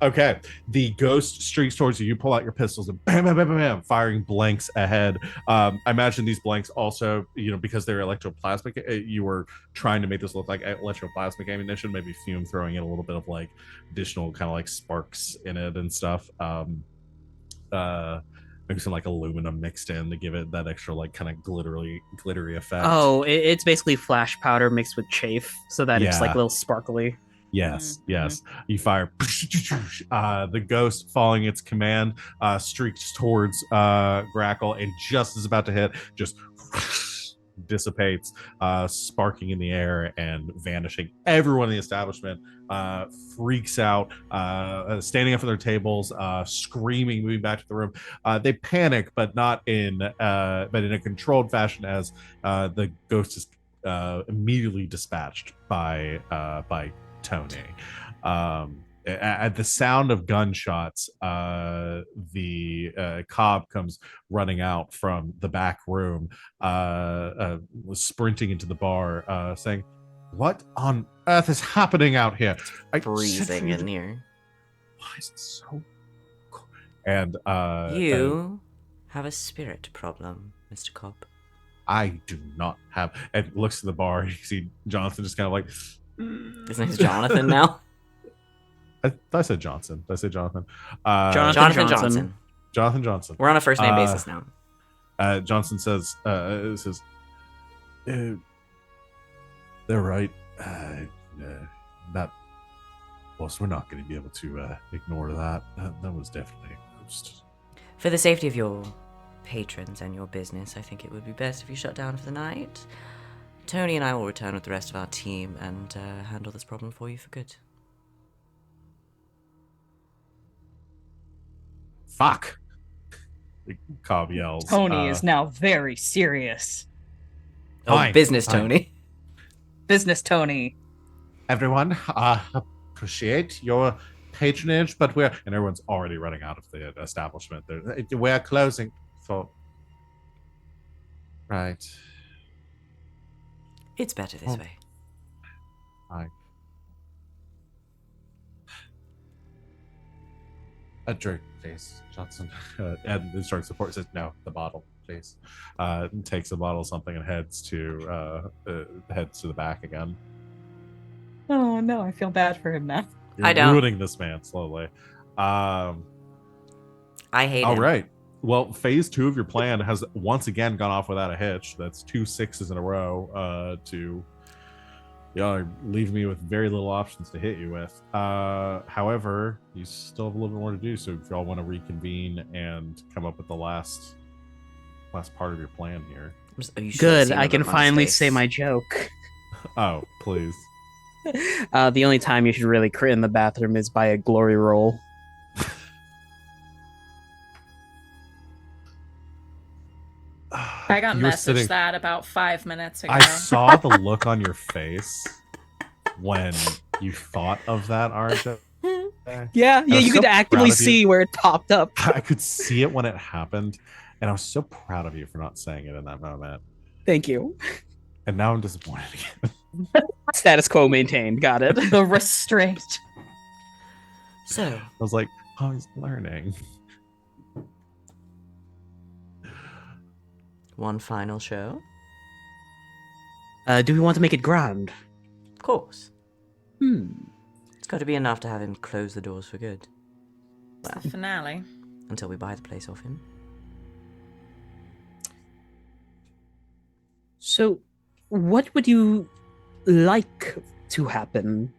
Okay. The ghost streaks towards you. You pull out your pistols and bam, bam, bam, bam, bam, firing blanks ahead. I imagine these blanks also, because they're electroplasmic, you were trying to make this look like electroplasmic ammunition, maybe Fume throwing in a little bit of like additional kind of like sparks in it and stuff. Maybe some like aluminum mixed in to give it that extra like kind of glittery effect. Oh, it's basically flash powder mixed with chafe, so that it's like Yeah. a little sparkly. Yes, Mhm. yes. You fire. The ghost, following its command, streaks towards Grackle, and just as about to hit, just dissipates, sparking in the air and vanishing. Everyone in the establishment freaks out, standing up from their tables, screaming, moving back to the room. They panic, but not in but in a controlled fashion, as the ghost is immediately dispatched by Tony. At the sound of gunshots, the cob comes running out from the back room, sprinting into the bar, saying, "What on earth is happening out here? I said for Freezing you to- in here. Why is it so cold?" And You have a spirit problem, Mr. Cobb. I do not have. And looks to the bar. You see Jonathan just kind of like. His name's Jonathan now. I said Johnson. Did I say Jonathan? Jonathan Johnson. Jonathan Johnson. We're on a first name basis now. Johnson says, they're right. That, boss, we're not going to be able to ignore that. That was definitely a ghost. For the safety of your patrons and your business, I think it would be best if you shut down for the night. Tony and I will return with the rest of our team and handle this problem for you for good. Fuck. The Cobb yells. Tony is now very serious. Fine, Oh, business, fine. Tony. Business Tony. Everyone, appreciate your patronage, but and everyone's already running out of the establishment. We're closing for. Right. It's better this Oh. way. A drink, please, Johnson. And the instructor support says, "No, the bottle, please." And takes a bottle of something and heads to the back again. Oh no, I feel bad for him now. You're I don't. ruining this man slowly. I hate All him. right. Well, phase 2 of your plan has once again gone off without a hitch. That's 2 6s in a row to Y'all are leaving me with very little options to hit you with. However, you still have a little bit more to do. So if y'all want to reconvene and come up with the last part of your plan here. You should have Good, seen I the can look on his finally face. say my joke. Oh, please. The only time you should really crit in the bathroom is by a glory roll. I got You were messaged sitting. that about 5 minutes ago. I saw the look on your face when you thought of that, RJ. Yeah, I was you so could actively proud of you. see where it popped up. I could see it when it happened, and I was so proud of you for not saying it in that moment. Thank you. And now I'm disappointed again. Status quo maintained. Got it. The restraint. So, I was like, oh, he's learning. one final show? Do we want to make it grand? Of course. Hmm. It's got to be enough to have him close the doors for good. Well, The finale. until we buy the place off him. So, what would you like to happen?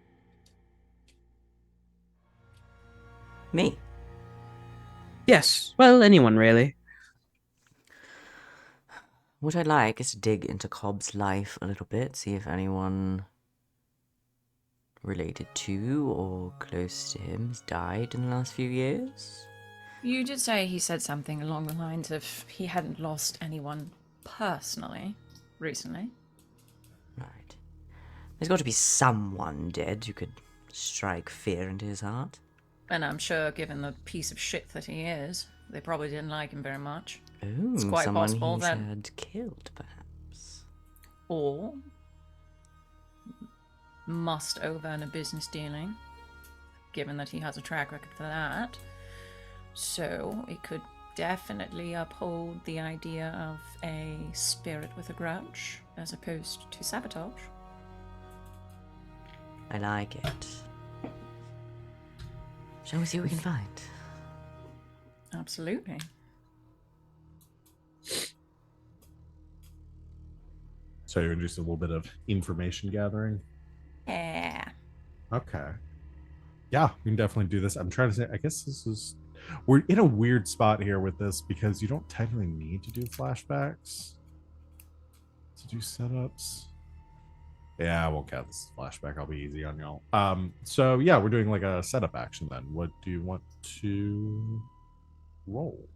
Me. Yes. Well, anyone really. What I'd like is to dig into Cobb's life a little bit, see if anyone related to or close to him has died in the last few years. You did say he said something along the lines of he hadn't lost anyone personally recently. Right. There's got to be someone dead who could strike fear into his heart. And I'm sure, given the piece of shit that he is, they probably didn't like him very much. Oh, It's quite someone possible he's that- had killed, perhaps. Or must overrun a business dealing, given that he has a track record for that. So it could definitely uphold the idea of a spirit with a grudge, as opposed to sabotage. I like it. Shall we see what we can find? Absolutely. So you're just a little bit of information gathering. Yeah. Okay. Yeah, we can definitely do this. I'm trying to say, I guess this is, we're in a weird spot here with this because you don't technically need to do flashbacks to do setups. Yeah, I won't count this as flashback. I'll be easy on y'all. So yeah, we're doing like a setup action then. What do you want to roll?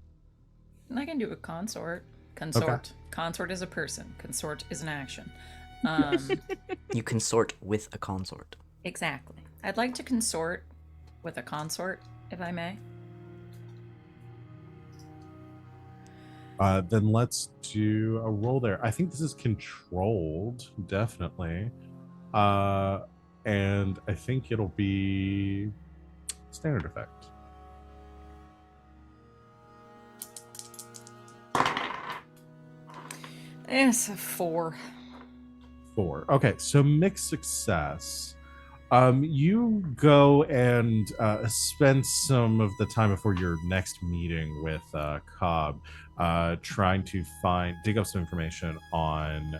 And I can do a consort. Consort. Consort is a person. Consort is an action. You consort with a consort. Exactly. I'd like to consort with a consort, if I may. Then let's do a roll there. I think this is controlled, definitely. And I think it'll be standard effect. It's a 4. 4. Okay, so mixed success. You go and spend some of the time before your next meeting with Cobb, trying to dig up some information on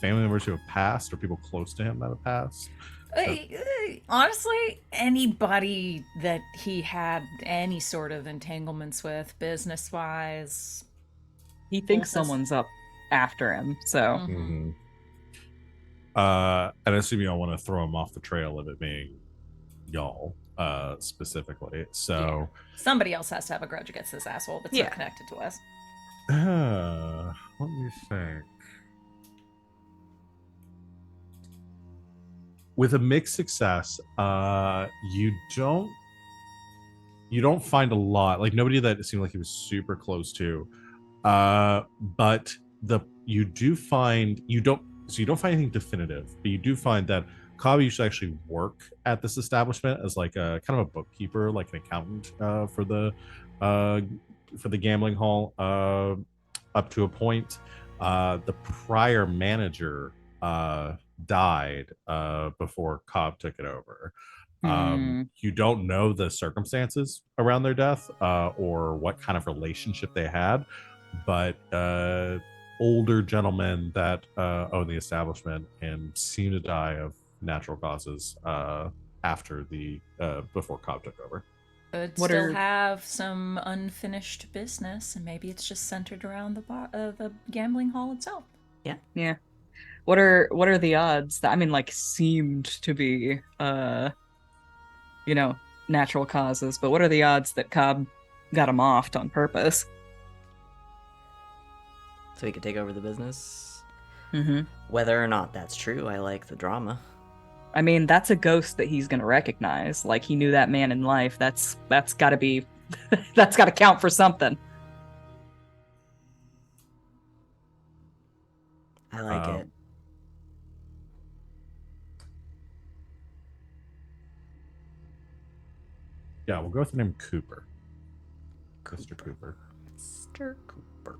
family members who have passed or people close to him that have passed. Honestly, anybody that he had any sort of entanglements with, business-wise. He thinks Yes. someone's up after him, so Mm-hmm. And I assume y'all want to throw him off the trail of it being y'all specifically. So Somebody else has to have a grudge against this asshole that's Yeah. not connected to us. let me think. With a mixed success, you don't find a lot. Like nobody that it seemed like he was super close to. But you don't find anything definitive, but you do find that Cobb used to actually work at this establishment as like a kind of a bookkeeper, like an accountant for the gambling hall up to a point. The prior manager died before Cobb took it over. You don't know the circumstances around their death or what kind of relationship they had, but older gentlemen that own the establishment and seem to die of natural causes after the before Cobb took over. Could What still are- have some unfinished business, and maybe it's just centered around the gambling hall itself. Yeah. What are the odds that, I mean, like, seemed to be natural causes, but what are the odds that Cobb got him offed on purpose? So he could take over the business. Mm-hmm. Whether or not that's true, I like the drama. I mean, that's a ghost that he's gonna recognize. Like, he knew that man in life. That's gotta be that's gotta count for something. I like it. Yeah, we'll go with the name Cooper. Mr. Cooper. Mr. Cooper.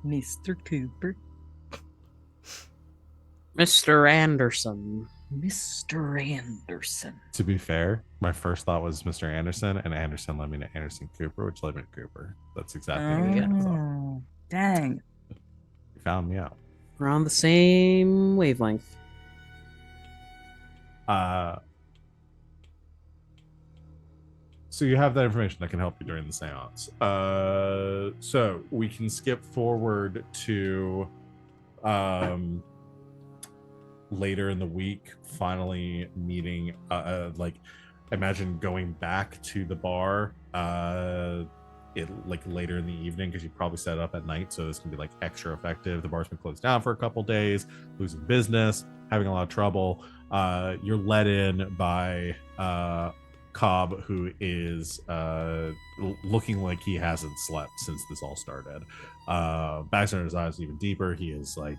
Mr. Cooper. Mr. Anderson. Mr. Anderson. To be fair, my first thought was Mr. Anderson, and Anderson led me to Anderson Cooper, which led me to Cooper. That's exactly what I thought. Oh, dang. You found me out. We're on the same wavelength. So you have that information that can help you during the seance. So we can skip forward to later in the week, finally meeting. Like, imagine going back to the bar. Like later in the evening, because you probably set it up at night, so this can be like extra effective. The bar's been closed down for a couple days, losing business, having a lot of trouble. You're let in by Cobb, who is looking like he hasn't slept since this all started. Bags under his eyes even deeper. He is like,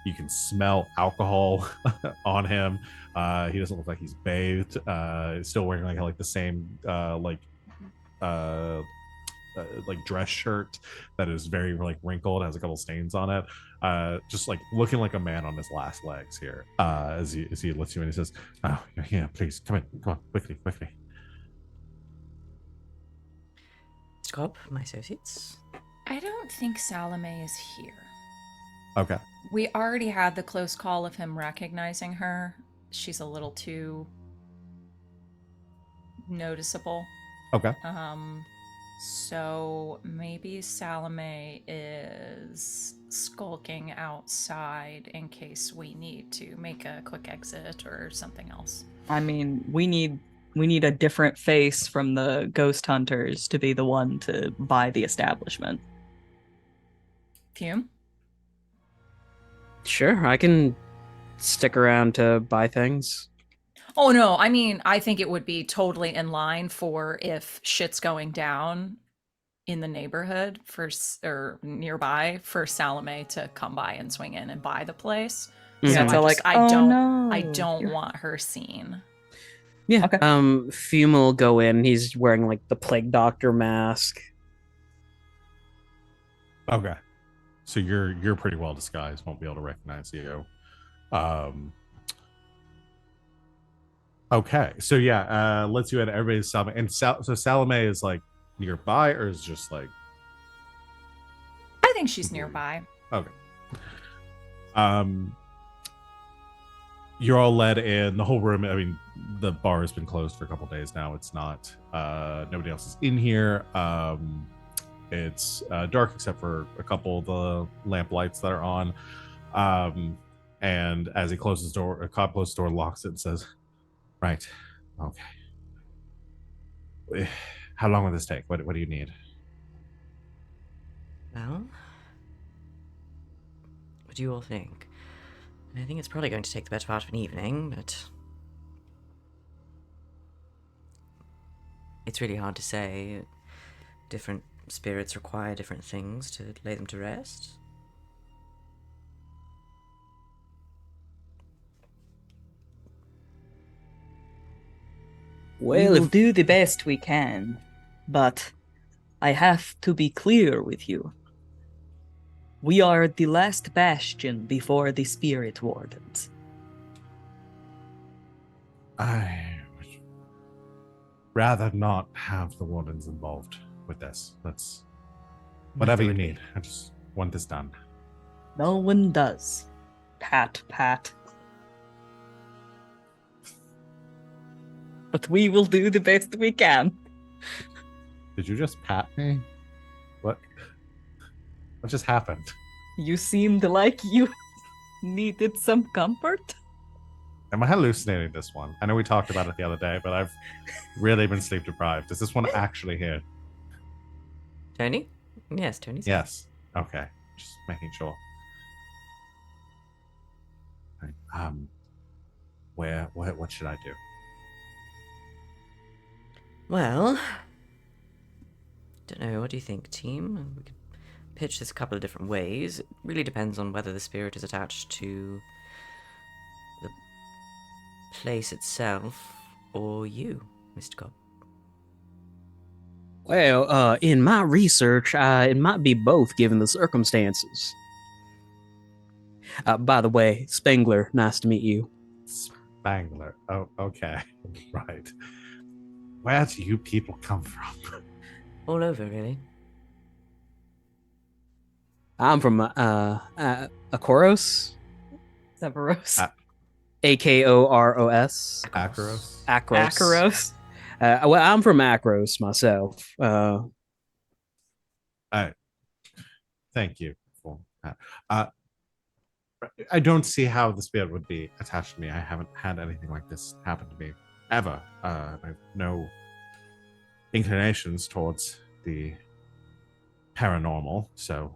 you can smell alcohol on him. He doesn't look like he's bathed. He's still wearing like the same like dress shirt that is very like wrinkled, has a couple stains on it. Just like looking like a man on his last legs here. As he lifts you in, he says, "Oh yeah, please come on, quickly." Mr. Cobb, my associates. I don't think Salome is here. Okay. We already had the close call of him recognizing her. She's a little too noticeable. Okay. So maybe Salome is skulking outside in case we need to make a quick exit or something else. I mean, we need a different face from the ghost hunters to be the one to buy the establishment. Fume? Sure, I can stick around to buy things. Oh no, I mean, I think it would be totally in line for if shit's going down in the neighborhood or nearby for Salome to come by and swing in and buy the place. Mhm. Yeah, so like, I oh, don't no, I don't you're- want her seen. Yeah. Okay. Fume will go in. He's wearing like the plague doctor mask. Okay. So you're pretty well disguised. Won't be able to recognize you. Okay. So yeah, let's you at everybody's Salome. And so Salome is like nearby, or is just like, I think she's nearby. okay. You're all led in the whole room. I mean, the bar has been closed for a couple days now. It's not nobody else is in here. It's dark except for a couple of the lamp lights that are on. And as he closes the door, Cobb closes the door, locks it, and says, "Right, okay. How long will this take? What do you need?" Well, what do you all think? I think it's probably going to take the better part of an evening, but it's really hard to say. Different spirits require different things to lay them to rest. We'll do the best we can, but I have to be clear with you. We are the last bastion before the spirit wardens. I would rather not have the wardens involved with this. That's whatever you need. I just want this done. No one does. Pat, pat. but we will do the best we can. Did you just pat me? What just happened? You seemed like you needed some comfort. Am I hallucinating this one? I know we talked about it the other day, but I've really been sleep deprived. Is this one actually here? Tony? Yes, Tony's here. Yes. Okay. Just making sure. Right. What should I do? Well, don't know. What do you think, team? We could pitch this a couple of different ways. It really depends on whether the spirit is attached to the place itself or you, Mr. Cobb. Well, in my research, it might be both given the circumstances. By the way, Spengler, nice to meet you. Spangler. Oh, okay. Right. Where do you people come from? All over, really. I'm from Akoros, Severos. Akoros. Akros. Akros. Akaros. Well, I'm from Akros myself. Thank you for that. I don't see how the spirit would be attached to me. I haven't had anything like this happen to me ever. I have no inclinations towards the paranormal, so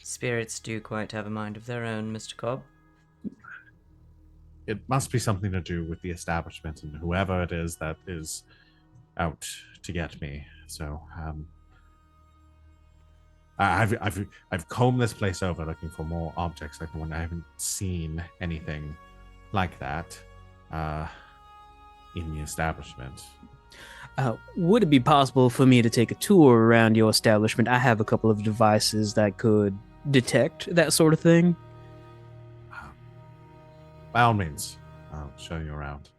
Spirits do quite have a mind of their own, Mr. Cobb. it must be something to do with the establishment and whoever it is that is out to get me. So I've combed this place over looking for more objects like the one. I haven't seen anything like that in the establishment. Would it be possible for me to take a tour around your establishment? I have a couple of devices that could detect that sort of thing. By all means, I'll show you around.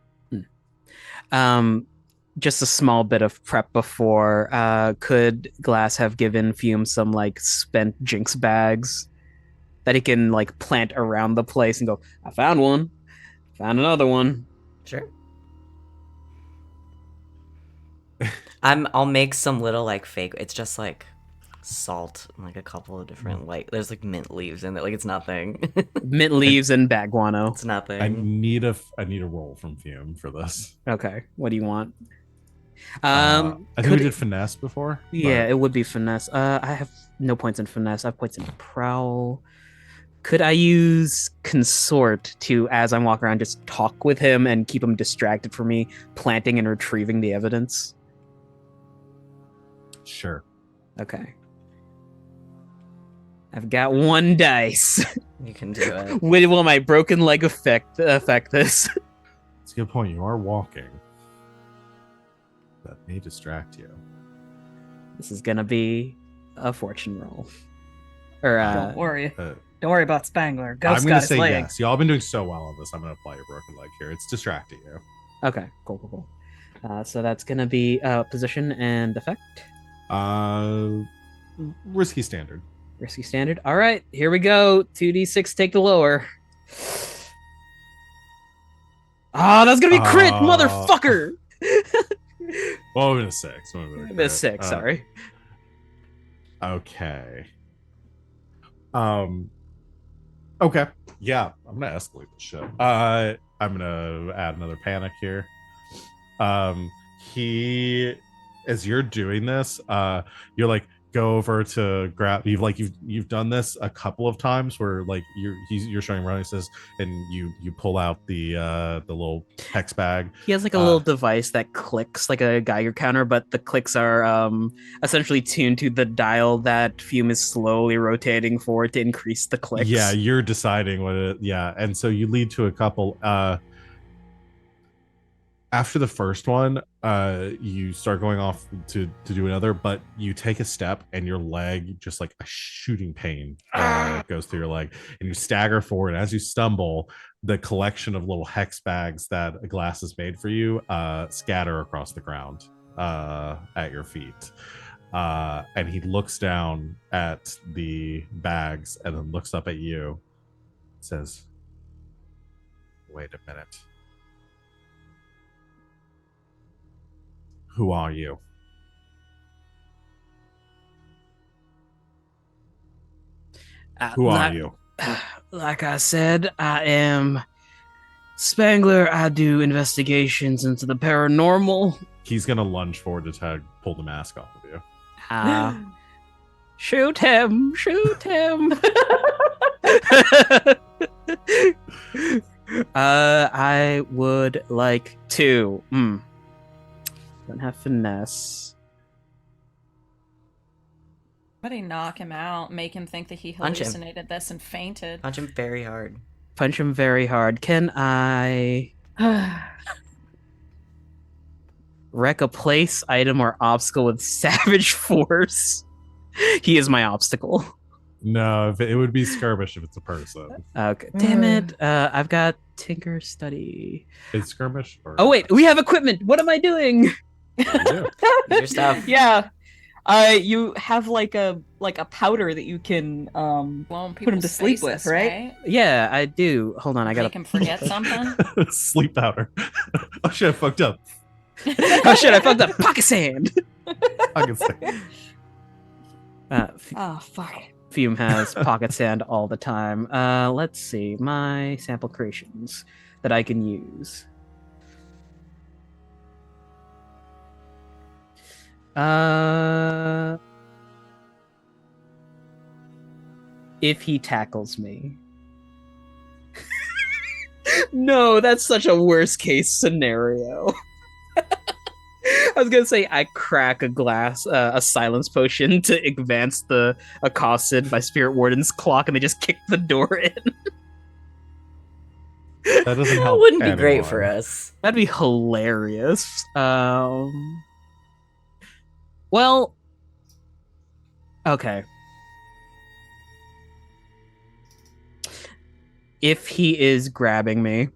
Just a small bit of prep before. Could Glass have given Fume some like spent Jinx bags that he can like plant around the place and go, I found one, found another one. Sure. I'll make some little like fake. It's just like salt and like a couple of different like. There's like mint leaves in it. Like it's nothing. Mint leaves and bag guano. It's nothing. I need a roll from Fume for this. Okay, what do you want? I think we did finesse before. Yeah, but it would be finesse. I have no points in finesse. I have points in prowl. Could I use consort to, as I'm walking around, just talk with him and keep him distracted from me planting and retrieving the evidence? sure. Okay. I've got one dice. You can do it. Will my broken leg affect this? It's a good point. You are walking. That may distract you. This is gonna be a fortune roll. Or Don't worry. Don't worry about Spangler. Ghost I'm got gonna his say leg. yes. Y'all been doing so well on this. I'm gonna apply your broken leg here. It's distracting you. okay, cool. So that's gonna be position and effect. Risky standard. Risky standard. All right, here we go. 2d6, take the lower. Oh, that's gonna be crit, motherfucker! Well, I'm in a 6. I'm a 6, sorry. Okay. Okay. Yeah, I'm gonna escalate this shit. I'm gonna add another panic here. He, as you're doing this, you're like go over to grab. You've done this a couple of times where like you're showing running says, and you pull out the little hex bag. He has like a little device that clicks like a Geiger counter, but the clicks are essentially tuned to the dial that Fume is slowly rotating for to increase the clicks. Yeah, you're deciding what it. Yeah, and so you lead to a couple. After the first one, you start going off to do another, but you take a step and your leg, just like a shooting pain, goes through your leg, and you stagger forward. As you stumble, the collection of little hex bags that a glass has made for you scatter across the ground at your feet. And he looks down at the bags and then looks up at you, says, "Wait a minute. Who are you? Who are you? Like I said, I am Spangler. I do investigations into the paranormal. He's gonna lunge forward to try to pull the mask off of you. Shoot him! Shoot him! I would like to. Don't have finesse. Somebody knock him out, make him think that he Punch him. hallucinated this and fainted. Punch him very hard. Punch him very hard. Can I wreck a place, item, or obstacle with savage force? He is my obstacle. No, it would be skirmish if it's a person. Okay. Damn it. I've got Tinker Study. It's skirmish. Or Oh wait, we have equipment. What am I doing? What do you do? Use your stuff. Yeah. You have like a powder that you can Blowing put him to people's sleep with, faces, right? Yeah, I do. Hold on, I gotta Make him forget something. Sleep powder. Oh shit, I fucked up. Oh shit, I fucked up. Pocket sand. I can say. Oh fuck. Fume has pocket sand all the time. Let's see my sample creations that I can use. If he tackles me. No, that's such a worst case scenario. I was gonna say I crack a silence potion to advance the accosted by Spirit Warden's clock, and they just kick the door in. That doesn't That help. wouldn't be great anyone. for us. That'd be hilarious. Well, okay. If he is grabbing me,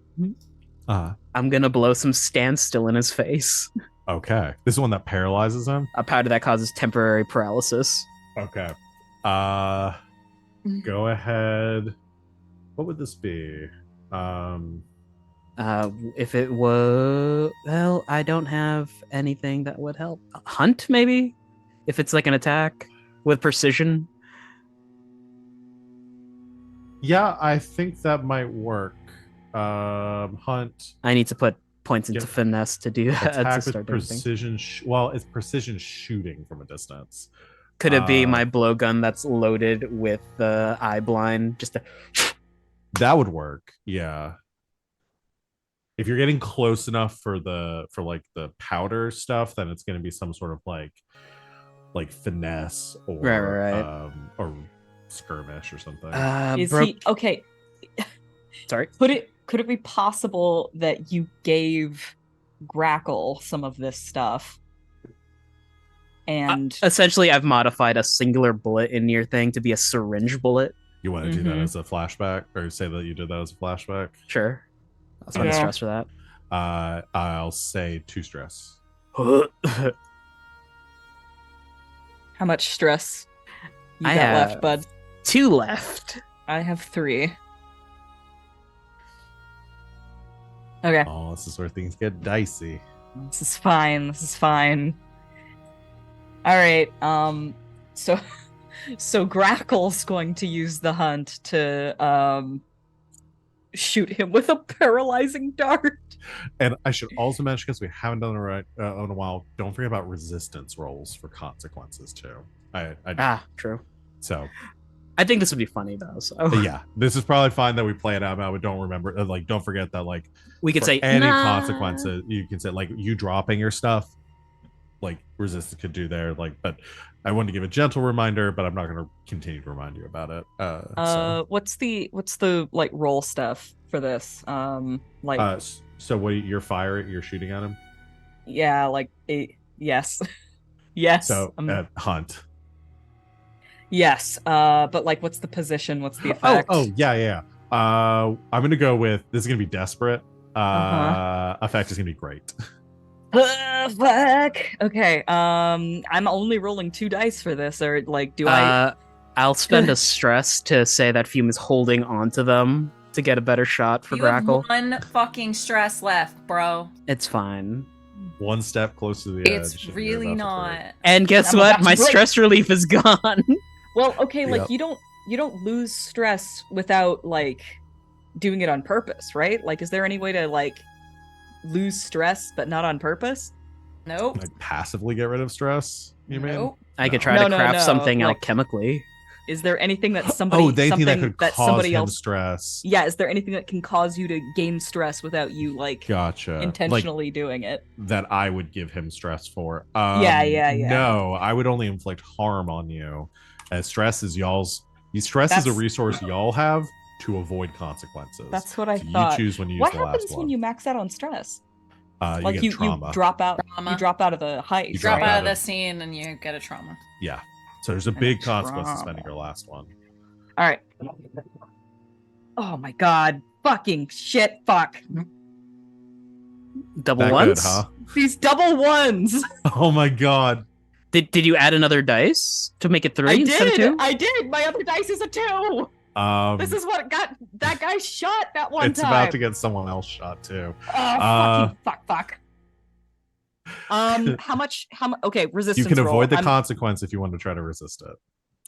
I'm gonna blow some standstill in his face. Okay. This is one that paralyzes him? A powder that causes temporary paralysis. Okay. Go ahead. What would this be? If it was, well, I don't have anything that would help. Hunt, maybe? If it's like an attack with precision. Yeah, I think that might work. Hunt. I need to put points into Get- finesse to do that. to Attack with start doing things. precision. Well, it's precision shooting from a distance. Could it be my blowgun that's loaded with the eye blind? Just to... That would work. Yeah. If you're getting close enough for the powder stuff, then it's going to be some sort of like finesse or Right. Or skirmish or something. Is he okay? Sorry. Could it be possible that you gave Grackle some of this stuff? And Essentially, I've modified a singular bullet in your thing to be a syringe bullet. You want to do that as a flashback, or say that you did that as a flashback? Sure. I'll spend a stress for that. I'll say 2 stress. how much stress you I got have left, bud? 2 left. I have 3. Okay. Oh, this is where things get dicey. This is fine. This is fine. All right. So Grackle's going to use the hunt to shoot him with a paralyzing dart. And I should also mention, because we haven't done it right in a while, don't forget about resistance rolls for consequences too. True. So I think this would be funny though. So yeah, this is probably fine that we play it out, but don't remember, don't forget that we could for say any nah. consequences. You can say you dropping your stuff, resistance could do there. But I wanted to give a gentle reminder, but I'm not going to continue to remind you about it. What's the roll stuff for this? So what you're shooting at him? Yeah, yes. Yes. So at hunt. Yes. But what's the position? What's the effect? Yeah. I'm gonna go with this is gonna be desperate. Effect is gonna be great. Fuck. Okay. I'm only rolling 2 dice for this, or do I? I'll spend a stress to say that Fume is holding onto them to get a better shot for You Grackle. have 1 fucking stress left, bro. It's fine. one step closer to the edge. It's and you're really about to not. break. And guess I'm what? about to My break. stress relief is gone. Well, okay, like Yep. you don't lose stress without like doing it on purpose, right? Like, is there any way to like lose stress but not on purpose? Nope. Like passively get rid of stress. You mean? Nope. I could No. try No, to no, craft no, something like- alchemically. Is there anything that somebody Oh, they think that something could that cause somebody him else stress. Yeah, is there anything that can cause you to gain stress without you like Gotcha. intentionally doing it? Like that I would give him stress for. Yeah. No, I would only inflict harm on you. As stress is y'all's. Stress is a That's- resource y'all have to avoid consequences. That's what I So thought. you choose when you use What the happens last when one. you max out on stress? You Like get you trauma. drop out Trauma. you drop out of the heist. You Drop drop out out of the of- scene and you get a trauma. Yeah. So there's a And big a consequence to trauma. spending your last one. All right. Oh my god. Fucking shit. Fuck. Double That ones? good, huh? These double ones. Oh my god. Did you add another dice to make it three I instead of did. two? I did. My other dice is a 2. This is what got that guy shot that one it's time. about to get someone else shot too. Oh, fuck. How much? Okay, resistance. You can roll. avoid the I'm, consequence if you want to try to resist it.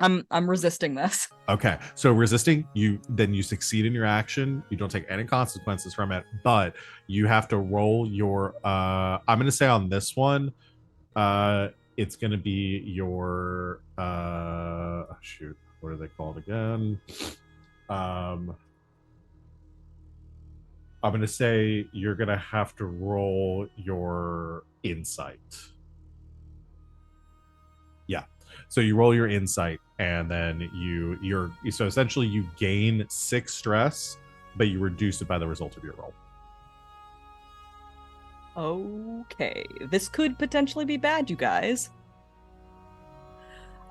I'm resisting this. Okay, so resisting, you succeed in your action. You don't take any consequences from it, but you have to roll your. I'm gonna say on this one, it's gonna be your. Shoot, what are they called again? I'm gonna say you're gonna have to roll your insight. Yeah. So you roll your insight, and then you're so essentially you gain 6 stress, but you reduce it by the result of your roll. Okay, this could potentially be bad, you guys.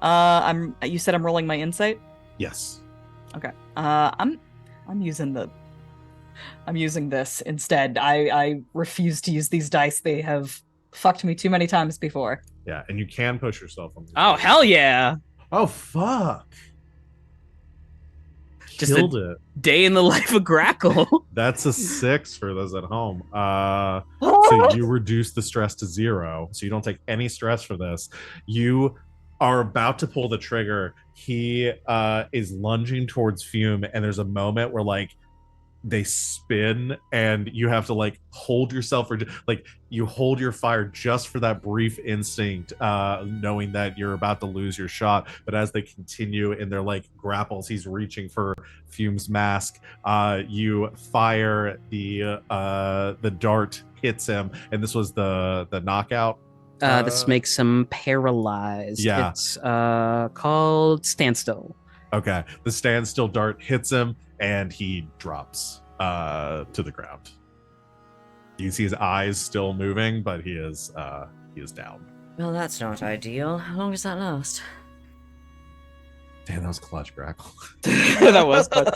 You said I'm rolling my insight. Yes. Okay. I'm using this instead. I refuse to use these dice. They have fucked me too many times before. Yeah, and you can push yourself on. Oh, hell yeah. Oh fuck! Just Killed it. Day in the life of Grackle. That's a 6 for those at home. So you reduce the stress to 0, so you don't take any stress for this. You are about to pull the trigger. He is lunging towards Fume, and there's a moment where like they spin and you have to like hold yourself, or like you hold your fire just for that brief instinct, knowing that you're about to lose your shot. But as they continue in their like grapples, he's reaching for Fume's mask. You fire the dart hits him, and this was the knockout. This makes him paralyzed. Yeah. It's called Standstill. Okay, the standstill dart hits him, and he drops to the ground. You can see his eyes still moving, but he is down. Well, that's not ideal. How long does that last? Damn, that was clutch, Grackle. That was fun.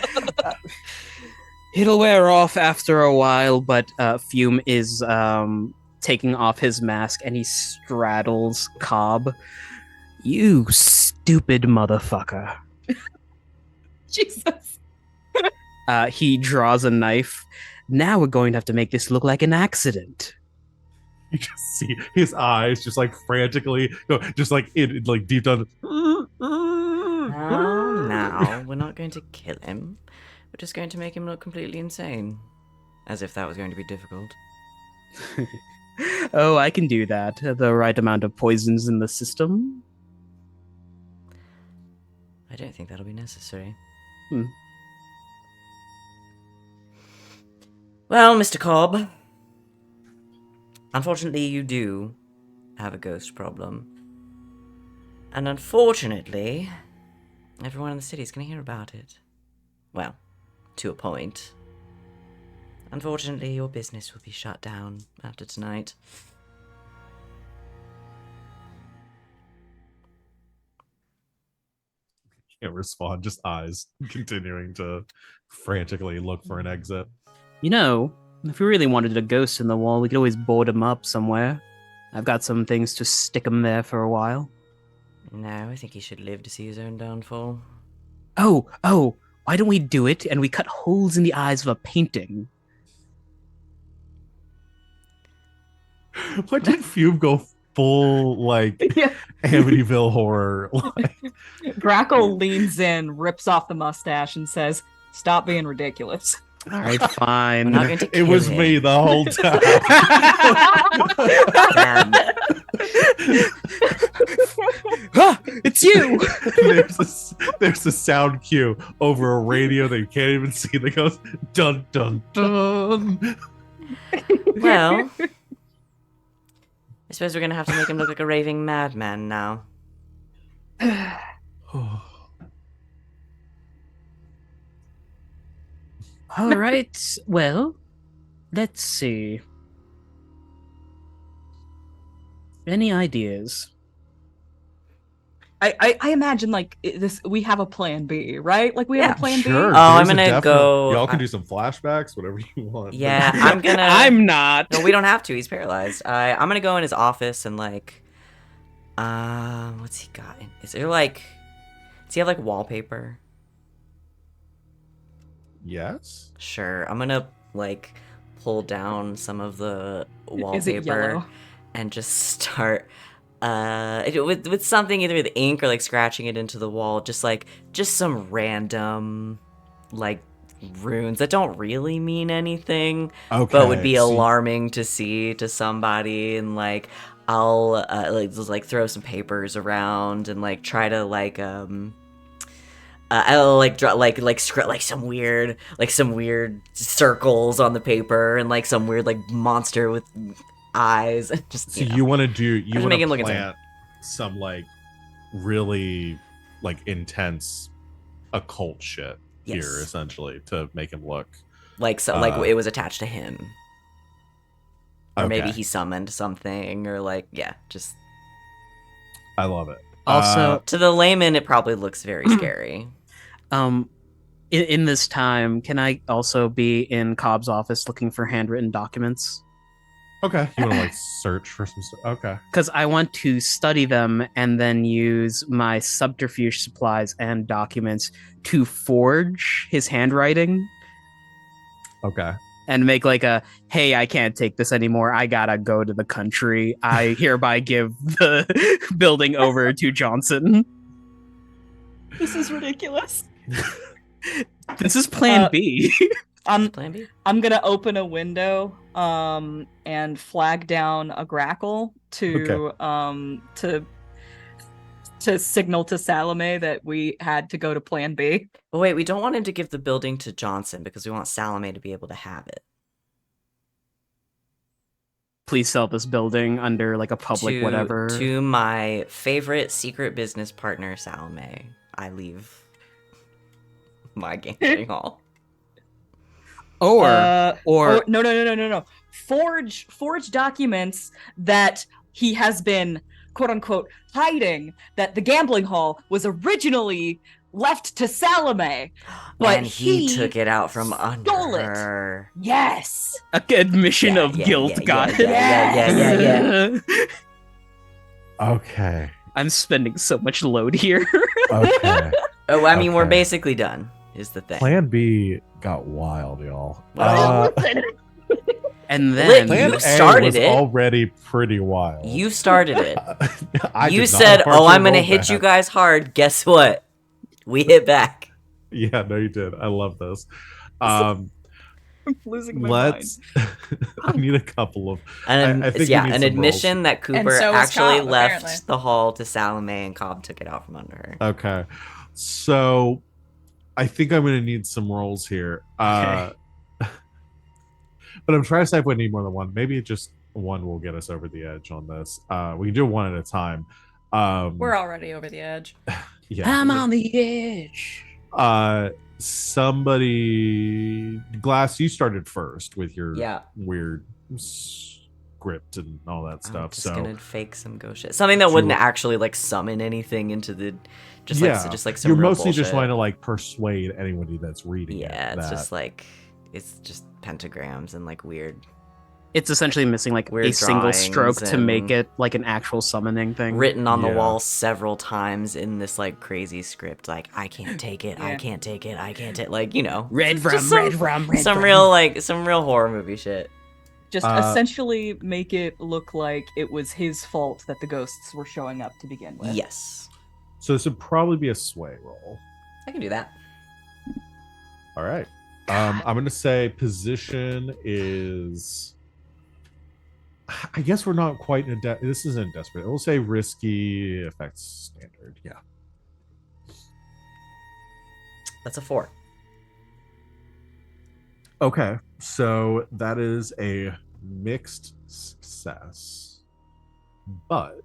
It'll wear off after a while, but Fume is taking off his mask, and he straddles Cobb. You stupid motherfucker. Jesus. He draws a knife. Now we're going to have to make this look like an accident. You just see his eyes just like frantically go, just like in like deep down. Oh, now we're not going to kill him. We're just going to make him look completely insane. As if that was going to be difficult. Oh, I can do that. The right amount of poisons in the system. I don't think that'll be necessary. Hmm. Well, Mr. Cobb, unfortunately you do have a ghost problem. And unfortunately, everyone in the city is going to hear about it. Well, to a point. Unfortunately, your business will be shut down after tonight. Can't respond, just eyes continuing to frantically look for an exit. You know, if we really wanted a ghost in the wall, we could always board him up somewhere. I've got some things to stick him there for a while. No, I think he should live to see his own downfall. Oh, why don't we do it and we cut holes in the eyes of a painting? What did Fume go full like Yeah. Amityville horror? Like, Grackle leans in, rips off the mustache, and says, "Stop being ridiculous." All right, We're fine. not going to it kill was him. me the whole time. Damn. Ah, it's you. there's a sound cue over a radio that you can't even see that goes dun dun dun. Well, I suppose we're going to have to make him look like a raving madman now. All right. Well, let's see. Any ideas? I imagine like this. We have a plan B, right? Like we have Yeah, a plan Sure. B. Oh, I'm there's a gonna definite- go- Y'all can do some flashbacks, whatever you want. Yeah, I'm gonna... I'm not. No, we don't have to. He's paralyzed. I'm gonna go in his office and like... what's he got? Is there like... Does he have like wallpaper? Yes. Sure. I'm gonna like pull down some of the Is it wallpaper yellow? and just start with something either with ink or like scratching it into the wall, just some random like runes that don't really mean anything, Okay. but would be so- alarming to see to somebody. And like I'll like just like throw some papers around and like try to like I'll like draw like some weird circles on the paper and like some weird like monster with eyes. Just So you know. you want to do? You Just want make to him look insane. plant some like really like intense occult shit Yes. here, essentially, to make him look. like it was attached to him, or maybe Okay. he summoned something, or like just I love it. Also, to the layman it probably looks very scary. In this time, can I also be in Cobb's office looking for handwritten documents? Okay. You want to like search for some stuff? Okay. Because I want to study them and then use my subterfuge supplies and documents to forge his handwriting Okay. and make like a, hey, I can't take this anymore. I gotta go to the country. I hereby give the building over to Johnson. This is ridiculous. This is Plan B. Plan B. I'm gonna open a window and flag down a Grackle to signal to Salome that we had to go to Plan B. But wait, we don't want him to give the building to Johnson because we want Salome to be able to have it. Please sell this building under like a public to, whatever. To my favorite secret business partner, Salome, I leave my gambling hall. Or No. Forge documents that he has been quote unquote hiding, that the gambling hall was originally left to Salome, but and he took it out from under stole it. her. Yes. a admission Yeah, of yeah, guilt. yeah, Got yeah, it. Okay. I'm spending so much load here. Okay. Oh, I mean, we're Okay. basically done, is the thing. Plan B got wild, y'all. Well, And Lit, then Plan you A started was it. already pretty wild. You started it. I You did not said, partial "Oh, I'm gonna roll hit you back." guys hard." Guess what? We hit back. Yeah, no, you did. I love this. I'm losing my Let's. I need a couple of. And I think we yeah, need an some admission that Cooper so is actually Cobb, left apparently. the hall to Salome, and Cobb took it out from under her. Okay, so I think I'm gonna need some rolls here. Okay. But I'm trying to decide if we need more than one. Maybe just one will get us over the edge on this. We can do one at a time. We're already over the edge. Yeah. I'm on the edge. Somebody, Glass, you started first with your Yeah. weird script and all that I'm stuff. just So gonna fake some ghost shit. Something that Do wouldn't you- actually like summon anything into the just yeah, like some you're real mostly just bullshit. trying to like persuade anybody that's reading it. Yeah, it's that- just like it's just pentagrams and like weird. It's essentially missing like a Weird single stroke drawings to make and- it like an actual summoning thing. Written on the Yeah. wall several times in this like crazy script, like I can't take it, I Yeah. can't take it, I can't take, like, you know, Red just rum, some- red rum, red some rum. real like some real horror movie shit. Just essentially make it look like it was his fault that the ghosts were showing up to begin with. Yes. So this would probably be a sway roll. I can do that. All right. I'm going to say position is... I guess we're not quite in a... This isn't desperate. We'll say risky effects standard. Yeah. That's a 4. Okay. So that is a mixed success. But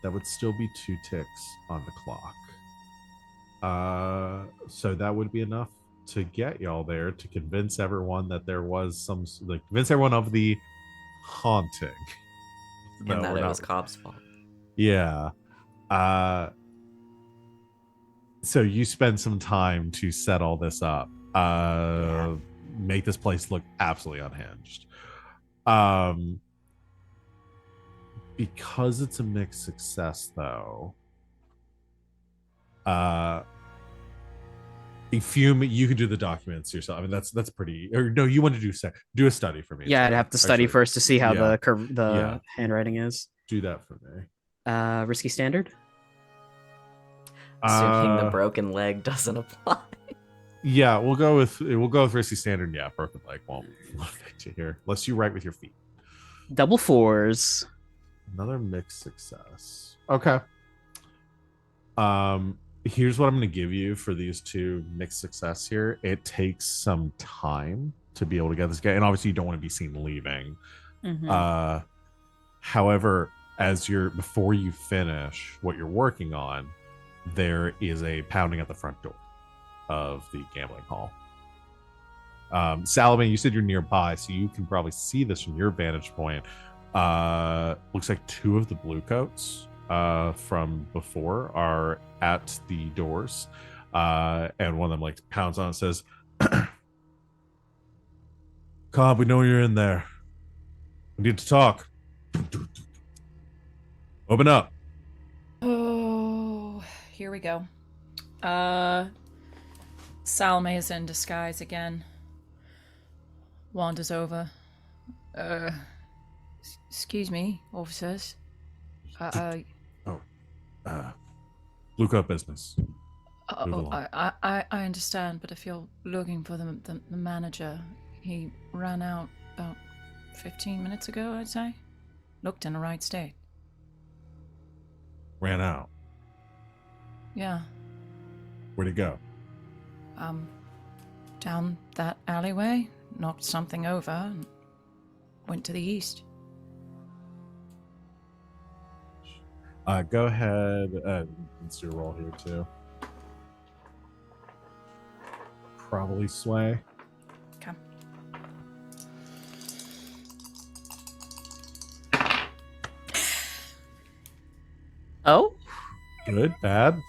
that would still be 2 ticks on the clock. So that would be enough to get y'all there, to convince everyone that there was some, like, convince everyone of the haunting. And that it was Cobb's fault. Yeah. So you spend some time to set all this up. Make this place look absolutely unhinged. Because it's a mixed success, though, Fume, you can do the documents yourself. I mean, that's pretty. Or no, you want to do a study for me. Yeah, I'd have to study first to see how Yeah. the handwriting is. Do that for me. Risky standard. Assuming the broken leg doesn't apply. Yeah, we'll go with risky standard. Yeah, broken leg won't affect you here, unless you write with your feet. Double 4s. Another mixed success. Okay. Here's what I'm going to give you for these 2 mixed success here. It takes some time to be able to get this guy, and obviously you don't want to be seen leaving. Mm-hmm. However, before you finish what you're working on, there is a pounding at the front door of the gambling hall. Salome, you said you're nearby, so you can probably see this from your vantage point. Looks like 2 of the blue coats from before are at the doors, and one of them, like, pounds on and says, Cobb, we know you're in there. We need to talk. Open up. Oh, here we go. Salome is in disguise again. Wanders over. Excuse me, officers. Blue coat business. I understand, but if you're looking for the manager, he ran out about 15 minutes ago, I'd say. Looked in the right state. Ran out. Yeah. Where'd he go? Down that alleyway, knocked something over, and went to the east. Go ahead. Let's do a roll here too. Probably sway. Okay. Oh? Good, bad.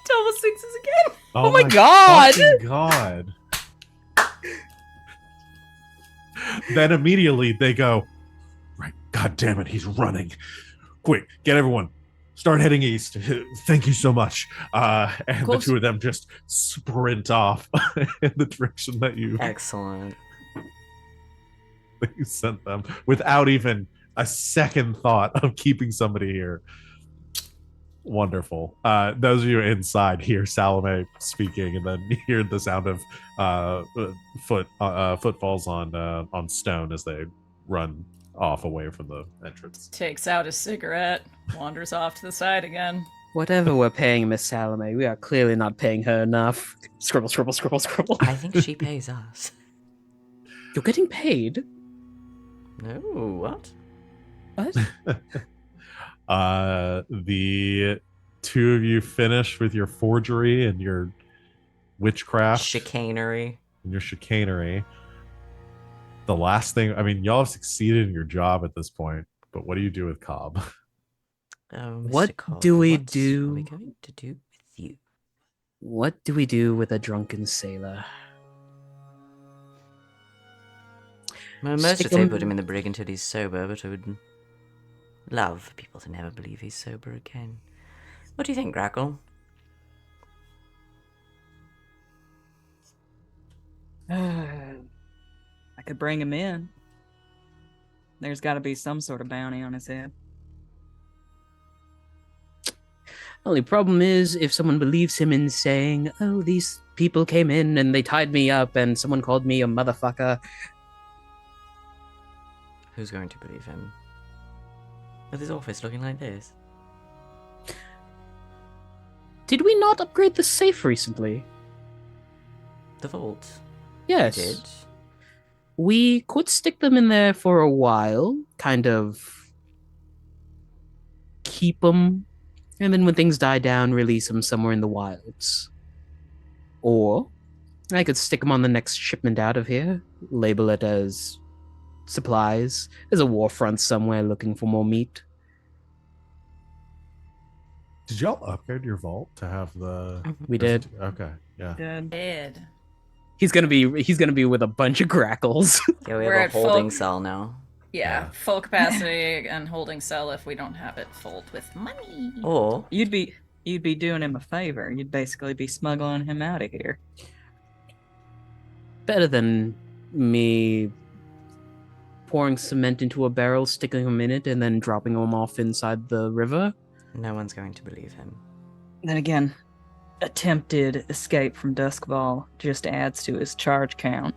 Double 6s again. Oh my God! fucking God. Then immediately they go, right, God damn it, he's running. Quick, get everyone. Start heading east. Thank you so much. And the 2 of them just sprint off in the direction that you Excellent. sent them without even a second thought of keeping somebody here. Wonderful. Those of you inside hear Salome speaking, and then hear the sound of footfalls on stone as they run off away from the entrance. Takes out a cigarette, wanders off to the side again. Whatever we're paying Miss Salome, we are clearly not paying her enough. Scribble, scribble, scribble, scribble. I think she pays us. You're getting paid? No, what? What? The 2 of you finish with your forgery and your witchcraft Chicanery. and your chicanery. The last thing, I mean, y'all have succeeded in your job at this point, but what do you do with Cobb? What do we do? What are we going to do with you? What do we do with a drunken sailor? Well, most Stick would say him- put him in the brig until he's sober, but I would love for people to never believe he's sober again. What do you think, Grackle? I could bring him in. There's got to be some sort of bounty on his head. Only problem is if someone believes him in saying, "Oh, these people came in and they tied me up and someone called me a motherfucker." Who's going to believe him? With his office looking like this. Did we not upgrade the safe recently? The vault. Yes. Did. We could stick them in there for a while, kind of keep them, and then when things die down, release them somewhere in the wilds. Or I could stick them on the next shipment out of here, label it as supplies. There's a war front somewhere looking for more meat. Did y'all upgrade your vault to have the? We did. Okay, yeah. Did. He's gonna be with a bunch of grackles. Yeah, we We're have a at holding full- cell now. Yeah, full capacity and holding cell if we don't have it filled with money. Or You'd be doing him a favor. You'd basically be smuggling him out of here. Better than me pouring cement into a barrel, sticking him in it, and then dropping him off inside the river. no one's going to believe him. Then again, attempted escape from Duskball just adds to his charge count.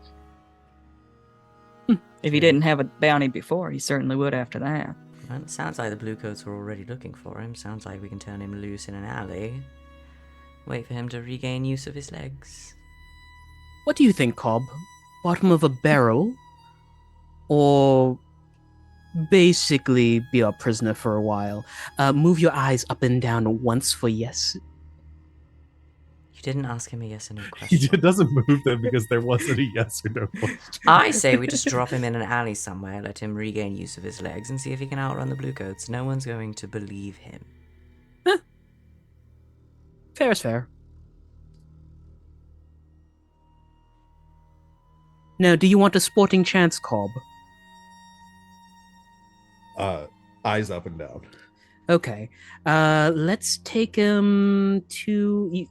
If he didn't have a bounty before, he certainly would after that. Well, it sounds like the Bluecoats were already looking for him. Sounds like we can turn him loose in an alley. Wait for him to regain use of his legs. What do you think, Cobb? Bottom of a barrel? Or basically be our prisoner for a while? Move your eyes up and down once for yes. You didn't ask him a yes or no He question. doesn't move them because there wasn't a yes or no question. I say we just drop him in an alley somewhere, let him regain use of his legs, and see if he can outrun the Bluecoats. No one's going to believe him. Fair is fair. Now, do you want a sporting chance, Cobb? Eyes up and down. Okay. Let's take him to...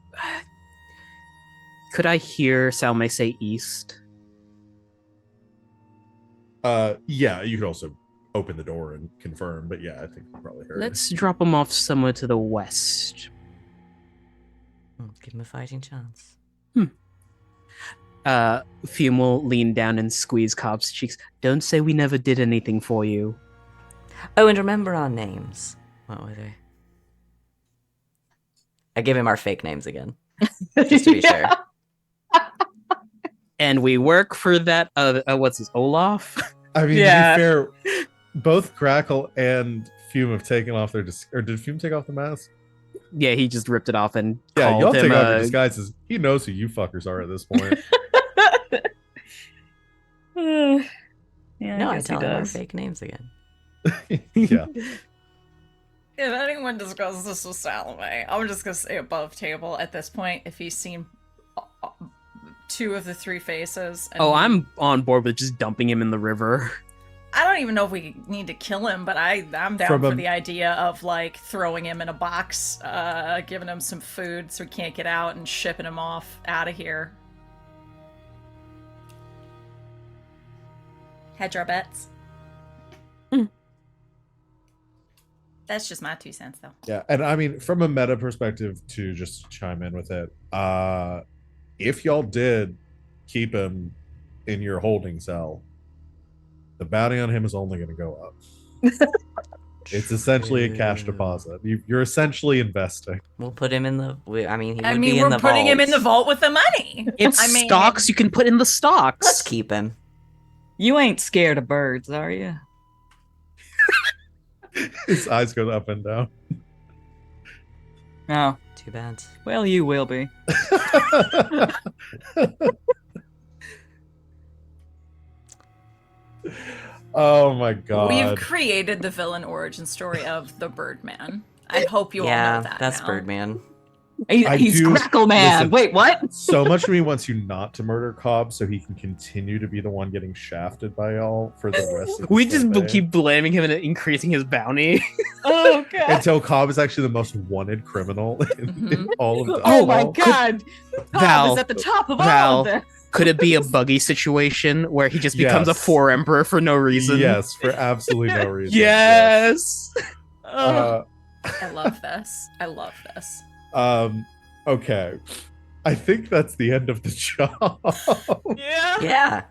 Could I hear Salome say east? Yeah, you could also open the door and confirm, but yeah, I think you probably heard Let's drop him off somewhere to the west. Give him a fighting chance. Fume will lean down and squeeze Cobb's cheeks. Don't say we never did anything for you. Oh, and remember our names. What were they? I give him our fake names again. Just to be sure. And we work for that, what's his, Olaf? I mean, Yeah. to be fair, both Grackle and Fume have taken off their or did Fume take off the mask? Yeah, he just ripped it off and Yeah, called y'all him take off your disguises. He knows who you fuckers are at this point. Yeah, No, I guess he tell him our does. fake names again. Yeah. If anyone discusses this with Salome, I'm just gonna say above table at this point if he's seen two of the three faces. And Oh, I'm on board with just dumping him in the river. I don't even know if we need to kill him, but I'm down From for a- the idea of like throwing him in a box, giving him some food so he can't get out, and shipping him off out of here. Hedge our bets. That's just my 2 cents, though. Yeah, and I mean, from a meta perspective, to just chime in with it, if y'all did keep him in your holding cell, the bounty on him is only going to go up. It's essentially a cash True. deposit. You're essentially investing. We'll put him in the. I mean, he I would mean, be in we're the putting him in the vault. vault with the money. It's I mean- stocks you can put in the stocks. Let's keep him. You ain't scared of birds, are you? His eyes go up and down. Oh, Too bad. well, you will be. Oh my god. We've created the villain origin story of the Birdman. I hope you all know Yeah, that that's now. Birdman. He's do- Grackle Man. listen. Wait, what? So much of me wants you not to murder Cobb so he can continue to be the one getting shafted by y'all for the rest of the We just campaign. keep blaming him and increasing his bounty. Oh god. Until Cobb is actually the most wanted criminal in all of Oh Dodgeball. my god. Cobb Val, is at the top of all Val. of this. Could it be a buggy situation where he just becomes a Yes. 4 emperor for no reason? Yes, for absolutely no reason. Yes. Uh, I love this. I love this. okay. I think that's the end of the job. Yeah. Yeah.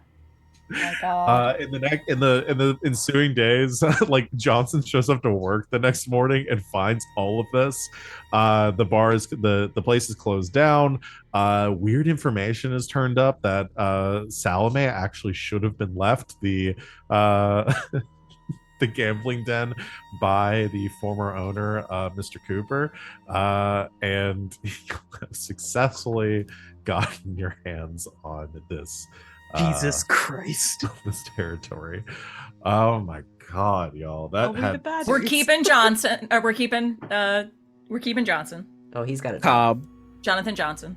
Oh my god. In the ensuing days, like Johnson shows up to work the next morning and finds all of this. The bar is the place is closed down. Weird information is turned up that Salome actually should have been left the the gambling den by the former owner, Mr. Cooper, and you have successfully gotten your hands on this. Jesus Christ. This territory. Oh my god, y'all. That had We're keeping Johnson. We're keeping Johnson. Oh, he's got it. Cobb. Jonathan Johnson.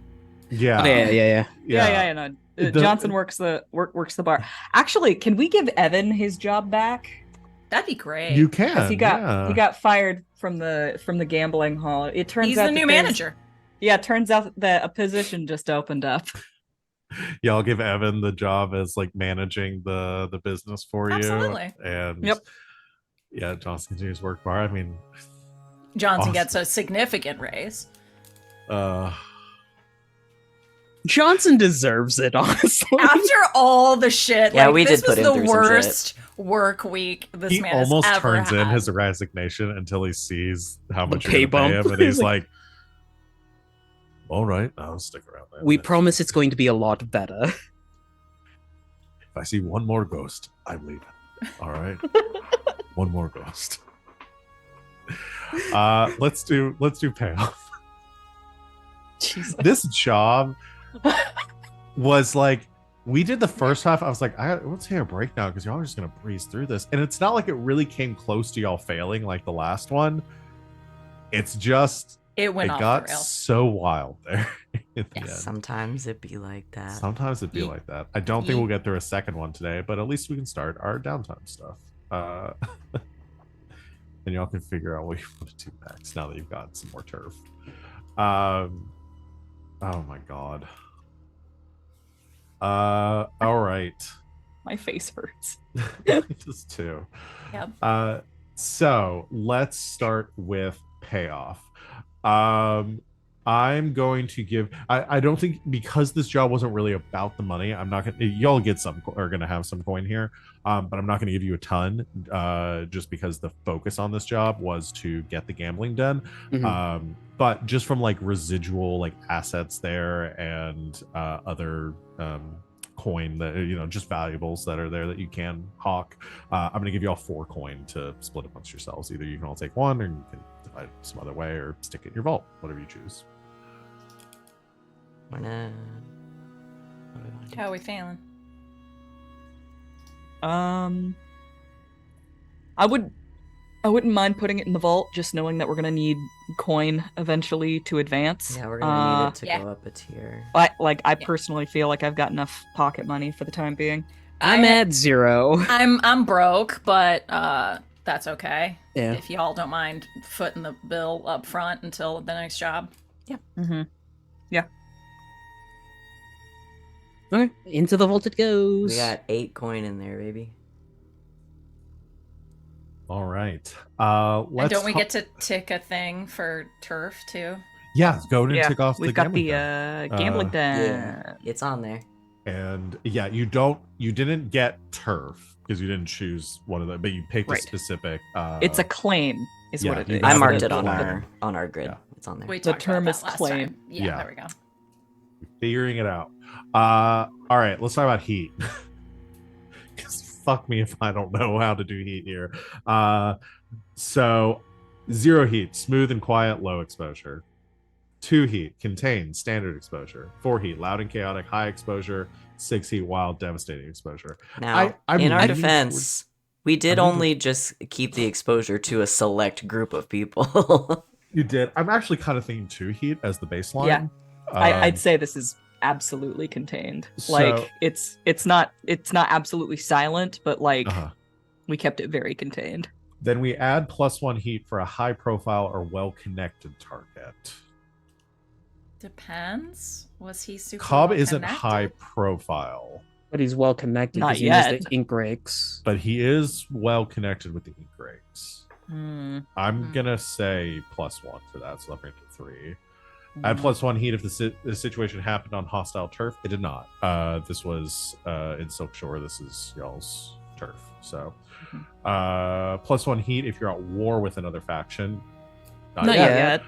yeah. Yeah. No. Johnson works the bar. Actually, can we give Evan his job back? That'd be great. You can. Because he got fired from the gambling hall. It turns He's out the new manager. Yeah, it turns out that a position just opened up. Yeah, I'll give Evan the job as like managing the business for Absolutely. you. And Yep. yeah, Johnson continues to work bar. I mean, Johnson Awesome. gets a significant raise. Johnson deserves it, honestly. After all the shit, Yeah, like, we this did put was him the through some shit. worst work week this he man has almost ever turns had. in his resignation until he sees how The much pay you're gonna pay bump. him, and he's like, all right, I'll stick around then. We promise it's going to be a lot better. If I see one more ghost, I'm leaving. All right. One more ghost. Let's do payoff. Jesus. This job was like, we did the first half. I was like, let's take a break now because y'all are just gonna breeze through this. And it's not like it really came close to y'all failing like the last one. It's just It went it off got the rails. so wild there at the end. Sometimes it be like that. Sometimes it'd be Ye- like that. I don't think ye- we'll get through a second one today, but at least we can start our downtime stuff. And y'all can figure out what you want to do next now that you've got some more turf. Oh my god. All right. My face hurts. Just two. Yep. So let's start with payoff. I'm going to give. I don't think, because this job wasn't really about the money, I'm not gonna. Y'all get some, are gonna have some coin here, but I'm not gonna give you a ton, just because the focus on this job was to get the gambling done. Mhm. But just from like residual like assets there and other coin that, you know, just valuables that are there that you can hawk, I'm gonna give you all 4 coin to split amongst yourselves. Either you can all take 1, or you can divide it some other way, or stick it in your vault, whatever you choose. What do we want to do? How are we feeling? I wouldn't mind putting it in the vault, just knowing that we're gonna need coin eventually to advance. Yeah, we're gonna need it to yeah. go up a tier. I personally feel like I've got enough pocket money for the time being. I'm at 0. I'm broke, but that's okay. Yeah. If y'all don't mind footing the bill up front until the next job. Mm-hmm. Yeah. Okay, into the vault it goes. We got 8 coin in there, baby. All right. And Let's don't we ta- get to tick a thing for turf too? Yeah, go and Yeah, tick off we've the got gambling the den. gambling den. Yeah, it's on there. And yeah, you didn't get turf because you didn't choose one of them, but you picked a Right. specific. It's a claim, is yeah, what it you is. got I it. marked the it on claim. our grid. Yeah. It's on there. We The talked term about is that last claim. time. Yeah, Yeah. there we go. Figuring it out. All right, let's talk about heat. Because fuck me if I don't know how to do heat here. So 0 heat, smooth and quiet, low exposure. 2 heat, contained, standard exposure. 4 heat, loud and chaotic, high exposure. 6 heat, wild, devastating exposure. Now, I'm in our leaning defense, we did I'm leaning only just keep the exposure to a select group of people. You did. I'm actually kind of thinking 2 heat as the baseline. Yeah. I'd Um, say this is absolutely contained. So- Like it's not absolutely silent, but like uh-huh. we kept it very contained. Then we add +1 heat for a high profile or well connected target. Depends. Was he super Cobb well isn't connected? high profile, But he's well connected Not because he knows yet. the ink rakes. but he is well connected with the ink rakes. Hmm. I'm Hmm. gonna say +1 for that, so I'll bring it to 3. Add +1 heat if the situation happened on hostile turf. It did not. This was in Silk Shore. This is y'all's turf. So, +1 heat if you're at war with another faction. Not yet.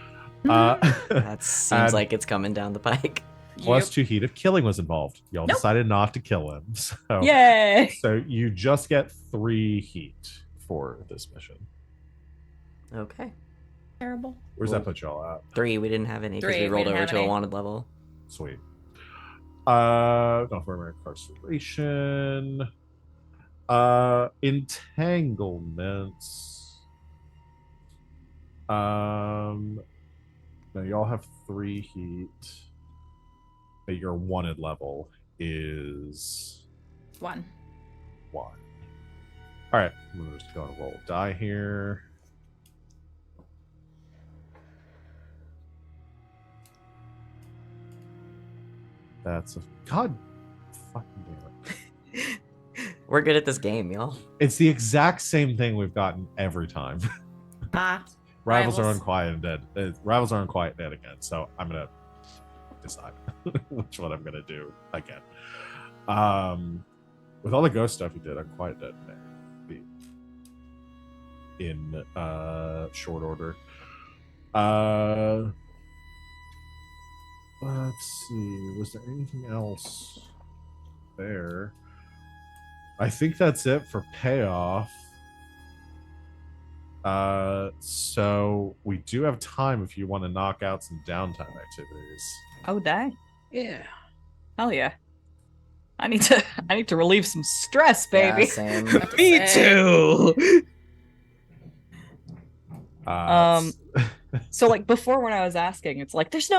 yet. That seems And like it's coming down the pike. +2 heat if killing was involved. Y'all Nope. decided not to kill him. So, Yay! so you just get 3 heat for this mission. Okay. Terrible. Where's that put y'all at? 3, we didn't have any because 3, we we rolled didn't over have to a any. wanted level. Sweet. Don't for incarceration. Entanglements. Now y'all have 3 heat. But your wanted level is 1. 1. All right, I'm just going to roll a die here. That's a god fucking damn it. We're good at this game, y'all. It's the exact same thing we've gotten every time. Rivals are Rivals. unquiet and dead. Rivals are unquiet and dead again. So I'm gonna decide which one I'm gonna do again. With all the ghost stuff you did, unquiet dead may be in short order. Let's see. Was there anything else there? I think that's it for payoff. So we do have time if you want to knock out some downtime activities. Oh dang. Yeah. Hell yeah. I need to relieve some stress, baby. Yeah, same. Me too. So like before when I was asking, it's like there's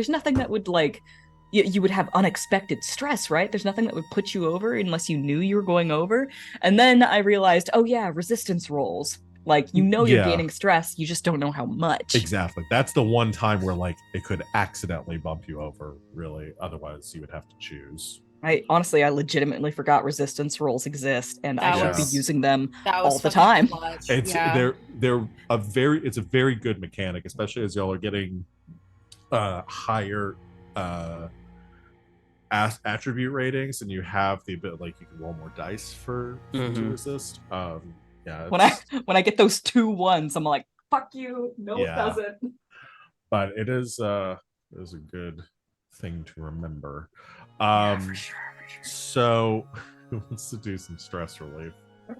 nothing that would like you would have unexpected stress, right? There's nothing that would put you over unless you knew you were going over. And then I realized, oh yeah, resistance rolls. Like you're Yeah. gaining stress, you just don't know how much. Exactly. That's the one time where like it could accidentally bump you over, really. Otherwise, you would have to choose. I legitimately forgot resistance rolls exist, and I That should was- be using them That all the time. It's it's a very good mechanic, especially as y'all are getting higher attribute ratings, and you have the ability like you can roll more dice for to Mhm. resist. Yeah. When I get those 2 1s, I'm like, fuck you. No, Yeah. it doesn't. But it is a good thing to remember. For sure. So who wants to do some stress relief?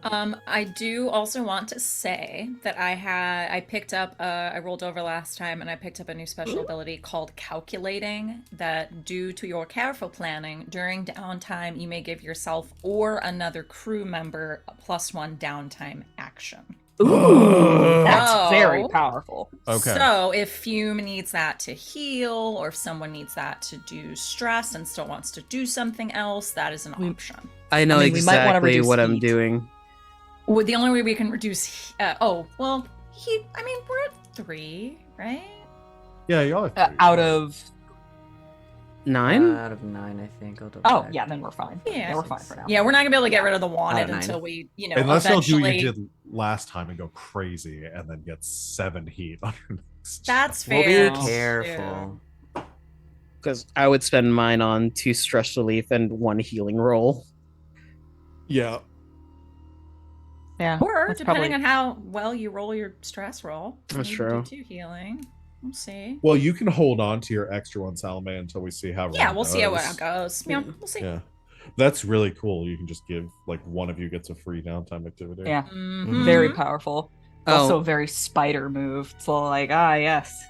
I do also want to say that I picked up I rolled over last time and I picked up a new special ability called Calculating that due to your careful planning during downtime you may give yourself or another crew member a +1 downtime action. Ooh, that's Oh. very powerful. Okay. So if Fume needs that to heal or if someone needs that to do stress and still wants to do something else, that is an option. I know I mean, we might wanna exactly reduce what I'm heat. doing. Well, the only way we can reduce we're at 3, right? Yeah, y'all have three. Out of 9? Out of 9, I think. I'll double oh check. yeah, then we're fine. Yeah. We're fine for now. Yeah, we're not gonna be able to get rid of the wanted Out of 9. until we, Unless y'all do what eventually. you did last time and go crazy and then get 7 heat on your next That's job. We'll fair. be careful. Because I would spend mine on 2 stress relief and 1 healing roll. Yeah. Yeah. Or that's depending probably- on how well you roll your stress roll, That's maybe true. do 2 healing. We'll see. Well, you can hold on to your extra one, Salome, until we see how. Yeah, everyone we'll see how does. it goes. Yeah, we'll see. Yeah, that's really cool. You can just give like one of you gets a free downtime activity. Yeah. Mhm. Very powerful. Also Oh. a very spider move. So like, yes.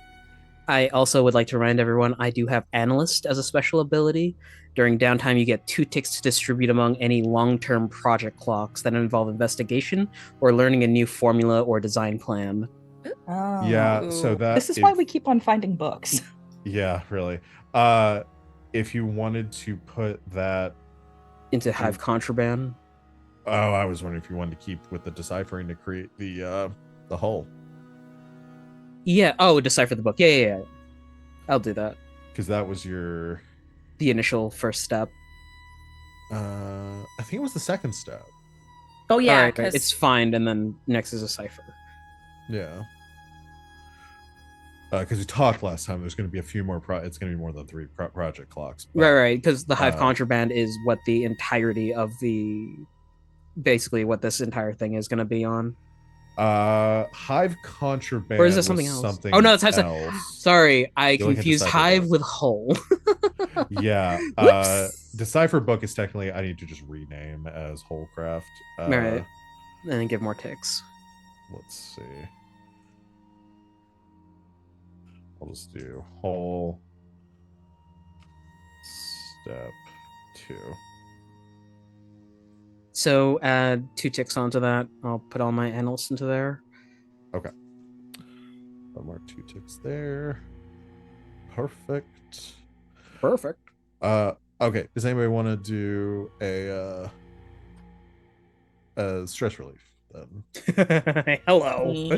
I also would like to remind everyone I do have Analyst as a special ability. During downtime, you get 2 ticks to distribute among any long-term project clocks that involve investigation or learning a new formula or design plan. Oh. Yeah, so that This is why we keep on finding books. Yeah, really. If you wanted to put that, Into hive contraband. oh, I was wondering if you wanted to keep with the deciphering to create the hull, Yeah. Oh, decipher the book. Yeah. I'll do that. because that was your. The initial first step. I think it was the second step. Oh All yeah, right, because it's find, and then next is a cipher. Yeah. Because we talked last time, there's going to be a few more. It's going to be more than 3 project clocks. But, Right. Because the hive contraband is what the entirety of basically what this entire thing is going to be on. Hive contraband. Or is it something was else? Something Oh no, it's hive. else. Sorry, I You're looking at confused Decipher hive book. with hull. Yeah. Whoops. Decipher book is technically, I need to just rename as Wholecraft. All right. And then give more ticks. Let's see. I'll just do whole step 2. So add 2 ticks onto that. I'll put all my annals into there. Okay. I'll mark 2 ticks there. Perfect. Okay. Does anybody want to do a stress relief then? Hello.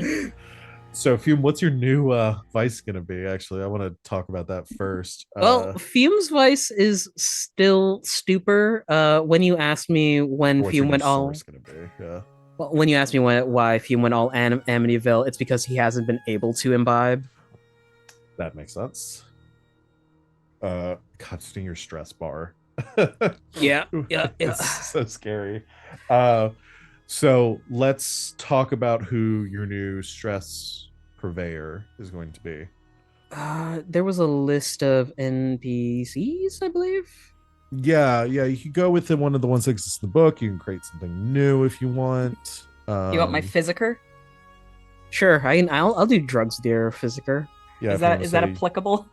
So, Fume, what's your new vice gonna be? Actually, I want to talk about that first. Well, Fume's vice is still stupor. When you asked me when what's your Fume new went all, source gonna be? Yeah, well, when you asked me why Fume went all Amityville, it's because he hasn't been able to imbibe. that makes sense. Constant your stress bar. Yeah. It's so scary. So let's talk about who your new stress purveyor is going to be. There was a list of NPCs, I believe. Yeah, you could go with one of the ones that exists in the book. You can create something new if you want. You want my physiker? Sure, I'll do drugs with your physiker. Yeah, Is that applicable?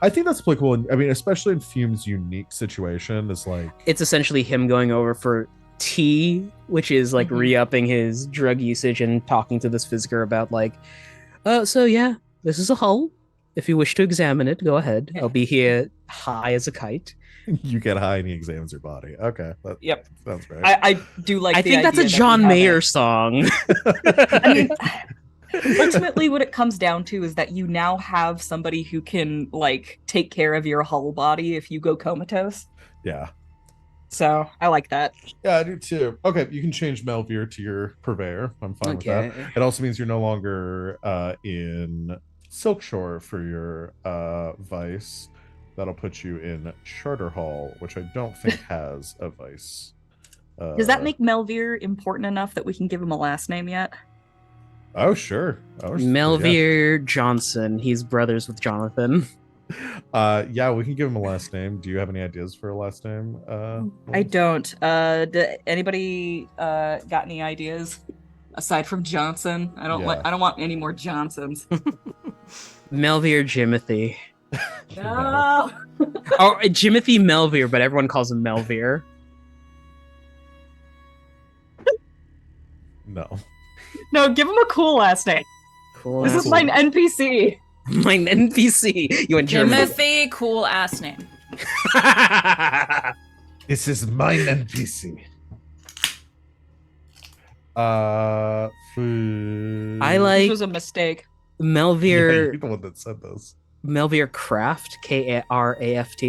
I think that's applicable. I mean, especially in Fume's unique situation, is like it's essentially him going over for tea, which is like re-upping his drug usage and talking to this physiker about like, so yeah, this is a hull. If you wish to examine it, go ahead. I'll be here high as a kite. you get high and he examines your body. Okay. Yep. Sounds great. I do like. I think that's a John Mayer song. I mean, ultimately, what it comes down to is that you now have somebody who can like take care of your whole body if you go comatose. Yeah. So I like that. Yeah, I do too. Okay, you can change Melvir to your purveyor. I'm fine with that. It also means you're no longer in Silkshore for your vice. That'll put you in Charter Hall, which I don't think has a vice. Does that make Melvir important enough that we can give him a last name yet? Oh, sure. Melvir Johnson. He's brothers with Jonathan. Yeah, we can give him a last name. Do you have any ideas for a last name? I don't. Anybody got any ideas aside from Johnson? I don't want any more Johnsons. Melvir Jimothy. No. Or Jimothy Melvir, but everyone calls him Melvir. No, give him a cool last name. Cool. This is my NPC. My NPC. You went German. Timothy, cool ass name. This is my NPC. I like. This was a mistake. Melvir. Yeah, you're the one that said this. Melvir Craft, Kraft.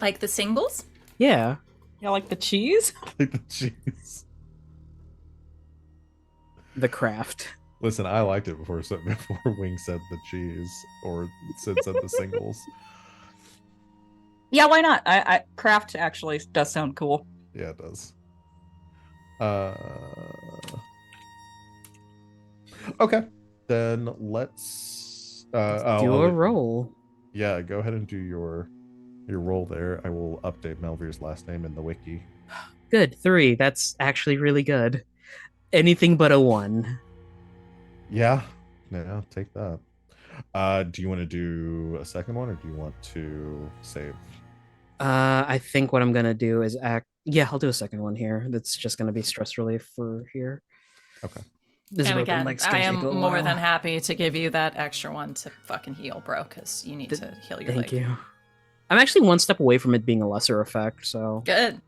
Like the singles? Yeah. Yeah, like the cheese. Like the cheese. The craft. Listen, I liked it before Wing said the cheese or said the singles. Yeah, why not? I craft actually does sound cool. Yeah, it does. Okay, then let's do a roll. Yeah, go ahead and do your roll there. I will update Melvir's last name in the wiki. Good, 3. That's actually really good. Anything but a 1. Yeah, take that. Do you want to do a second one, or do you want to save? I think what I'm gonna do is I'll do a second one here. That's just gonna be stress relief for here. Okay. This And broken again, leg's I gonna am take a little more while. than happy to give you that extra one to fucking heal, bro, because you need to heal your Thank leg. you. I'm actually one step away from it being a lesser effect, so. Good.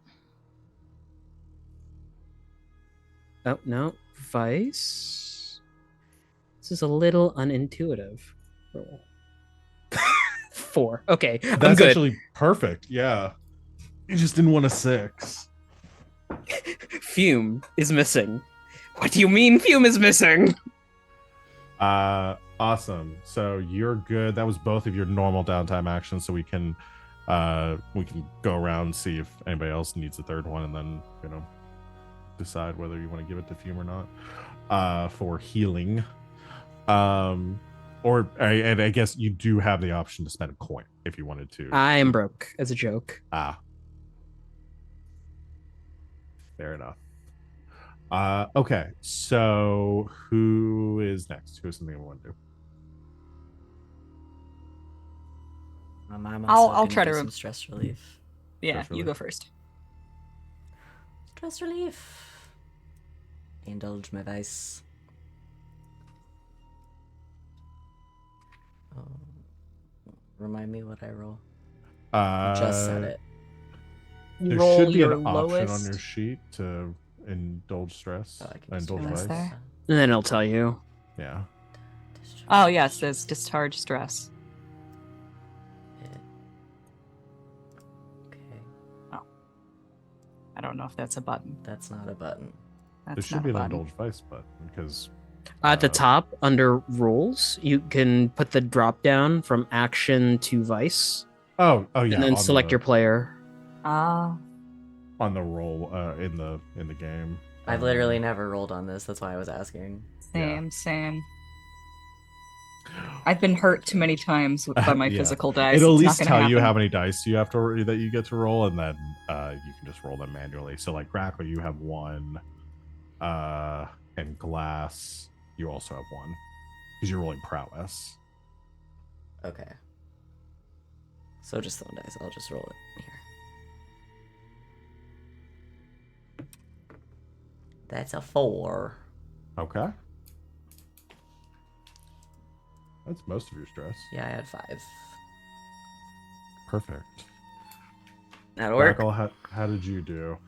Oh, no. Vice. This is a little unintuitive. Roll. 4. Okay, I'm That's good. actually perfect. Yeah. You just didn't want a 6. Fume is missing. What do you mean Fume is missing? Awesome. So you're good. That was both of your normal downtime actions, so we can go around and see if anybody else needs a third one, and then decide whether you want to give it to Fume or not for healing. And I guess you do have the option to spend a coin if you wanted to. I'm broke, as a joke. Fair enough. Okay, so who is next? Who has something I want to do? I'm I'll also gonna try do to some stress relief. Yeah, Stress you relief. go first. Stress relief. Indulge my vice. Oh, remind me what I roll. You just said it. You There roll should be your an option lowest. on your sheet to indulge stress. Oh, I can just Indulge do Is vice. there? And then it'll tell you. Yeah. Oh yeah, it says discharge stress. Okay, I don't know if that's a button. that's not a button. That's There should not be a an button. indulge vice button because At the top, under rules, you can put the drop down from action to vice, Oh yeah. and then on select the, your player. Ah, on the roll in the game. I've literally never rolled on this. That's why I was asking. same. I've been hurt too many times by my Yeah. physical dice. It'll at It's least not gonna tell you happen. how many dice you have to that you get to roll, and then you can just roll them manually. So like Grackle, you have 1, and Glass, you also have 1 because you're rolling prowess. Okay. So just the one dice. I'll just roll it here. That's a 4. Okay. That's most of your stress. Yeah, I had 5. Perfect. That'll work. Grackle, how did you do?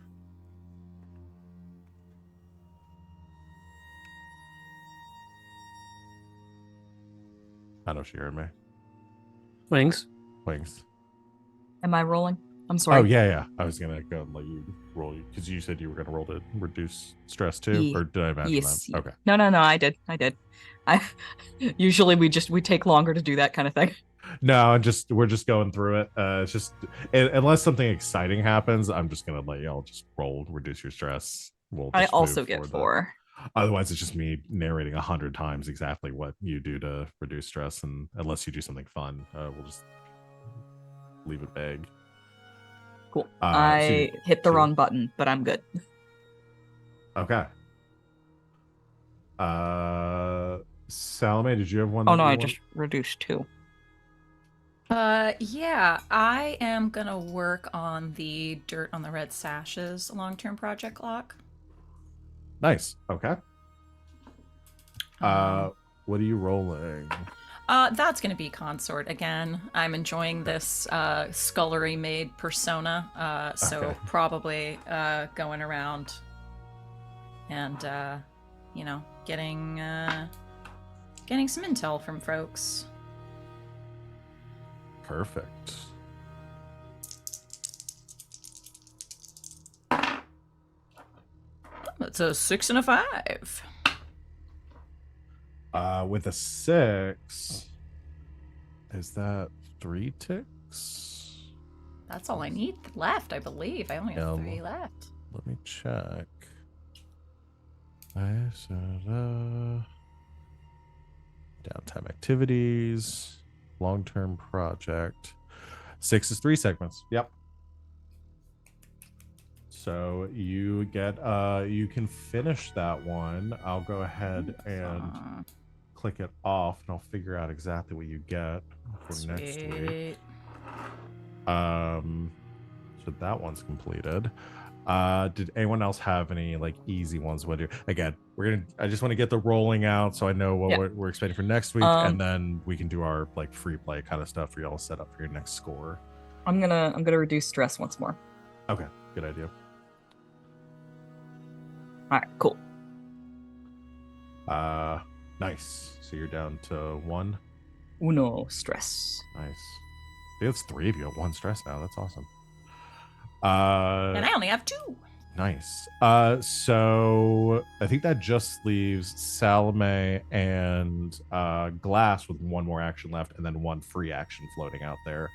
I know she heard me. Wings. Wings. Am I rolling? I'm sorry. Oh yeah. I was gonna go and let you roll because you said you were gonna roll to reduce stress too, Ye- or did I imagine Yes. that? Okay. No. I did. I usually we take longer to do that kind of thing. No, we're just going through it. It's just unless something exciting happens, I'm just gonna let y'all just roll, reduce your stress. We'll I just also move get forward 4. Otherwise, it's just me narrating 100 times exactly what you do to reduce stress, and unless you do something fun, we'll just leave it vague. Cool. so I hit the 2. wrong button, but I'm good. Okay. Salome, did you have one? Oh that no, you I wanted? just reduced 2. Yeah, I am gonna work on the Dirt on the Red Sashes long-term project lock. Nice. Okay. What are you rolling? That's gonna be consort again. I'm enjoying this scullery maid persona, so Okay. probably going around and getting some intel from folks. Perfect. That's a 6 and a 5. With a 6, is that 3 ticks? That's all I need left, I believe. I only have Yeah, 3 left. Let me check. Downtime activities, long-term project. 6 is 3 segments. Yep. So you get you can finish that one. I'll go ahead and click it off, and I'll figure out exactly what you get for next week. Sweet. So that one's completed. Did anyone else have any like easy ones? What do again? I just want to get the rolling out so I know what Yeah. we're expecting for next week, and then we can do our like free play kind of stuff for y'all set up for your next score. I'm gonna reduce stress once more. Okay, good idea. All right, cool. Nice. So you're down to 1. Uno stress. Nice. I think it's 3 of you at 1 stress now. That's awesome. And I only have 2. Nice. So I think that just leaves Salome and Glass with 1 more action left, and then 1 free action floating out there.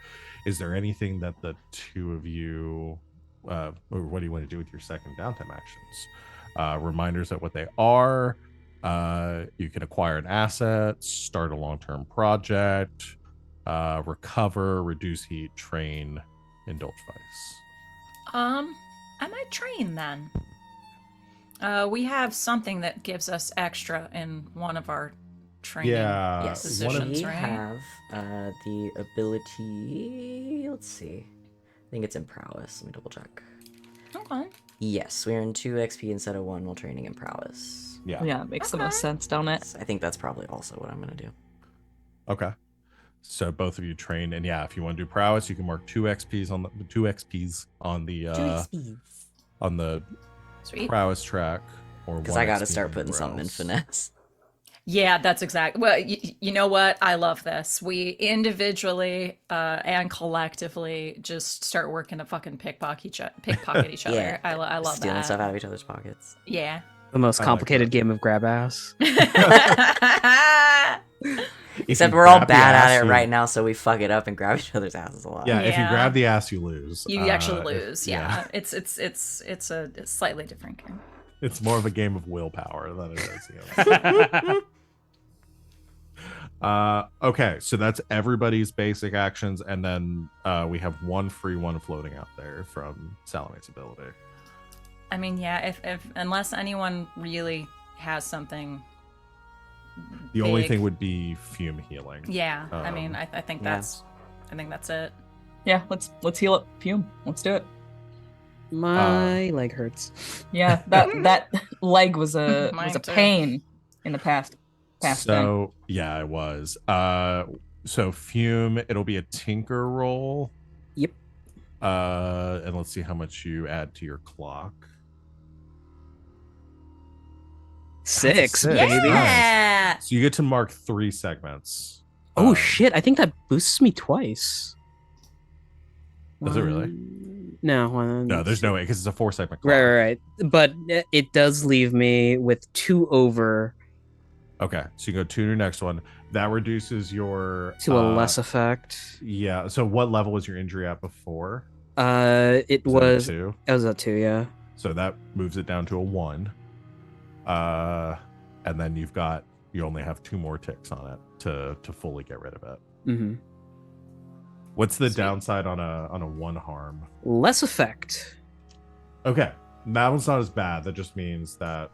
Is there anything that the 2 of you, or what do you want to do with your second downtime actions? Reminders of what they are. You can acquire an asset, start a long-term project, recover, reduce heat, train, indulge vice. I might train then. We have something that gives us extra in one of our training. Yes, positions, we right? have the ability. Let's see. I think it's in prowess. Let me double check. Okay. Yes, we earn 2 XP instead of 1 while training in prowess. Yeah. Yeah, it makes the most sense, don't it? I think that's probably also what I'm gonna do. Okay. So both of you train, and yeah, if you want to do prowess, you can mark 2 XPs on the 2 XPs on the 2 XPs. on the Sweet. prowess track, or Because 1 I gotta XP start putting anywhere something in else. finesse. Yeah, that's exactly. Well, you know what? I love this. We individually and collectively just start working to fucking pickpocket each other. Yeah, I love stealing that. stuff out of each other's pockets. Yeah. The most I like complicated that. game of grab ass. If Except you we're all grab the bad ass, at it you- right now, so we fuck it up and grab each other's asses a lot. Yeah, if you Yeah. grab the ass, you lose. You actually If- lose. Yeah. It's a slightly different game. It's more of a game of willpower than it is. You know. Okay, so that's everybody's basic actions, and then we have 1 free one floating out there from Salome's ability. I mean, yeah. If unless anyone really has something. The only big. thing would be Fume healing. Yeah. I mean, Um, I think yeah. that's it. Yeah, let's heal up Fume. Let's do it. My leg hurts. Yeah, that leg was a Mine too. pain in the past. So yeah, it was. So Fume, it'll be a tinker roll. Yep. And let's see how much you add to your clock. 6, six. baby. Yeah. So you get to mark 3 segments. Oh Um, shit! I think that boosts me twice. Does it really? No. No, there's no way because it's a 4-segment clock. Right. But it does leave me with 2 over Okay, so you go to your next one. That reduces your to a less effect. Yeah. So what level was your injury at before? It Was was. it a 2? It was a 2, yeah. So that moves it down to a 1. And then you only have 2 more ticks on it to fully get rid of it. Mm-hmm. What's the Sweet. downside on a 1 harm? Less effect. Okay, that one's not as bad. That just means that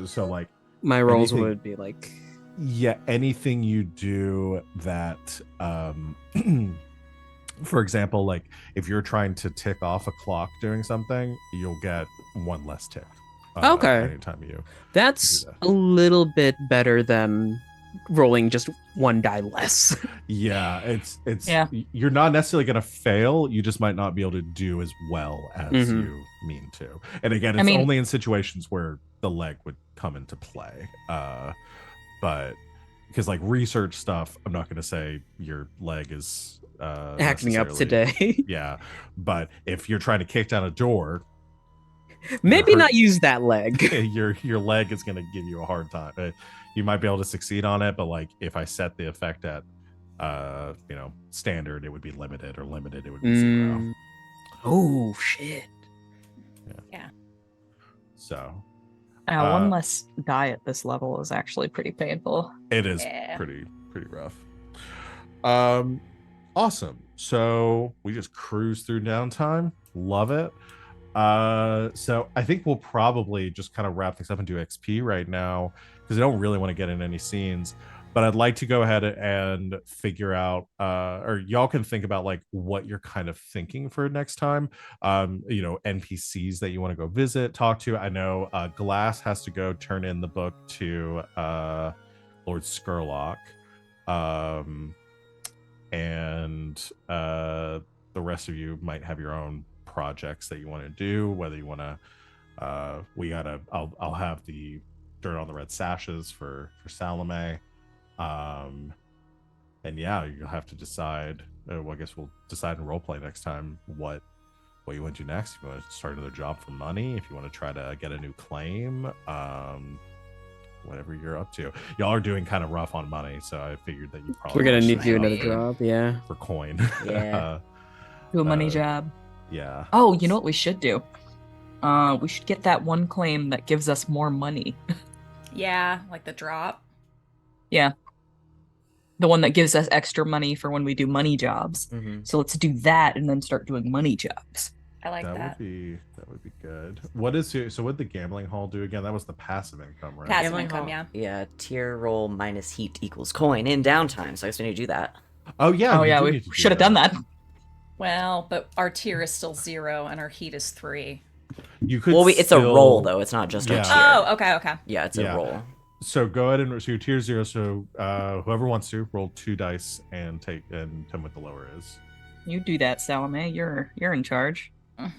so like My rolls Anything- would be like. yeah, anything you do that for example, like if you're trying to tick off a clock doing something, you'll get 1 less tick. Okay. Anytime you That's that. a little bit better than rolling just 1 die less. Yeah, it's Yeah. you're not necessarily going to fail, you just might not be able to do as well as Mhm. you mean to. And again, I it's mean- only in situations where the leg would come into play. But because like research stuff, I'm not going to say your leg is Acting up necessarily- today. Yeah, but if you're trying to kick down a door, Maybe hurt- not use that leg. your leg is going to give you a hard time. You might be able to succeed on it, but like if I set the effect at standard, it would be limited, or limited it would be 0. Mm. Oh shit. So One less die at this level is actually pretty painful. it is Yeah. pretty rough. Awesome. So we just cruise through downtime. Love it. So I think we'll probably just kind of wrap things up and do XP right now because I don't really want to get in any scenes. But I'd like to go ahead and figure out, or y'all can think about like what you're kind of thinking for next time. NPCs that you want to go visit, talk to. I know Glass has to go turn in the book to Lord Skurlock, and the rest of you might have your own projects that you want to do. Whether you want to, I'll have the dirt on the red sashes for Salome. And yeah, you'll have to decide. Well, I guess we'll decide in roleplay next time what you want to do next. If you want to start another job for money, if you want to try to get a new claim, whatever you're up to. Y'all are doing kind of rough on money, so I figured that you probably We're gonna should need to do look another job. Yeah. for coin. Yeah. Do a money job. Yeah. Oh, you know what we should do? We should get that one claim that gives us more money. Yeah, like the drop. Yeah. The one that gives us extra money for when we do money jobs. Mm-hmm. So let's do that and then start doing money jobs. I like that. That would be good. What is your, so what did the gambling hall do again? That was the passive income, right? Passive Gambling income, hall- yeah. Yeah, tier roll minus heat equals coin in downtime. So I guess we need to do that. Oh yeah. Oh you yeah, do we need to do should have done that. Well, but our tier is still 0 and our heat is 3. You could. Well, it's a still- roll though. It's not just Yeah. a tier. Oh, okay. Yeah, it's Yeah. a roll. So go ahead and so your tier 0. So whoever wants to roll 2 dice and tell me what the lower is. You do that, Salome. You're in charge. I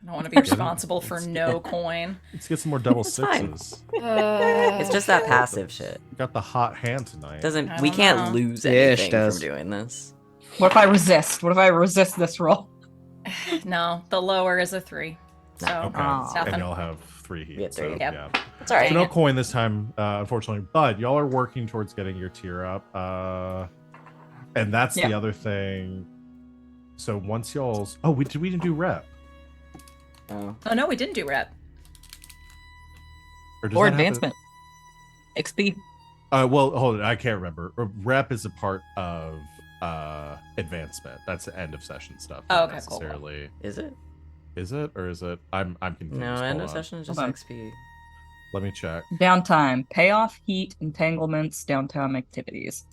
don't want to be responsible for no coin. Let's get some more double It's fine. sixes. It's just that passive shit. You got the hot hand tonight. Doesn't I we don't can't know. lose Yeah, anything she from does. doing this. What if I resist? What if I resist this roll? No, the lower is a 3. So Okay. Oh. nothing. And y'all have 3 heat. We have 3. So, Yep. yeah. It's all right. So Dang no it. coin this time, unfortunately. But y'all are working towards getting your tier up. And that's the Yeah. other thing. So once y'all's we didn't do rep. Oh. Oh no, we didn't do rep. Does Or that have to- advancement. XP. Well, hold on, I can't remember. Rep is a part of advancement. That's the end of session stuff. Oh, not okay, cool. necessarily. Is it? Is it or is it? I'm confused. No, Hold end of on. session is just Hold on. XP. Let me check. Downtime. Payoff, heat, entanglements, downtime activities.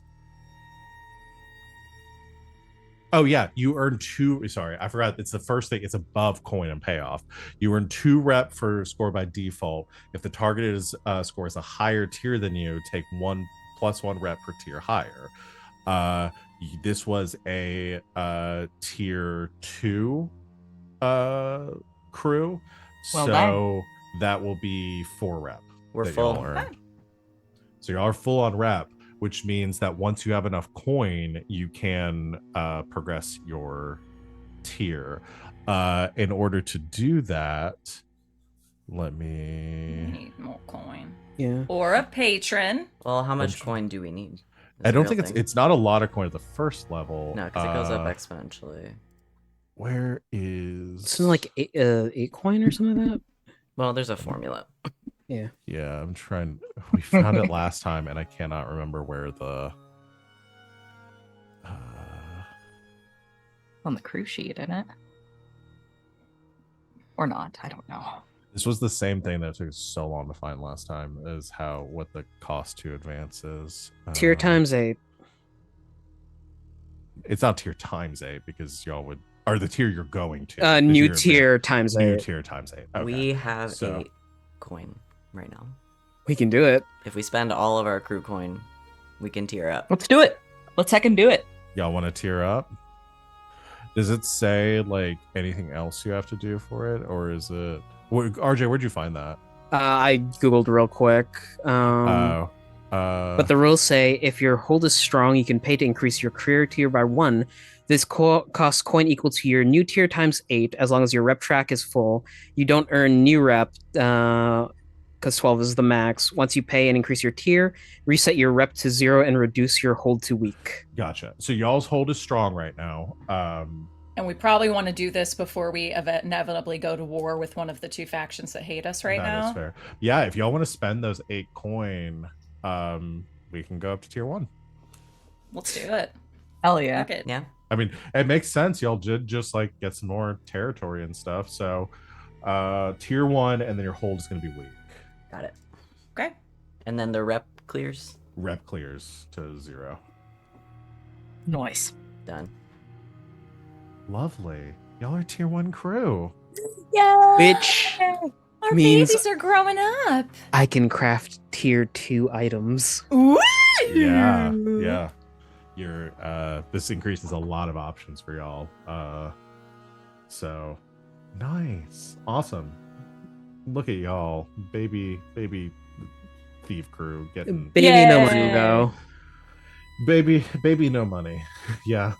Oh yeah, you earn 2. Sorry, I forgot. It's the first thing. It's above coin and payoff. You earn 2 rep for score by default. If the targeted score is a higher tier than you, take 1+1 rep per tier higher. This was a tier 2 crew, Well so done. that will be 4 rep. We're that y'all full. earn. So y'all are full on rep, which means that once you have enough coin, you can progress your tier. In order to do that, let We me. need more coin. Yeah. Or a patron. Well, how much Bunch- coin do we need? Is I a don't real think thing. it's not a lot of coin at the first level. No, because it goes up exponentially. Where is? Something like 8 coin or something like that. Well, there's a formula. Yeah. Yeah, I'm trying. We found it last time, and I cannot remember where the. On the crew sheet, isn't it? Or not? I don't know. This was the same thing that took us so long to find last time. Is what the cost to advance is. Tier times 8. It's not tier times 8 because y'all would, or the tier you're going to. Is New your tier times new 8. tier times 8. Okay. We have So- 8 coin right now. We can do it. If we spend all of our crew coin, we can tier up. Let's do it. Let's heckin' do it. Y'all want to tier up? Does it say like anything else you have to do for it, or is it? RJ, where'd you find that? I googled real quick. But the rules say if your hold is strong, you can pay to increase your career tier by 1. This costs coin equal to your new tier times 8, as long as your rep track is full. You don't earn new rep because 12 is the max. Once you pay and increase your tier, reset your rep to 0 and reduce your hold to weak. Gotcha. So y'all's hold is strong right now. And we probably want to do this before we inevitably go to war with one of the 2 factions that hate us right That is now. fair. Yeah, if y'all want to spend those 8 coin, we can go up to tier 1. Let's do it. Hell yeah. Fuck it. Yeah. I mean, it makes sense. Y'all did just like get some more territory and stuff. So, tier 1, and then your hold is going to be weak. Got it. Okay. And then the rep clears Rep clears to 0. Nice. Done. Lovely. Y'all are tier 1 crew. Yeah. Which Our means- babies are growing up. I can craft tier 2 items. Ooh. Yeah. Yeah. This increases a lot of options for y'all. So nice. Awesome. Look at y'all. Baby thief crew getting Baby no Yay. money though. baby no money. Yeah.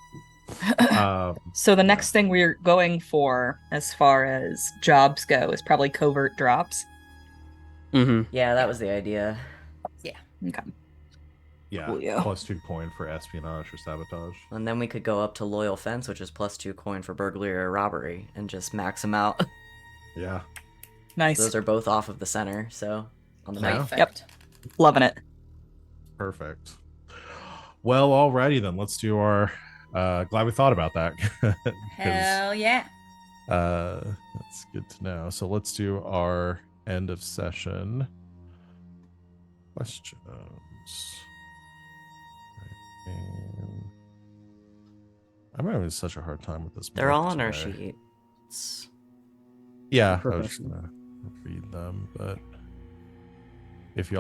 So the next thing we're going for, as far as jobs go, is probably covert drops. Mm-hmm. Yeah, that was the idea. Okay. yeah, Cool, yeah. +2 coin for espionage or sabotage. And then we could go up to loyal fence, which is +2 coin for burglary or robbery, and just max them out. Yeah. Nice. Those are both off of the center, so on the map. Perfect. Loving it. Perfect. Well, alrighty then. Let's do our glad we thought about that. 'Cause, Hell yeah. that's good to know. So let's do our end of session questions. And I'm having such a hard time with this. They're book all on our today. sheets. Yeah, I was just Professional. gonna read them, but if you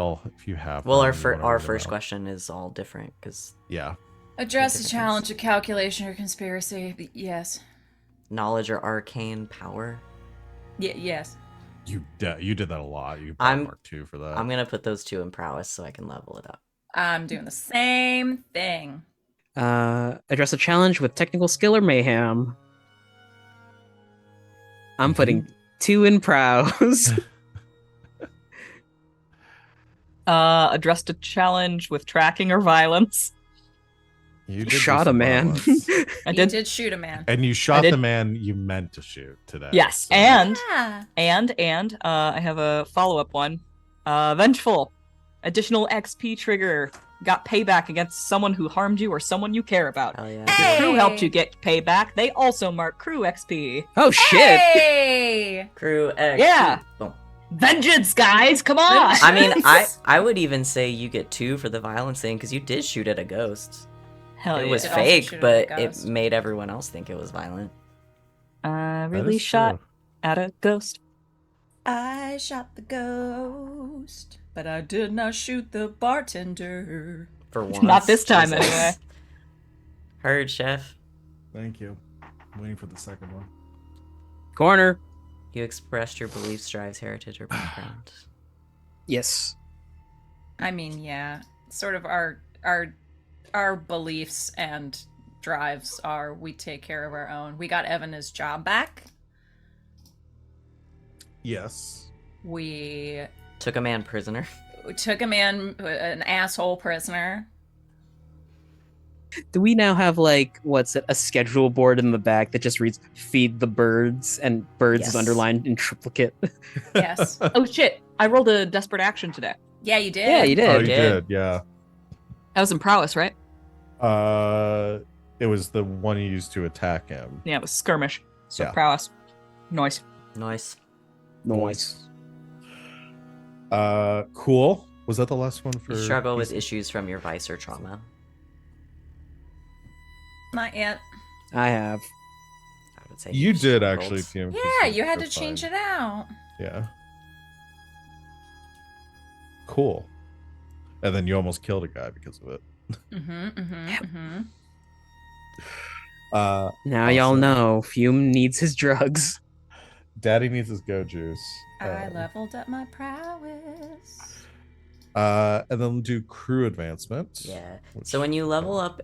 have, Well, them our and you wanna our read them first out. question is all different because Address a different things. challenge, a calculation, or conspiracy. Yes. knowledge or arcane power. Yes. You did that a lot. You I'm- mark 2 for that. I'm gonna put those 2 in prowess so I can level it up. I'm doing the same thing. Address a challenge with technical skill or mayhem. I'm putting 2 in prowess. Addressed a challenge with tracking or violence. You did Shot do a some man. violence. I You did. did shoot a man. And you shot did- the man you meant to shoot today. Yes, so- and Yeah. I have a follow-up one. Vengeful. Additional XP trigger. Got payback against someone who harmed you or someone you care about. Hell yeah. If your crew Hey! helped you get payback, they also mark crew XP. Oh shit! Hey! Crew X. Yeah. Boom. Vengeance, guys! Come on! I mean, I would even say you get 2 for the violence thing because you did shoot at a ghost. Hell It yeah. was It also fake, shoot at but a it ghost. made everyone else think it was violent. That really is shot true. at a ghost. I shot the ghost, but I did not shoot the bartender. For once. Not this time, Jesus. anyway. Heard, chef. Thank you. I'm waiting for the second one. Corner. You expressed your beliefs, drives, heritage, or background. Yes. I mean, yeah, sort of our beliefs and drives are we take care of our own. We got Evan his job back. Yes. We Took a man prisoner. took a man, an asshole prisoner. Do we now have like a schedule board in the back that just reads "feed the birds" and "birds" Yes. is underlined in triplicate? Yes. Oh shit! I rolled a desperate action today. Yeah, you did. Yeah, you did. Oh, you did. did. Yeah. That was in prowess, right? It was the one you used to attack him. Yeah, it was skirmish. So Yeah. prowess. Nice. Nice. Nice. Cool. Was that the last one for? You struggle with PC? issues from your vice or trauma. Not yet. I have. I would say You did actually, struggled. Fume. Yeah, you had to change it out. Yeah. Cool. And then you almost killed a guy because of it. Now y'all Awesome. know Fume needs his drugs. Daddy needs his go juice. I leveled up my prowess. And then do crew advancement. Yeah. which- So when you level up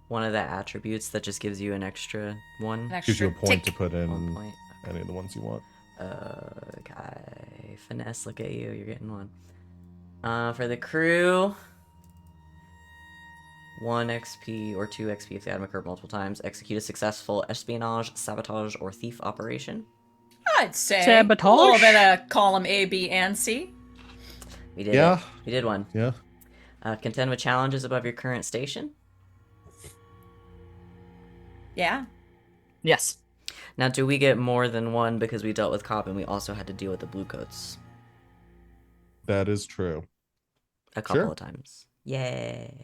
one of the attributes, that just gives you an extra one. An gives you a extra point tick. to put in 1 point. any of the ones you want. Okay. Finesse, look at you. You're getting one. For the crew, 1 XP or 2 XP if the item occurred multiple times. Execute a successful espionage, sabotage, or thief operation. I'd say Sabotage? a little bit of column A, B, and C. We did Yeah. it. We did one. Yeah. Contend with challenges above your current station. Yeah. Yes. Now, do we get more than one because we dealt with cop and we also had to deal with the blue coats? That is true. a couple Sure. of times. Yay.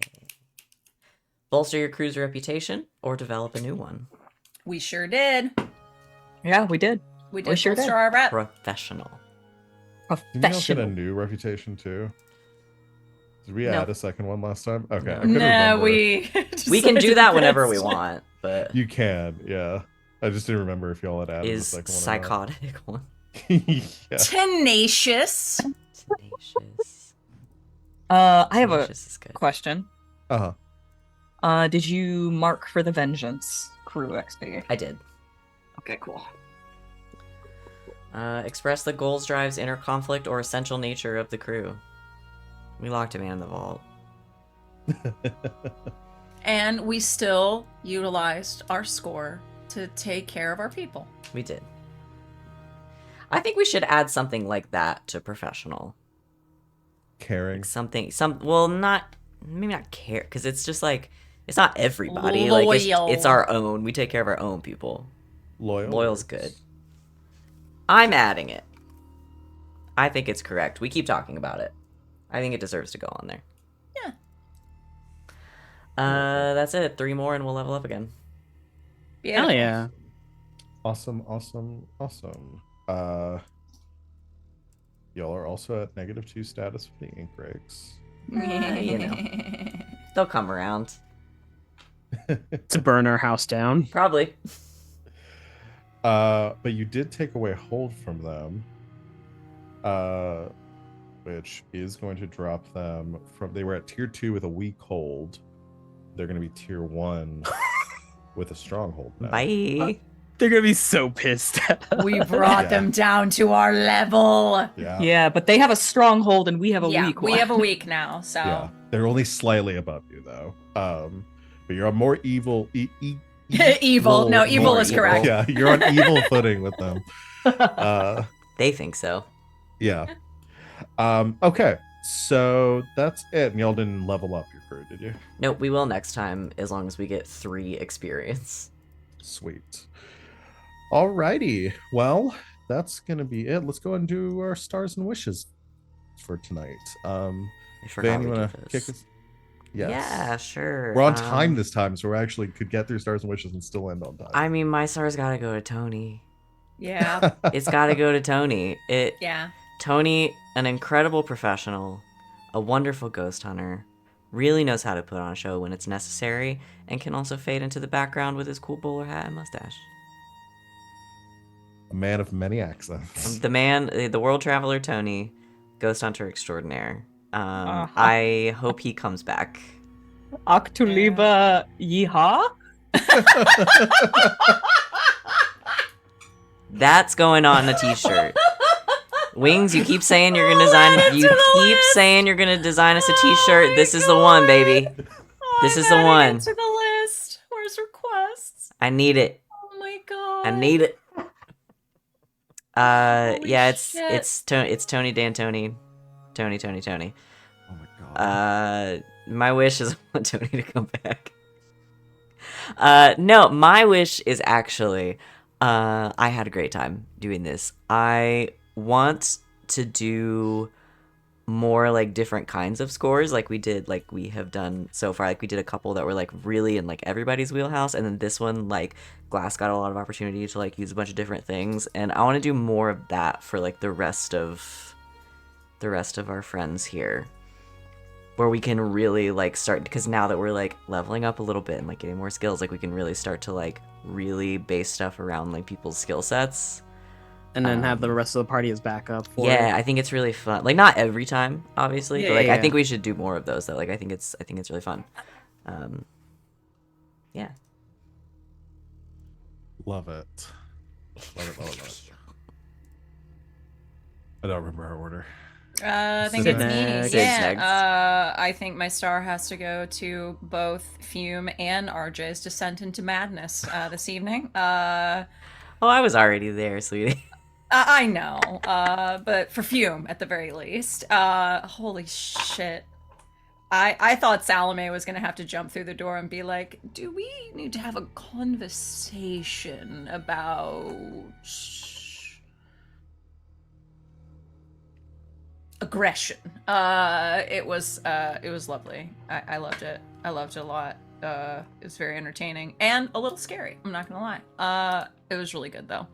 Bolster your crew's reputation or develop a new one. We sure did. Yeah, we did. We did sure bolster did. our rep. Professional. Did you guys get a Professional. new reputation too? Did we No. add a second one last time? Okay, No. I couldn't No, remember. we. We can do decided that whenever we against it. want, but You can, yeah. I just didn't remember if y'all had added is the second psychotic one. one. Or not. Yeah. Tenacious. Tenacious. I have a Tenacious is good. question. Uh-huh. Did you mark for the Vengeance crew XP? I did. Okay, cool. Express the goals, drives, inner conflict, or essential nature of the crew. We locked a man in the vault. And we still utilized our score to take care of our people. We did. I think we should add something like that to professional. Caring. Like maybe not care, because it's just like, it's not everybody. Like, it's Loyal. our own. We take care of our own people. Loyal. Loyal's works. good. I'm adding it. I think it's correct. We keep talking about it. I think it deserves to go on there. Yeah. That's it. 3 more and we'll level up again. Hell yeah. Awesome. Y'all are also at -2 status for the ink breaks. You know. They'll come around. To burn our house down. Probably. But you did take away hold from them, which is going to drop them from. They were at tier 2 with a weak hold. They're going to be tier 1 with a strong hold now. Bye. They're gonna be so pissed. We brought Yeah. them down to our level. Yeah. Yeah, but they have a stronghold and we have a weak we one. have a week now, so. Yeah. They're only slightly above you though. But you're on more evil. Evil. No, evil more is correct. Yeah, you're on evil footing with them. They think so. Yeah. Okay. So that's it. And y'all didn't level up your crew, did you? Nope, we will next time as long as we get 3 experience. Sweet. Alrighty. Well, that's gonna be it. Let's go and do our stars and wishes for tonight. I forgot Van, you we wanna did kick this. us? Yes. Yeah, sure. We're on time this time, so we actually could get through stars and wishes and still end on time. I mean, my star's gotta go to Tony. Yeah. It's gotta go to Tony. Yeah. Tony, an incredible professional, a wonderful ghost hunter, really knows how to put on a show when it's necessary, and can also fade into the background with his cool bowler hat and mustache. A man of many accents. The world traveler Tony, ghost hunter extraordinaire. Uh-huh. I hope he comes back. Aktuliba Yeehaw? That's going on a t-shirt. Wings, you keep saying you're gonna design. You keep saying you're gonna design us a t-shirt. Oh This my is the one, God. baby. This is the one. To the list. Where's requests? I need it. Oh my god. I need it. Holy Yeah, shit. it's Tony D'Antoni. Tony. Oh my god. My wish is I want Tony to come back. No, my wish is actually, I had a great time doing this. I want to do more like different kinds of scores like we have done so far. Like we did a couple that were like really in like everybody's wheelhouse, and then this one, like Glass got a lot of opportunity to like use a bunch of different things, and I want to do more of that for like the rest of our friends here, where we can really like start, because now that we're like leveling up a little bit and like getting more skills, like we can really start to like really base stuff around like people's skill sets. And then have the rest of the party as backup for Yeah, it. I think it's really fun. Like not every time, obviously, Yeah, but like yeah, I think yeah. we should do more of those. Though, like I think it's really fun. Yeah. Love it. Love it. I don't remember our order. I think Sid's it's me. next. Sid's Yeah. next. I think my star has to go to both Fume and RJ's descent into madness this evening. Oh, I was already there, sweetie. I know, but for Fume at the very least. Holy shit. I thought Salome was gonna have to jump through the door and be like, do we need to have a conversation about aggression. It was lovely. I loved it. I loved it a lot. It was very entertaining and a little scary. I'm not gonna lie. It was really good though.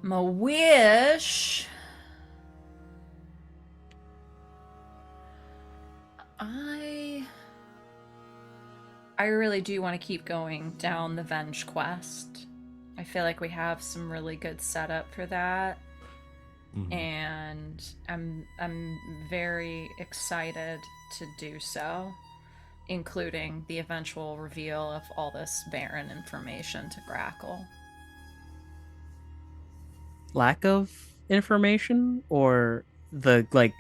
My wish. I really do want to keep going down the Venge quest. I feel like we have some really good setup for that. And I'm very excited to do so, including the eventual reveal of all this Baron information to Grackle. Lack of information, or the like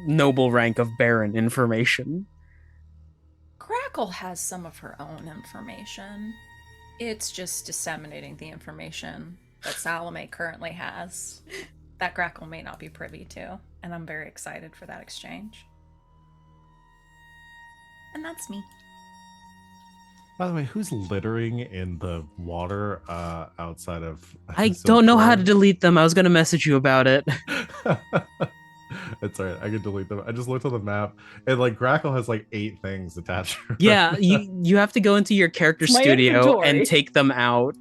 noble rank of Baron information? Grackle has some of her own information. It's just disseminating the information that Salome currently has that Grackle may not be privy to, and I'm very excited for that exchange. And that's me. By the way, who's littering in the water outside of... I don't know how to Silkshore? delete them. I was going to message you about it. It's alright, I can delete them. I just looked on the map, and like Grackle has like 8 things attached. Yeah, you have to go into your character It's my studio inventory. and take them out.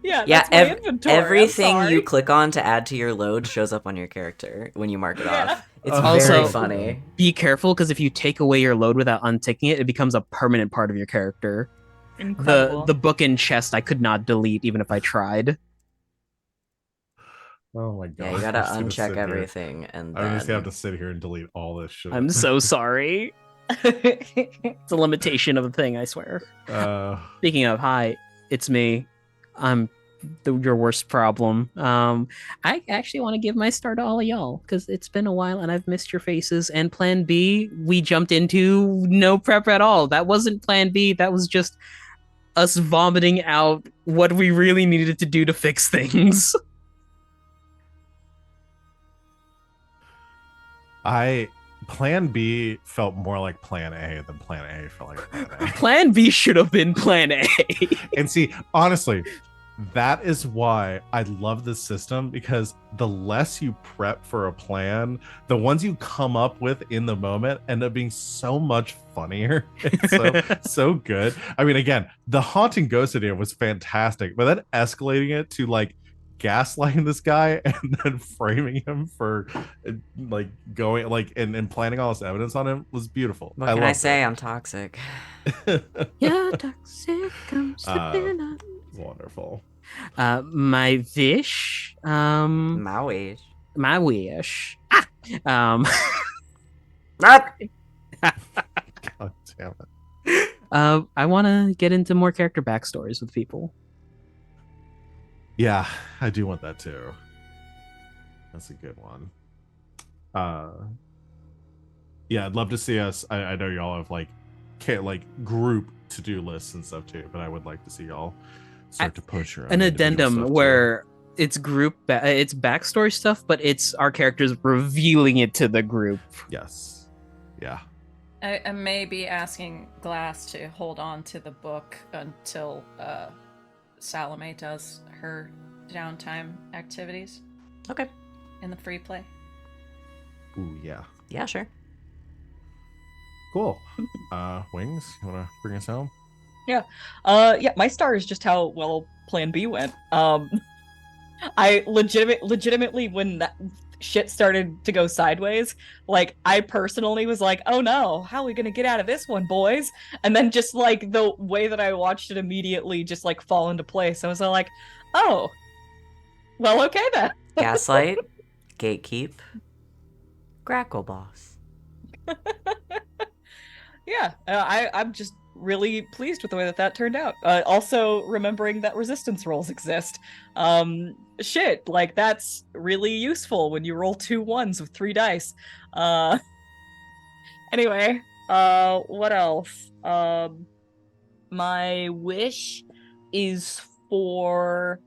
Yeah, Yeah, that's my inventory. I'm everything sorry. you click on to add to your load shows up on your character when you mark it Yeah. off. It's Also- very funny. Be careful, because if you take away your load without unticking it, it becomes a permanent part of your character. Incredible. The book and chest I could not delete even if I tried. Oh my god. Yeah, you I'm gotta just gonna sit uncheck here. everything, and I'm just gonna have then to sit here and delete all this shit. I'm so sorry. It's a limitation of a thing, I swear. Speaking of, hi, it's me. I'm your worst problem. I actually want to give my star to all of y'all, because it's been a while and I've missed your faces. And Plan B, we jumped into no prep at all. That wasn't Plan B. That was just us vomiting out what we really needed to do to fix things. Plan B felt more like Plan A than Plan A felt like Plan A. Plan B should have been Plan A. And see, honestly, that is why I love this system, because the less you prep for a plan, the ones you come up with in the moment end up being so much funnier. It's so good. I mean, again, the haunting ghost idea was fantastic, but then escalating it to like gaslighting this guy and then framing him for like going like and planting all this evidence on him was beautiful. what can I loved say? it. I'm toxic. Yeah, toxic, I'm slipping up. Wonderful. My wish, Maui. my wish. Ah! God damn it. I want to get into more character backstories with people. Yeah, I do want that too. That's a good one. Yeah, I'd love to see us. I know y'all have like group to-do lists and stuff too, but I would like to see y'all start to push your own An individual addendum stuff, too. where it's it's backstory stuff, but it's our characters revealing it to the group. Yes. Yeah. I may be asking Glass to hold on to the book until Salome does her downtime activities Okay. in the free play. Ooh, yeah. Yeah, sure. Cool. Wings, you wanna bring us home? Yeah, my star is just how well Plan B went. I legitimately, when that shit started to go sideways, like, I personally was like, oh no, how are we gonna get out of this one, boys? And then just, like, the way that I watched it immediately just, like, fall into place, I was like, oh, well, okay then. Gaslight, Gatekeep, Grackle Boss. Yeah, I'm just really pleased with the way that turned out. Also, remembering that resistance rolls exist. Shit, like, that's really useful when you roll 2 1s with 3 dice. Anyway, what else? My wish is for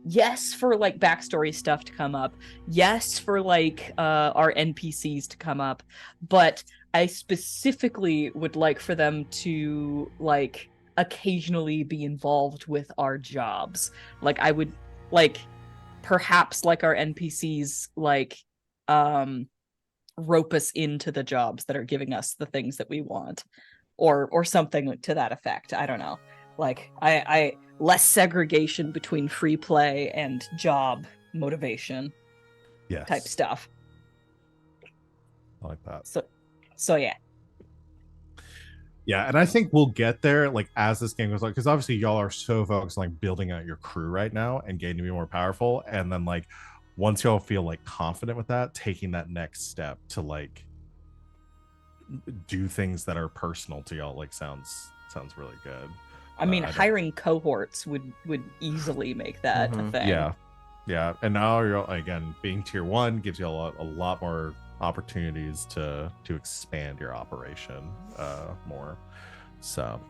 like backstory stuff to come up. Yes, for like our NPCs to come up, but I specifically would like for them to like occasionally be involved with our jobs. Like, I would like perhaps like our NPCs like rope us into the jobs that are giving us the things that we want, or something to that effect. I don't know. Like I less segregation between free play and job motivation Yes. type stuff. I like that. So yeah. Yeah, and I think we'll get there like as this game goes on, because obviously y'all are so focused on like building out your crew right now and getting to be more powerful, and then like once y'all feel like confident with that, taking that next step to like do things that are personal to y'all like sounds really good. I mean, I don't- hiring cohorts would easily make that a Mhm. thing. Yeah, and now you're again being tier 1 gives you a lot more opportunities to expand your operation more. So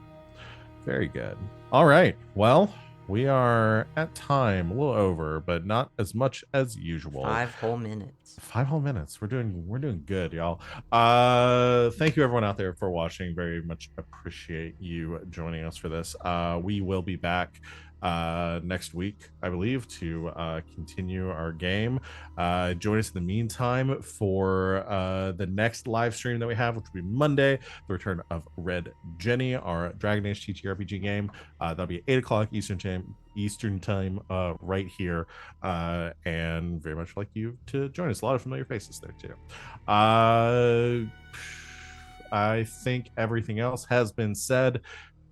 very good. All right, well, we are at time, a little over, but not as much as usual. 5 whole minutes. 5 whole minutes. We're doing good, y'all. Thank you everyone out there for watching. Very much appreciate you joining us for this. We will be back next week, I believe, to continue our game. Join us in the meantime for the next live stream that we have, which will be Monday, the return of Red Jenny, our Dragon Age TTRPG game. That'll be 8 o'clock Eastern time right here, and very much like you to join us. A lot of familiar faces there too. I think everything else has been said.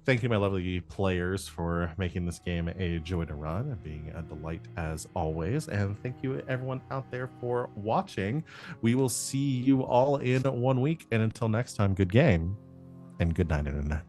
Thank you, my lovely players, for making this game a joy to run and being a delight as always. And thank you, everyone out there, for watching. We will see you all in 1 week. And until next time, good game and good night, Internet.